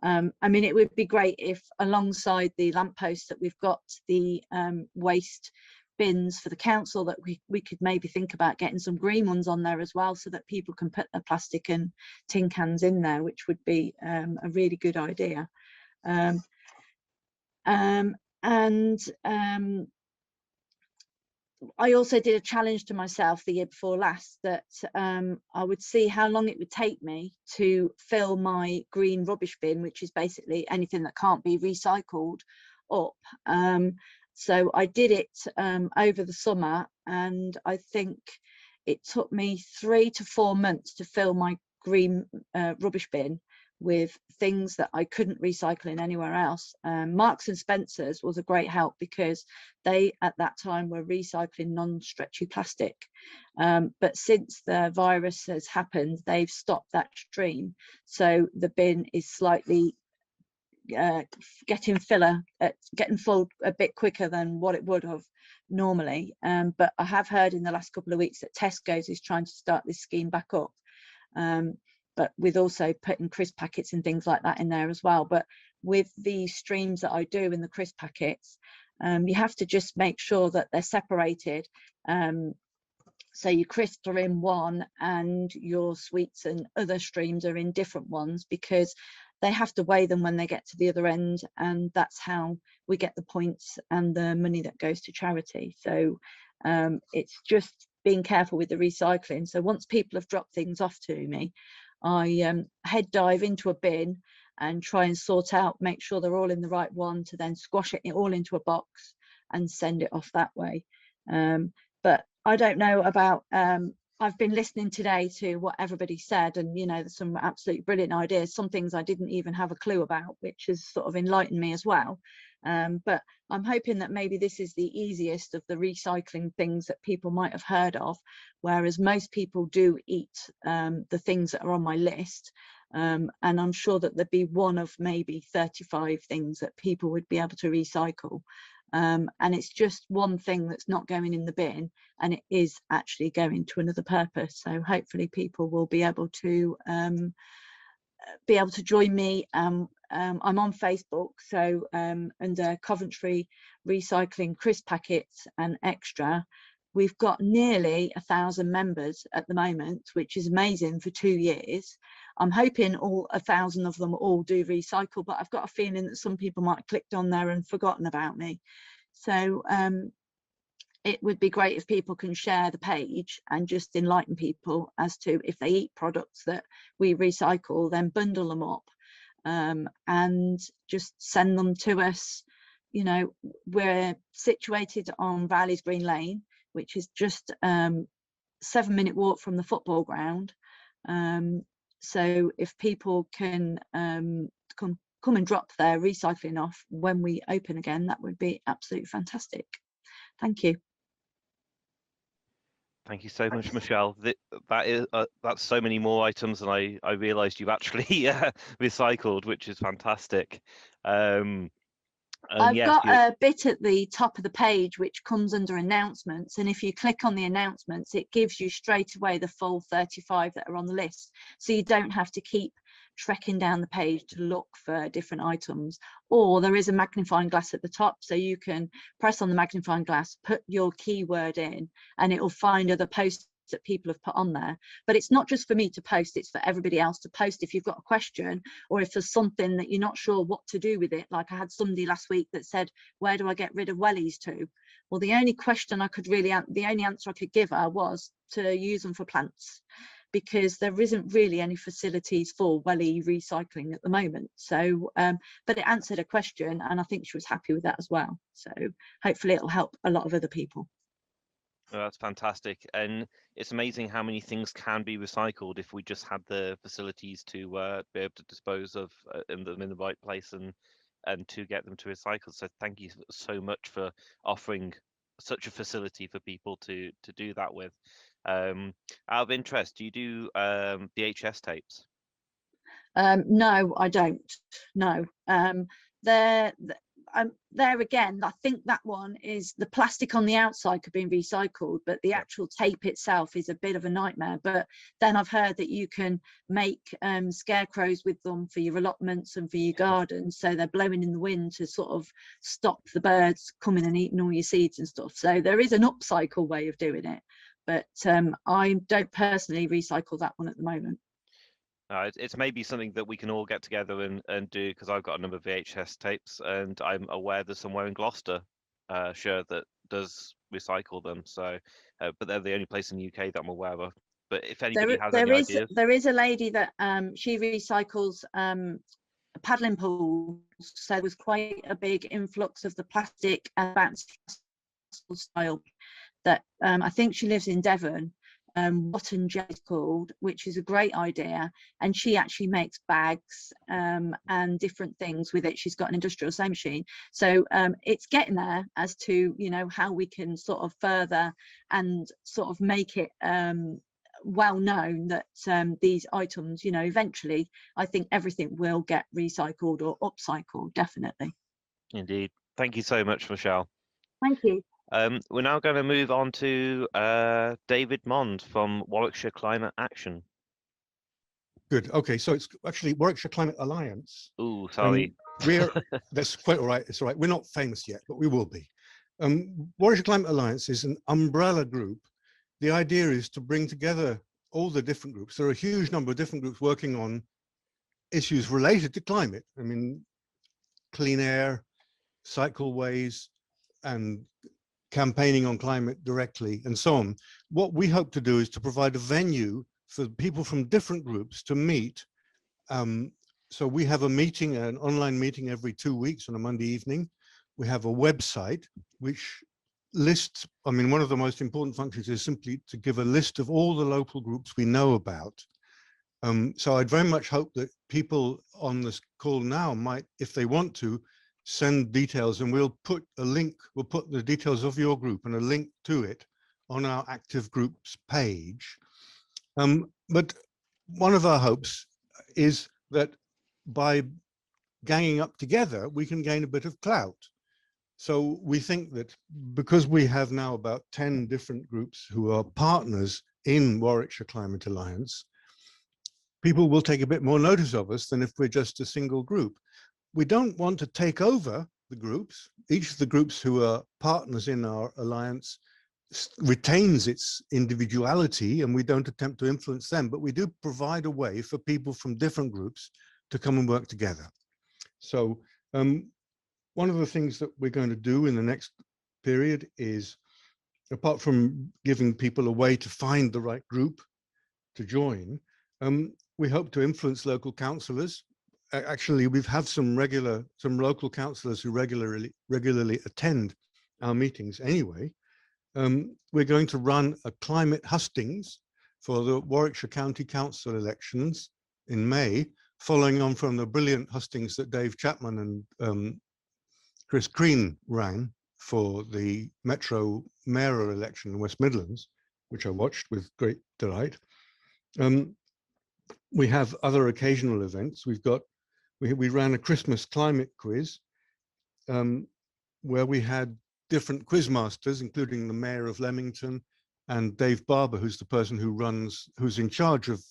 I mean, it would be great if alongside the lampposts that we've got the waste bins for the council, that we could maybe think about getting some green ones on there as well, so that people can put their plastic and tin cans in there, which would be a really good idea. I also did a challenge to myself the year before last that I would see how long it would take me to fill my green rubbish bin, which is basically anything that can't be recycled, up. So I did it over the summer, and I think it took me 3 to 4 months to fill my green rubbish bin with things that I couldn't recycle in anywhere else. Marks and Spencer's was a great help because they at that time were recycling non-stretchy plastic. But since the virus has happened, they've stopped that stream. So the bin is slightly getting full a bit quicker than what it would have normally. But I have heard in the last couple of weeks that Tesco's is trying to start this scheme back up. But with also putting crisp packets and things like that in there as well. But with the streams that I do in the crisp packets, you have to just make sure that they're separated. So your crisps are in one and your sweets and other streams are in different ones, because they have to weigh them when they get to the other end, and that's how we get the points and the money that goes to charity. So it's just being careful with the recycling. So once people have dropped things off to me, I head dive into a bin and try and sort out, make sure they're all in the right one, to then squash it all into a box and send it off that way. But I don't know about, I've been listening today to what everybody said, and you know, there's some absolutely brilliant ideas, some things I didn't even have a clue about, which has sort of enlightened me as well. But I'm hoping that maybe this is the easiest of the recycling things that people might have heard of, whereas most people do eat the things that are on my list. And I'm sure that there'd be one of maybe 35 things that people would be able to recycle. And it's just one thing that's not going in the bin, and it is actually going to another purpose. So hopefully people will be able to join me. I'm on Facebook, so under Coventry Recycling Crisp Packets and Extra, we've got nearly 1,000 members at the moment, which is amazing for 2 years. I'm hoping all 1,000 of them all do recycle, but I've got a feeling that some people might have clicked on there and forgotten about me. So it would be great if people can share the page and just enlighten people as to, if they eat products that we recycle, then bundle them up and just send them to us. You know, we're situated on Valleys Green Lane, which is just 7-minute walk from the football ground. So if people can come and drop their recycling off when we open again, that would be absolutely fantastic. Thank you. Thank you so much, Michelle. That's so many more items than I realised you've actually recycled, which is fantastic. I've got a bit at the top of the page which comes under announcements, and if you click on the announcements, it gives you straight away the full 35 that are on the list, so you don't have to keep trekking down the page to look for different items. Or there is a magnifying glass at the top, so you can press on the magnifying glass, put your keyword in, and it will find other posts that people have put on there. But it's not just for me to post, it's for everybody else to post if you've got a question, or if there's something that you're not sure what to do with it. Like I had somebody last week that said, where do I get rid of wellies to? Well, the only question I could really, the only answer I could give her was to use them for plants. because there isn't really any facilities for welly recycling at the moment. So but it answered a question, and I think she was happy with that as well. So hopefully it'll help a lot of other people. Oh, that's fantastic, and it's amazing how many things can be recycled if we just had the facilities to be able to dispose of them in the right place and to get them to recycle. So thank you so much for offering such a facility for people to do that with. Out of interest, do you do VHS tapes? No, I don't. No. There again, I think that one is the plastic on the outside could be recycled, but the actual tape itself is a bit of a nightmare. But then I've heard that you can make scarecrows with them for your allotments and for your gardens, so they're blowing in the wind to sort of stop the birds coming and eating all your seeds and stuff. So there is an upcycle way of doing it, but I don't personally recycle that one at the moment. It's maybe something that we can all get together and do, because I've got a number of VHS tapes, and I'm aware there's somewhere in Gloucestershire that does recycle them. So, but they're the only place in the UK that I'm aware of. But if anybody has any ideas, there is a lady that she recycles paddling pools. So there was quite a big influx of the plastic and bouncy style that I think she lives in Devon. What and J is called, which is a great idea, and she actually makes bags and different things with it. She's got an industrial sewing machine, so it's getting there as to, you know, how we can sort of further and sort of make it well known that these items, you know, eventually I think everything will get recycled or upcycled, definitely. indeed. Thank you so much, Michelle. Thank you. We're now going to move on to David Mond from Warwickshire Climate Action. Good. Okay, so it's actually Warwickshire Climate Alliance. Ooh, sorry. That's quite all right. It's all right. We're not famous yet, but we will be. Warwickshire Climate Alliance is an umbrella group. The idea is to bring together all the different groups. There are a huge number of different groups working on issues related to climate. I mean, clean air, cycleways, and campaigning on climate directly, and so on. What we hope to do is to provide a venue for people from different groups to meet. So we have a meeting, an online meeting every 2 weeks on a Monday evening. We have a website which lists, I mean, one of the most important functions is simply to give a list of all the local groups we know about. So I'd very much hope that people on this call now might, if they want to, send details, and we'll put a link, we'll put the details of your group and a link to it on our active groups page. But one of our hopes is that by ganging up together, we can gain a bit of clout. So we think that because we have now about 10 different groups who are partners in Warwickshire Climate Alliance, people will take a bit more notice of us than if we're just a single group. We don't want to take over the groups. Each of the groups who are partners in our alliance retains its individuality, and we don't attempt to influence them, but we do provide a way for people from different groups to come and work together. So one of the things that we're going to do in the next period is, apart from giving people a way to find the right group to join, we hope to influence local councillors. Actually, we've had some local councillors who regularly attend our meetings anyway. We're going to run a climate hustings for the Warwickshire County Council elections in May, following on from the brilliant hustings that Dave Chapman and Chris Crean ran for the Metro mayoral election in West Midlands, which I watched with great delight. We have other occasional events. We ran a Christmas climate quiz where we had different quiz masters, including the mayor of Leamington and Dave Barber, who's the person who's in charge of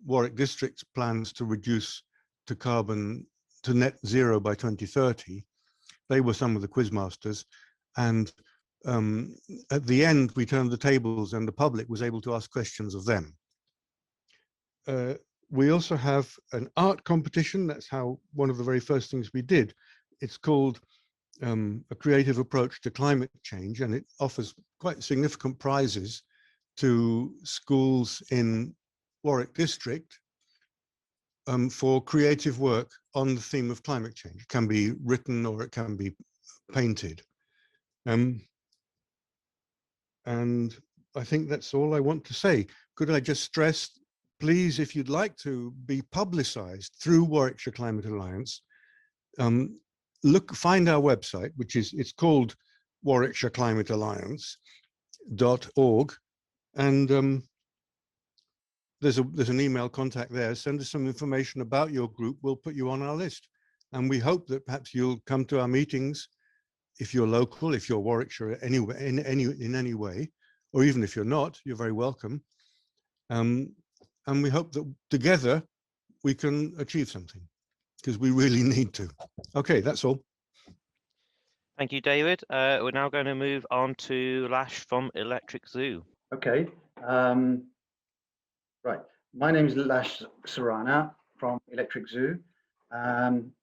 Warwick District's plans to reduce to net zero by 2030. They were some of the quiz masters. And at the end, we turned the tables and the public was able to ask questions of them. We also have an art competition. That's one of the very first things we did. It's called A Creative Approach to Climate Change, and it offers quite significant prizes to schools in Warwick district for creative work on the theme of climate change. It can be written or it can be painted. And I think that's all I want to say. Could I just stress, please, if you'd like to be publicized through Warwickshire Climate Alliance, find our website, which is, it's called warwickshire-climatealliance.org, and there's an email contact there. Send us some information about your group. We'll put you on our list, and we hope that perhaps you'll come to our meetings if you're local, if you're Warwickshire anywhere, in any way, or even if you're not, you're very welcome. And we hope that together we can achieve something, because we really need to. Okay, that's all. Thank you, David. We're now going to move on to Lash from Electric Zoo. Okay. Right. My name is Lash Sarana from Electric Zoo, and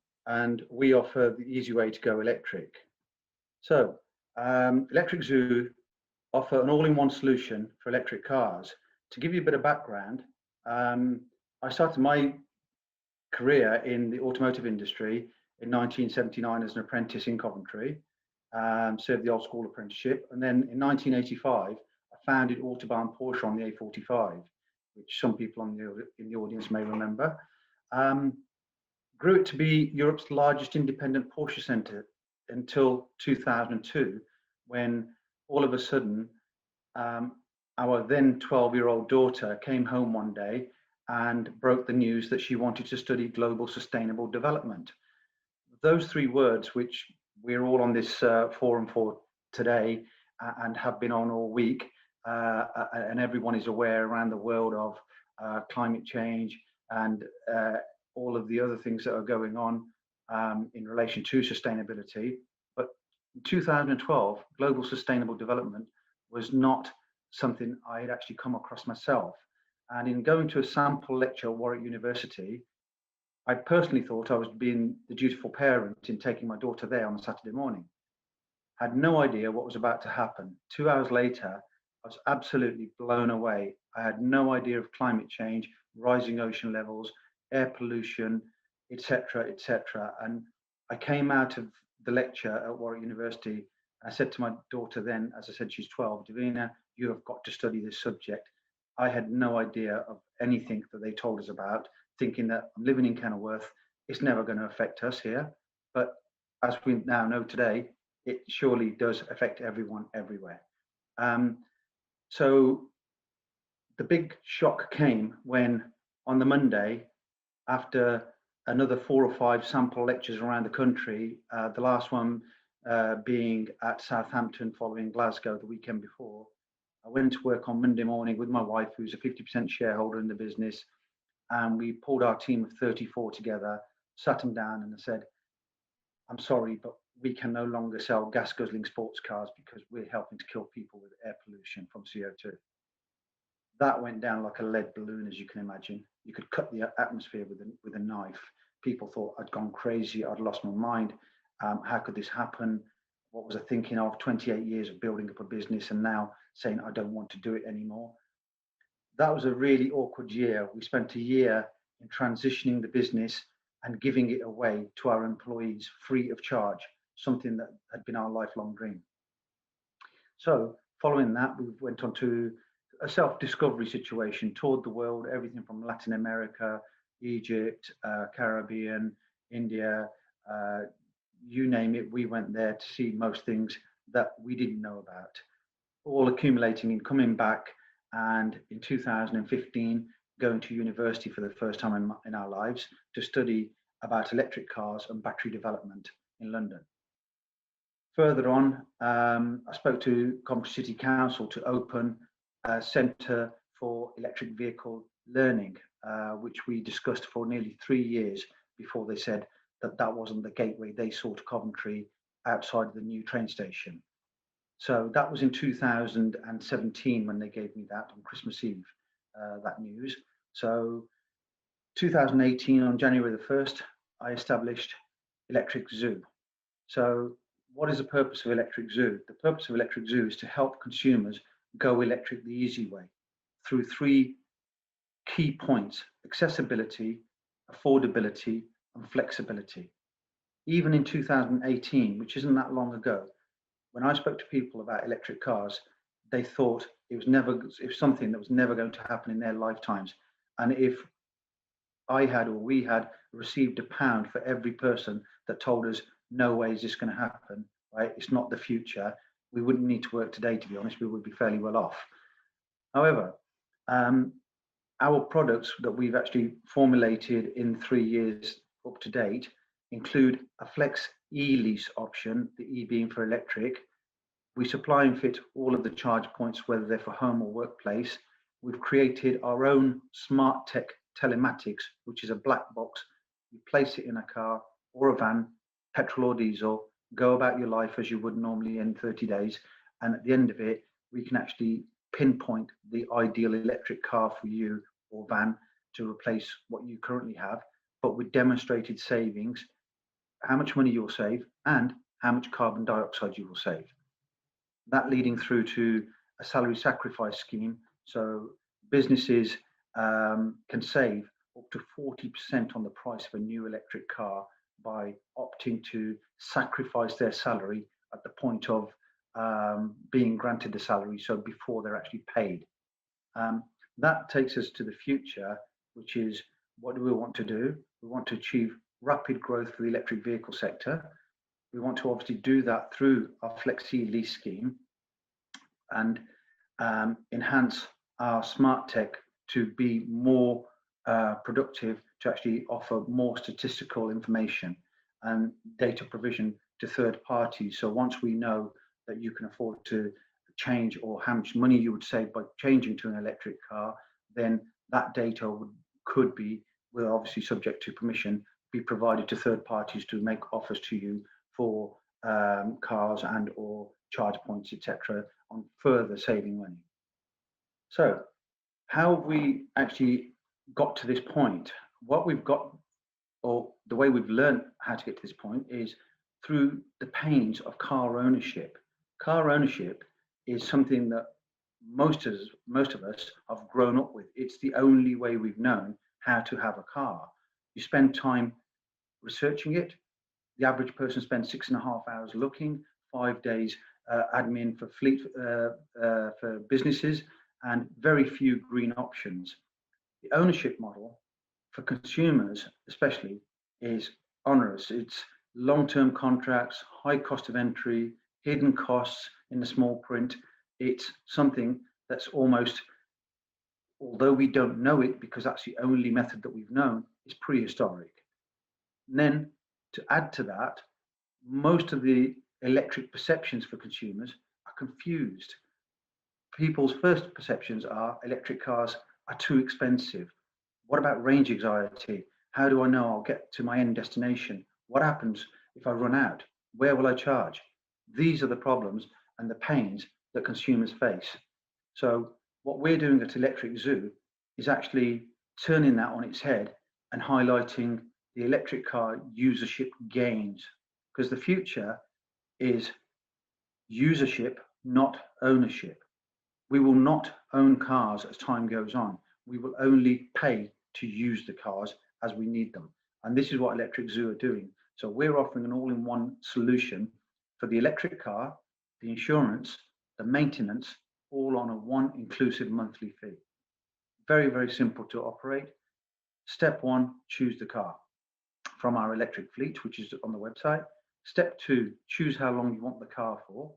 we offer the easy way to go electric. So, Electric Zoo offer an all-in-one solution for electric cars. To give you a bit of background, I started my career in the automotive industry in 1979 as an apprentice in Coventry, served the old school apprenticeship, and then in 1985 I founded Autobahn Porsche on the A45, which some people in the audience may remember. Grew it to be Europe's largest independent Porsche centre until 2002, when all of a sudden our then 12-year-old daughter came home one day and broke the news that she wanted to study global sustainable development. Those three words, which we're all on this forum for today and have been on all week, and everyone is aware around the world of climate change and all of the other things that are going on in relation to sustainability. But in 2012, global sustainable development was not something I had actually come across myself. And in going to a sample lecture at Warwick University, I personally thought I was being the dutiful parent in taking my daughter there on a Saturday morning. Had no idea what was about to happen. 2 hours later, I was absolutely blown away. I had no idea of climate change, rising ocean levels, air pollution, etc., etc. And I came out of the lecture at Warwick University. I said to my daughter then, as I said, she's 12, Davina, you have got to study this subject. I had no idea of anything that they told us about, thinking that I'm living in Kenilworth, it's never going to affect us here. But as we now know today, it surely does affect everyone everywhere. So the big shock came when on the Monday, after another 4 or 5 sample lectures around the country, the last one being at Southampton following Glasgow the weekend before, I went to work on Monday morning with my wife, who's a 50% shareholder in the business, and we pulled our team of 34 together, sat them down and I said, I'm sorry, but we can no longer sell gas guzzling sports cars because we're helping to kill people with air pollution from CO2. That went down like a lead balloon, as you can imagine. You could cut the atmosphere with a knife. People thought I'd gone crazy, I'd lost my mind. How could this happen? What was I thinking of? 28 years of building up a business and now saying I don't want to do it anymore. That was a really awkward year. We spent a year in transitioning the business and giving it away to our employees free of charge, something that had been our lifelong dream. So following that, we went on to a self-discovery situation, toured the world, everything from Latin America, Egypt, Caribbean, India, you name it, we went there to see most things that we didn't know about, all accumulating in coming back, and in 2015 going to university for the first time in our lives to study about electric cars and battery development in London. Further on, I spoke to Coventry City Council to open a centre for electric vehicle learning, which we discussed for nearly 3 years before they said that that wasn't the gateway they saw to Coventry outside the new train station. So that was in 2017 when they gave me that on Christmas Eve, that news. So 2018 on January the 1st, I established Electric Zoo. So what is the purpose of Electric Zoo? The purpose of Electric Zoo is to help consumers go electric the easy way through 3 key points: accessibility, affordability, and flexibility. Even in 2018, which isn't that long ago, when I spoke to people about electric cars, they thought it was something that was never going to happen in their lifetimes. And if I had, or we had, received £1 for every person that told us, no way is this going to happen, right? It's not the future. We wouldn't need to work today, to be honest. We would be fairly well off. However, our products that we've actually formulated in 3 years up to date include a flex e-lease option, the E being for electric. We supply and fit all of the charge points, whether they're for home or workplace. We've created our own smart tech telematics, which is a black box. You place it in a car or a van, petrol or diesel, go about your life as you would normally in 30 days. And at the end of it, we can actually pinpoint the ideal electric car for you or van to replace what you currently have, but with demonstrated savings, how much money you'll save and how much carbon dioxide you will save. That leading through to a salary sacrifice scheme. So businesses can save up to 40% on the price of a new electric car by opting to sacrifice their salary at the point of being granted the salary, so before they're actually paid. That takes us to the future, which is, what do we want to do? We want to achieve rapid growth for the electric vehicle sector. We want to obviously do that through our Flexi lease scheme and enhance our smart tech to be more productive, to actually offer more statistical information and data provision to third parties. So once we know that you can afford to change, or how much money you would save by changing to an electric car, then that data could be, well, obviously subject to permission, be provided to third parties to make offers to you for cars and or charge points, etc., on further saving money. So how have we actually got to this point? What we've got, or the way we've learned how to get to this point, is through the pains of car ownership. Car ownership is something that most of us have grown up with. It's the only way we've known how to have a car. You spend time researching it. The average person spends 6.5 hours looking, 5 days admin for fleet for businesses, and very few green options. The ownership model for consumers especially is onerous. It's long-term contracts, high cost of entry, hidden costs in the small print. It's something that's almost, although we don't know it because that's the only method that we've known, is prehistoric. And then to add to that, most of the electric perceptions for consumers are confused. People's first perceptions are electric cars are too expensive. What about range anxiety? How do I know I'll get to my end destination? What happens if I run out? Where will I charge? These are the problems and the pains that consumers face. So what we're doing at Electric Zoo is actually turning that on its head and highlighting the electric car usership gains, because the future is usership, not ownership. We will not own cars as time goes on. We will only pay to use the cars as we need them. And this is what Electric Zoo are doing. So we're offering an all-in-one solution for the electric car, the insurance, the maintenance, all on a one inclusive monthly fee. Very, very simple to operate. Step one, choose the car from our electric fleet, which is on the website. Step two, choose how long you want the car for.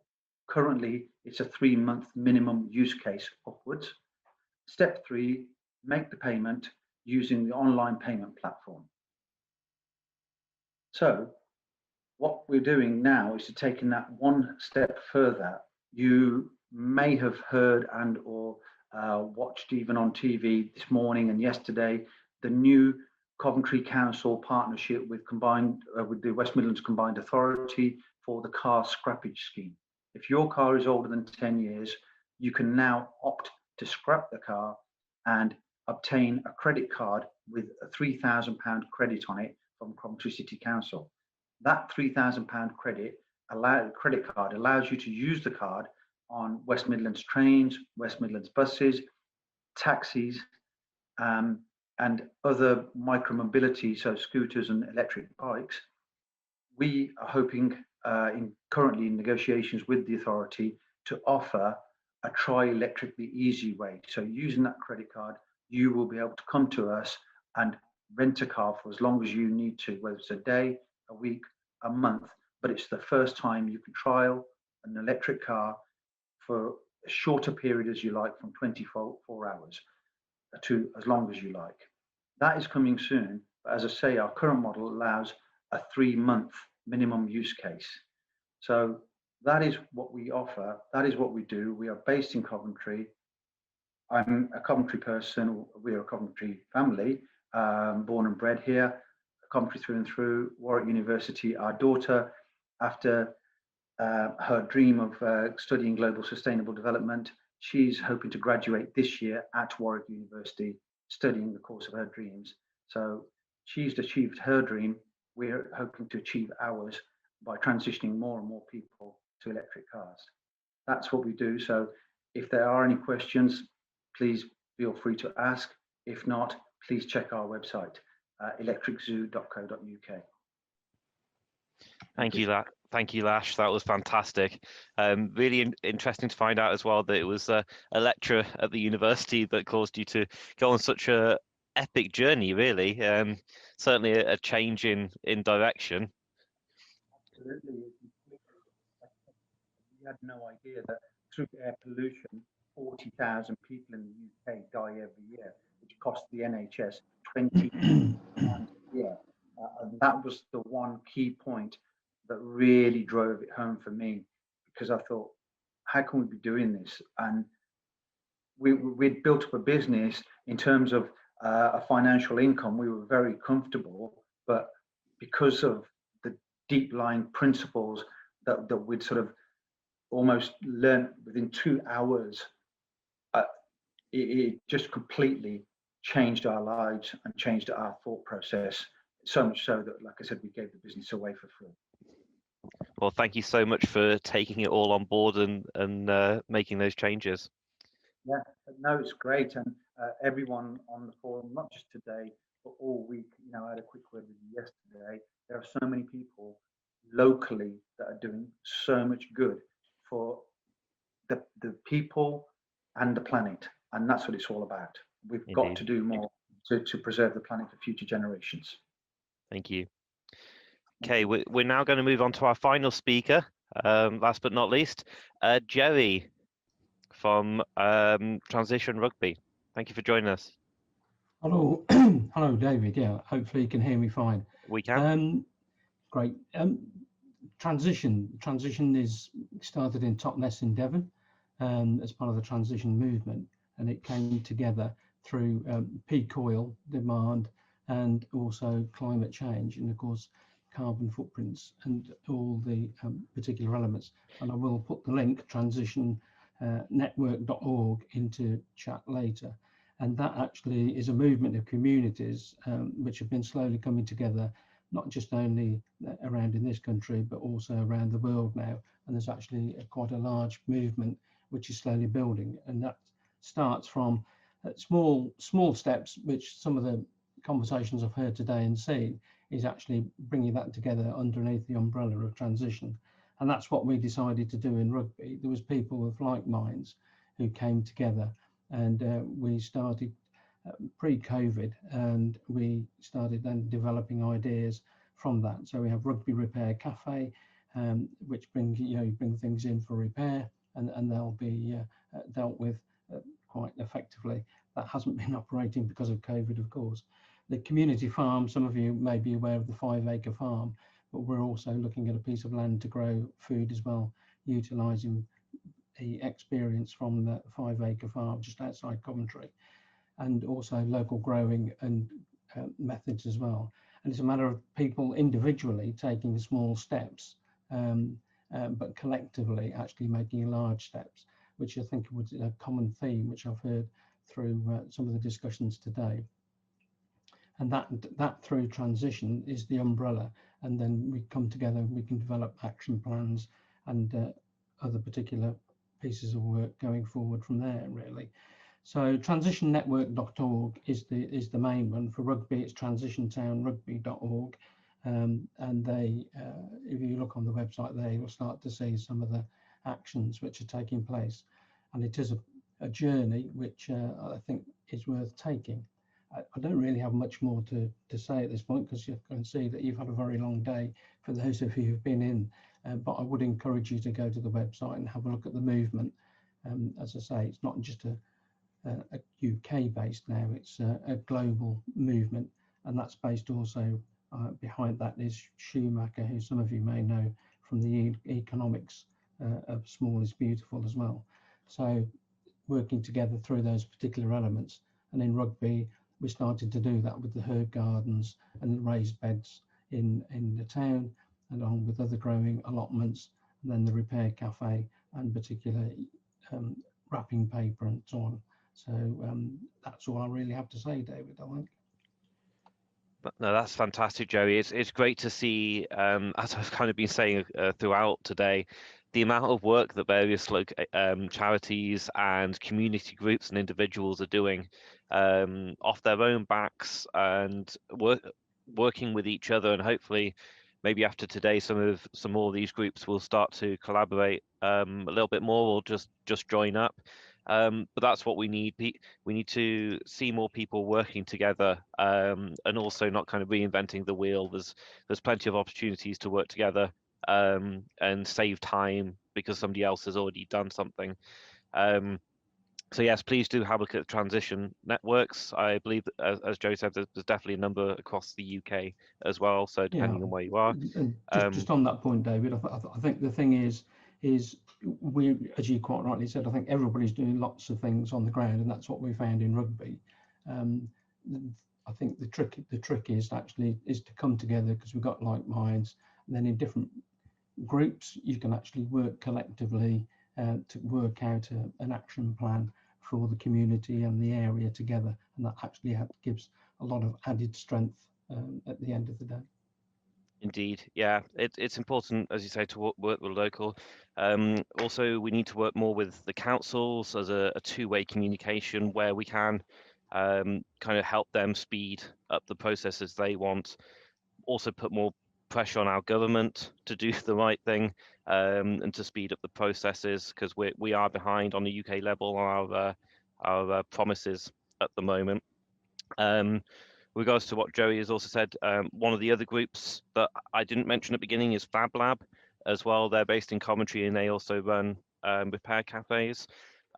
Currently, it's a 3-month minimum use case upwards. Step three, make the payment using the online payment platform. So what we're doing now is to taking that one step further. You may have heard and or watched even on TV this morning and yesterday, the new Coventry Council partnership with the West Midlands Combined Authority for the car scrappage scheme. If your car is older than 10 years, you can now opt to scrap the car and obtain a credit card with a £3,000 credit on it from Coventry City Council. That £3,000 credit card allows you to use the card on West Midlands trains, West Midlands buses, taxis, and other micromobility, so scooters and electric bikes, we are hoping, currently in negotiations with the authority, to offer a try electrically easy way. So using that credit card, you will be able to come to us and rent a car for as long as you need to, whether it's a day, a week, a month, but it's the first time you can trial an electric car for a shorter period as you like, from 24 hours to as long as you like. That is coming soon, but as I say, our current model allows a 3-month minimum use case. So that is what we offer, that is what we do. We are based in Coventry. I'm a Coventry person, we are a Coventry family, born and bred here, Coventry through and through, Warwick University. Our daughter, after her dream of studying global sustainable development, she's hoping to graduate this year at Warwick University, studying the course of her dreams. So she's achieved her dream. We're hoping to achieve ours by transitioning more and more people to electric cars. That's what we do. So if there are any questions, please feel free to ask. If not, please check our website, electriczoo.co.uk. Thank you, Lash. That was fantastic. Really interesting to find out as well that it was a lecturer at the university that caused you to go on such a epic journey, really. Certainly a change in direction. Absolutely. We had no idea that through air pollution, 40,000 people in the UK die every year, which costs the NHS 20 pounds a year. And that was the one key point that really drove it home for me, because I thought, how can we be doing this? And we'd built up a business in terms of a financial income. We were very comfortable, but because of the deep lying principles that we'd sort of almost learned within 2 hours, it just completely changed our lives and changed our thought process. So much so that, like I said, we gave the business away for free. Well, thank you so much for taking it all on board and making those changes. Yeah, no, it's great. And everyone on the forum, not just today, but all week, you know, I had a quick word with you yesterday. There are so many people locally that are doing so much good for the people and the planet. And that's what it's all about. We've got to do more to preserve the planet for future generations. Thank you. Okay, we're now going to move on to our final speaker, last but not least, Jerry from Transition Rugby. Thank you for joining us. Hello, hello, David. Yeah, hopefully you can hear me fine. We can. Great. Transition is started in Totnes in Devon as part of the transition movement, and it came together through peak oil demand and also climate change, and of course carbon footprints and all the particular elements. And I will put the link transitionnetwork.org into chat later. And that actually is a movement of communities which have been slowly coming together, not just only around in this country, but also around the world now. And there's actually quite a large movement which is slowly building. And that starts from small steps, which some of the conversations I've heard today and seen is actually bringing that together underneath the umbrella of transition. And that's what we decided to do in rugby. There was people with like minds who came together, and we started pre-COVID, and we started then developing ideas from that. So we have Rugby Repair Cafe, which bring things in for repair, and they'll be dealt with quite effectively. That hasn't been operating because of COVID, of course. The community farm, some of you may be aware of the 5-acre farm, but we're also looking at a piece of land to grow food as well, utilising the experience from the 5-acre farm just outside Coventry, and also local growing and methods as well. And it's a matter of people individually taking small steps, but collectively actually making large steps, which I think was a common theme which I've heard through some of the discussions today. And that through transition is the umbrella, and then we come together, we can develop action plans and other particular pieces of work going forward from there, really. So transitionnetwork.org is the main one. For rugby, it's transitiontownrugby.org. And they, if you look on the website there, you'll start to see some of the actions which are taking place. And it is a journey which I think is worth taking. I don't really have much more to say at this point, because you can see that you've had a very long day for those of you who've been in, but I would encourage you to go to the website and have a look at the movement. As I say, it's not just a UK based now, it's a global movement, and that's based also behind that is Schumacher, who some of you may know from the economics of Small is Beautiful as well. So working together through those particular elements. And in rugby, we started to do that with the herb gardens and the raised beds in the town, along with other growing allotments, and then the repair cafe and particular wrapping paper and so on. So that's all I really have to say, David, I think. No, that's fantastic, Joey. It's great to see, as I've kind of been saying throughout today, the amount of work that various charities and community groups and individuals are doing off their own backs, and working with each other. And hopefully, maybe after today, some more of these groups will start to collaborate a little bit more, or just join up. But that's what we need. We need to see more people working together, and also not kind of reinventing the wheel. There's plenty of opportunities to work together and save time because somebody else has already done something. So yes, please do have a look at transition networks. I believe that, as Joe said, there's definitely a number across the UK as well. So depending on where you are. And just on that point, David, I think the thing is we, as you quite rightly said, I think everybody's doing lots of things on the ground, and that's what we found in rugby. I think the trick is to come together, because we've got like minds, and then in different groups you can actually work collectively to work out an action plan for the community and the area together, and that actually gives a lot of added strength at the end of the day. Indeed, yeah, it's important, as you say, to work with local. Also, we need to work more with the councils as a two-way communication, where we can kind of help them speed up the processes they want. Also put more pressure on our government to do the right thing, and to speed up the processes, because we are behind on the UK level on our promises at the moment. With regards to what Joey has also said, one of the other groups that I didn't mention at the beginning is Fab Lab as well. They're based in Coventry, and they also run repair cafes.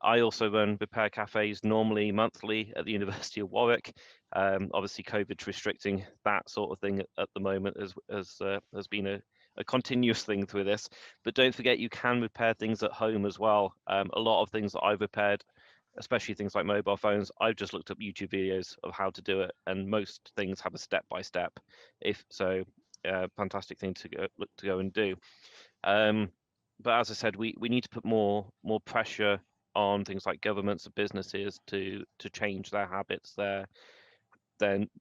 I also run repair cafes normally monthly at the University of Warwick. Obviously, COVID's restricting that sort of thing at the moment, has been a continuous thing through this. But don't forget, you can repair things at home as well. A lot of things that I've repaired, especially things like mobile phones, I've just looked up YouTube videos of how to do it, and most things have a step-by-step. If so, fantastic thing to go and do. But as I said, we need to put more pressure on things like governments and businesses to change their habits, their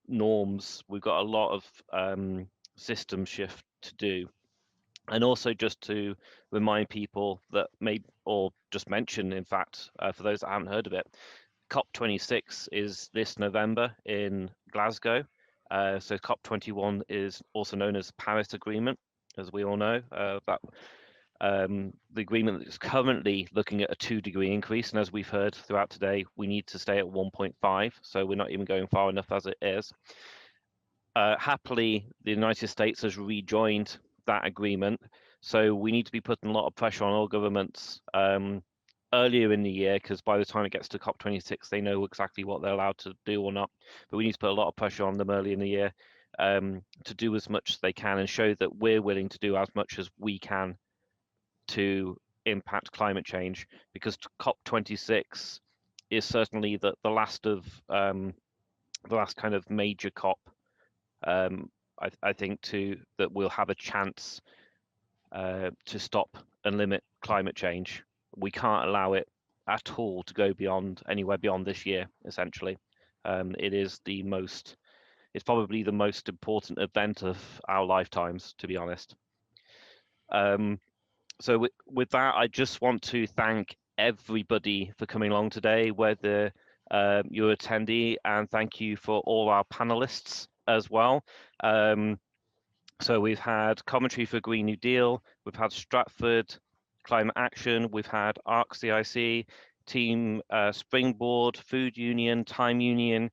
norms. We've got a lot of system shift to do. And also just to remind people that or just mention, in fact, for those that haven't heard of it, COP26 is this November in Glasgow. So COP21 is also known as Paris Agreement, as we all know. The agreement is currently looking at a 2-degree increase, and as we've heard throughout today, we need to stay at 1.5, so we're not even going far enough as it is. Happily, the United States has rejoined that agreement, so we need to be putting a lot of pressure on all governments earlier in the year, because by the time it gets to COP26, they know exactly what they're allowed to do or not. But we need to put a lot of pressure on them early in the year to do as much as they can, and show that we're willing to do as much as we can to impact climate change, because COP26 is certainly the last of the last kind of major COP. I think that we'll have a chance to stop and limit climate change. We can't allow it at all to go anywhere beyond this year. Essentially, it's probably the most important event of our lifetimes, to be honest. So with that, I just want to thank everybody for coming along today, whether your attendee, and thank you for all our panelists as well. So we've had Coventry for Green New Deal, we've had Stratford Climate Action, we've had ARC CIC, Team Springboard, Food Union, Time Union,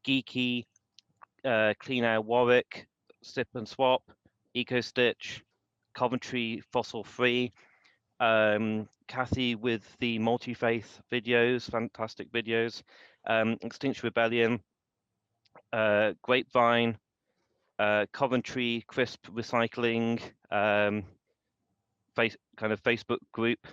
Geeky, Clean Air Warwick, Sip and Swap, EcoStitch, Coventry Fossil Free, Kathy with the multi-faith videos, fantastic videos, Extinction Rebellion, Grapevine, Coventry Crisp Recycling, kind of Facebook group,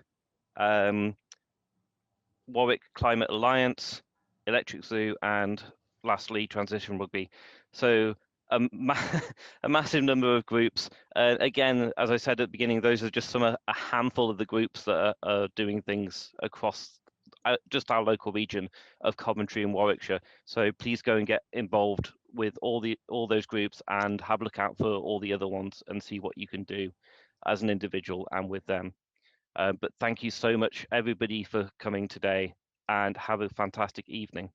Warwick Climate Alliance, Electric Zoo, and lastly Transition Rugby. So a massive number of groups. Again, as I said at the beginning, those are just a handful of the groups that are doing things across just our local region of Coventry and Warwickshire. So please go and get involved with all those groups and have a look out for all the other ones and see what you can do as an individual and with them. But thank you so much, everybody, for coming today, and have a fantastic evening.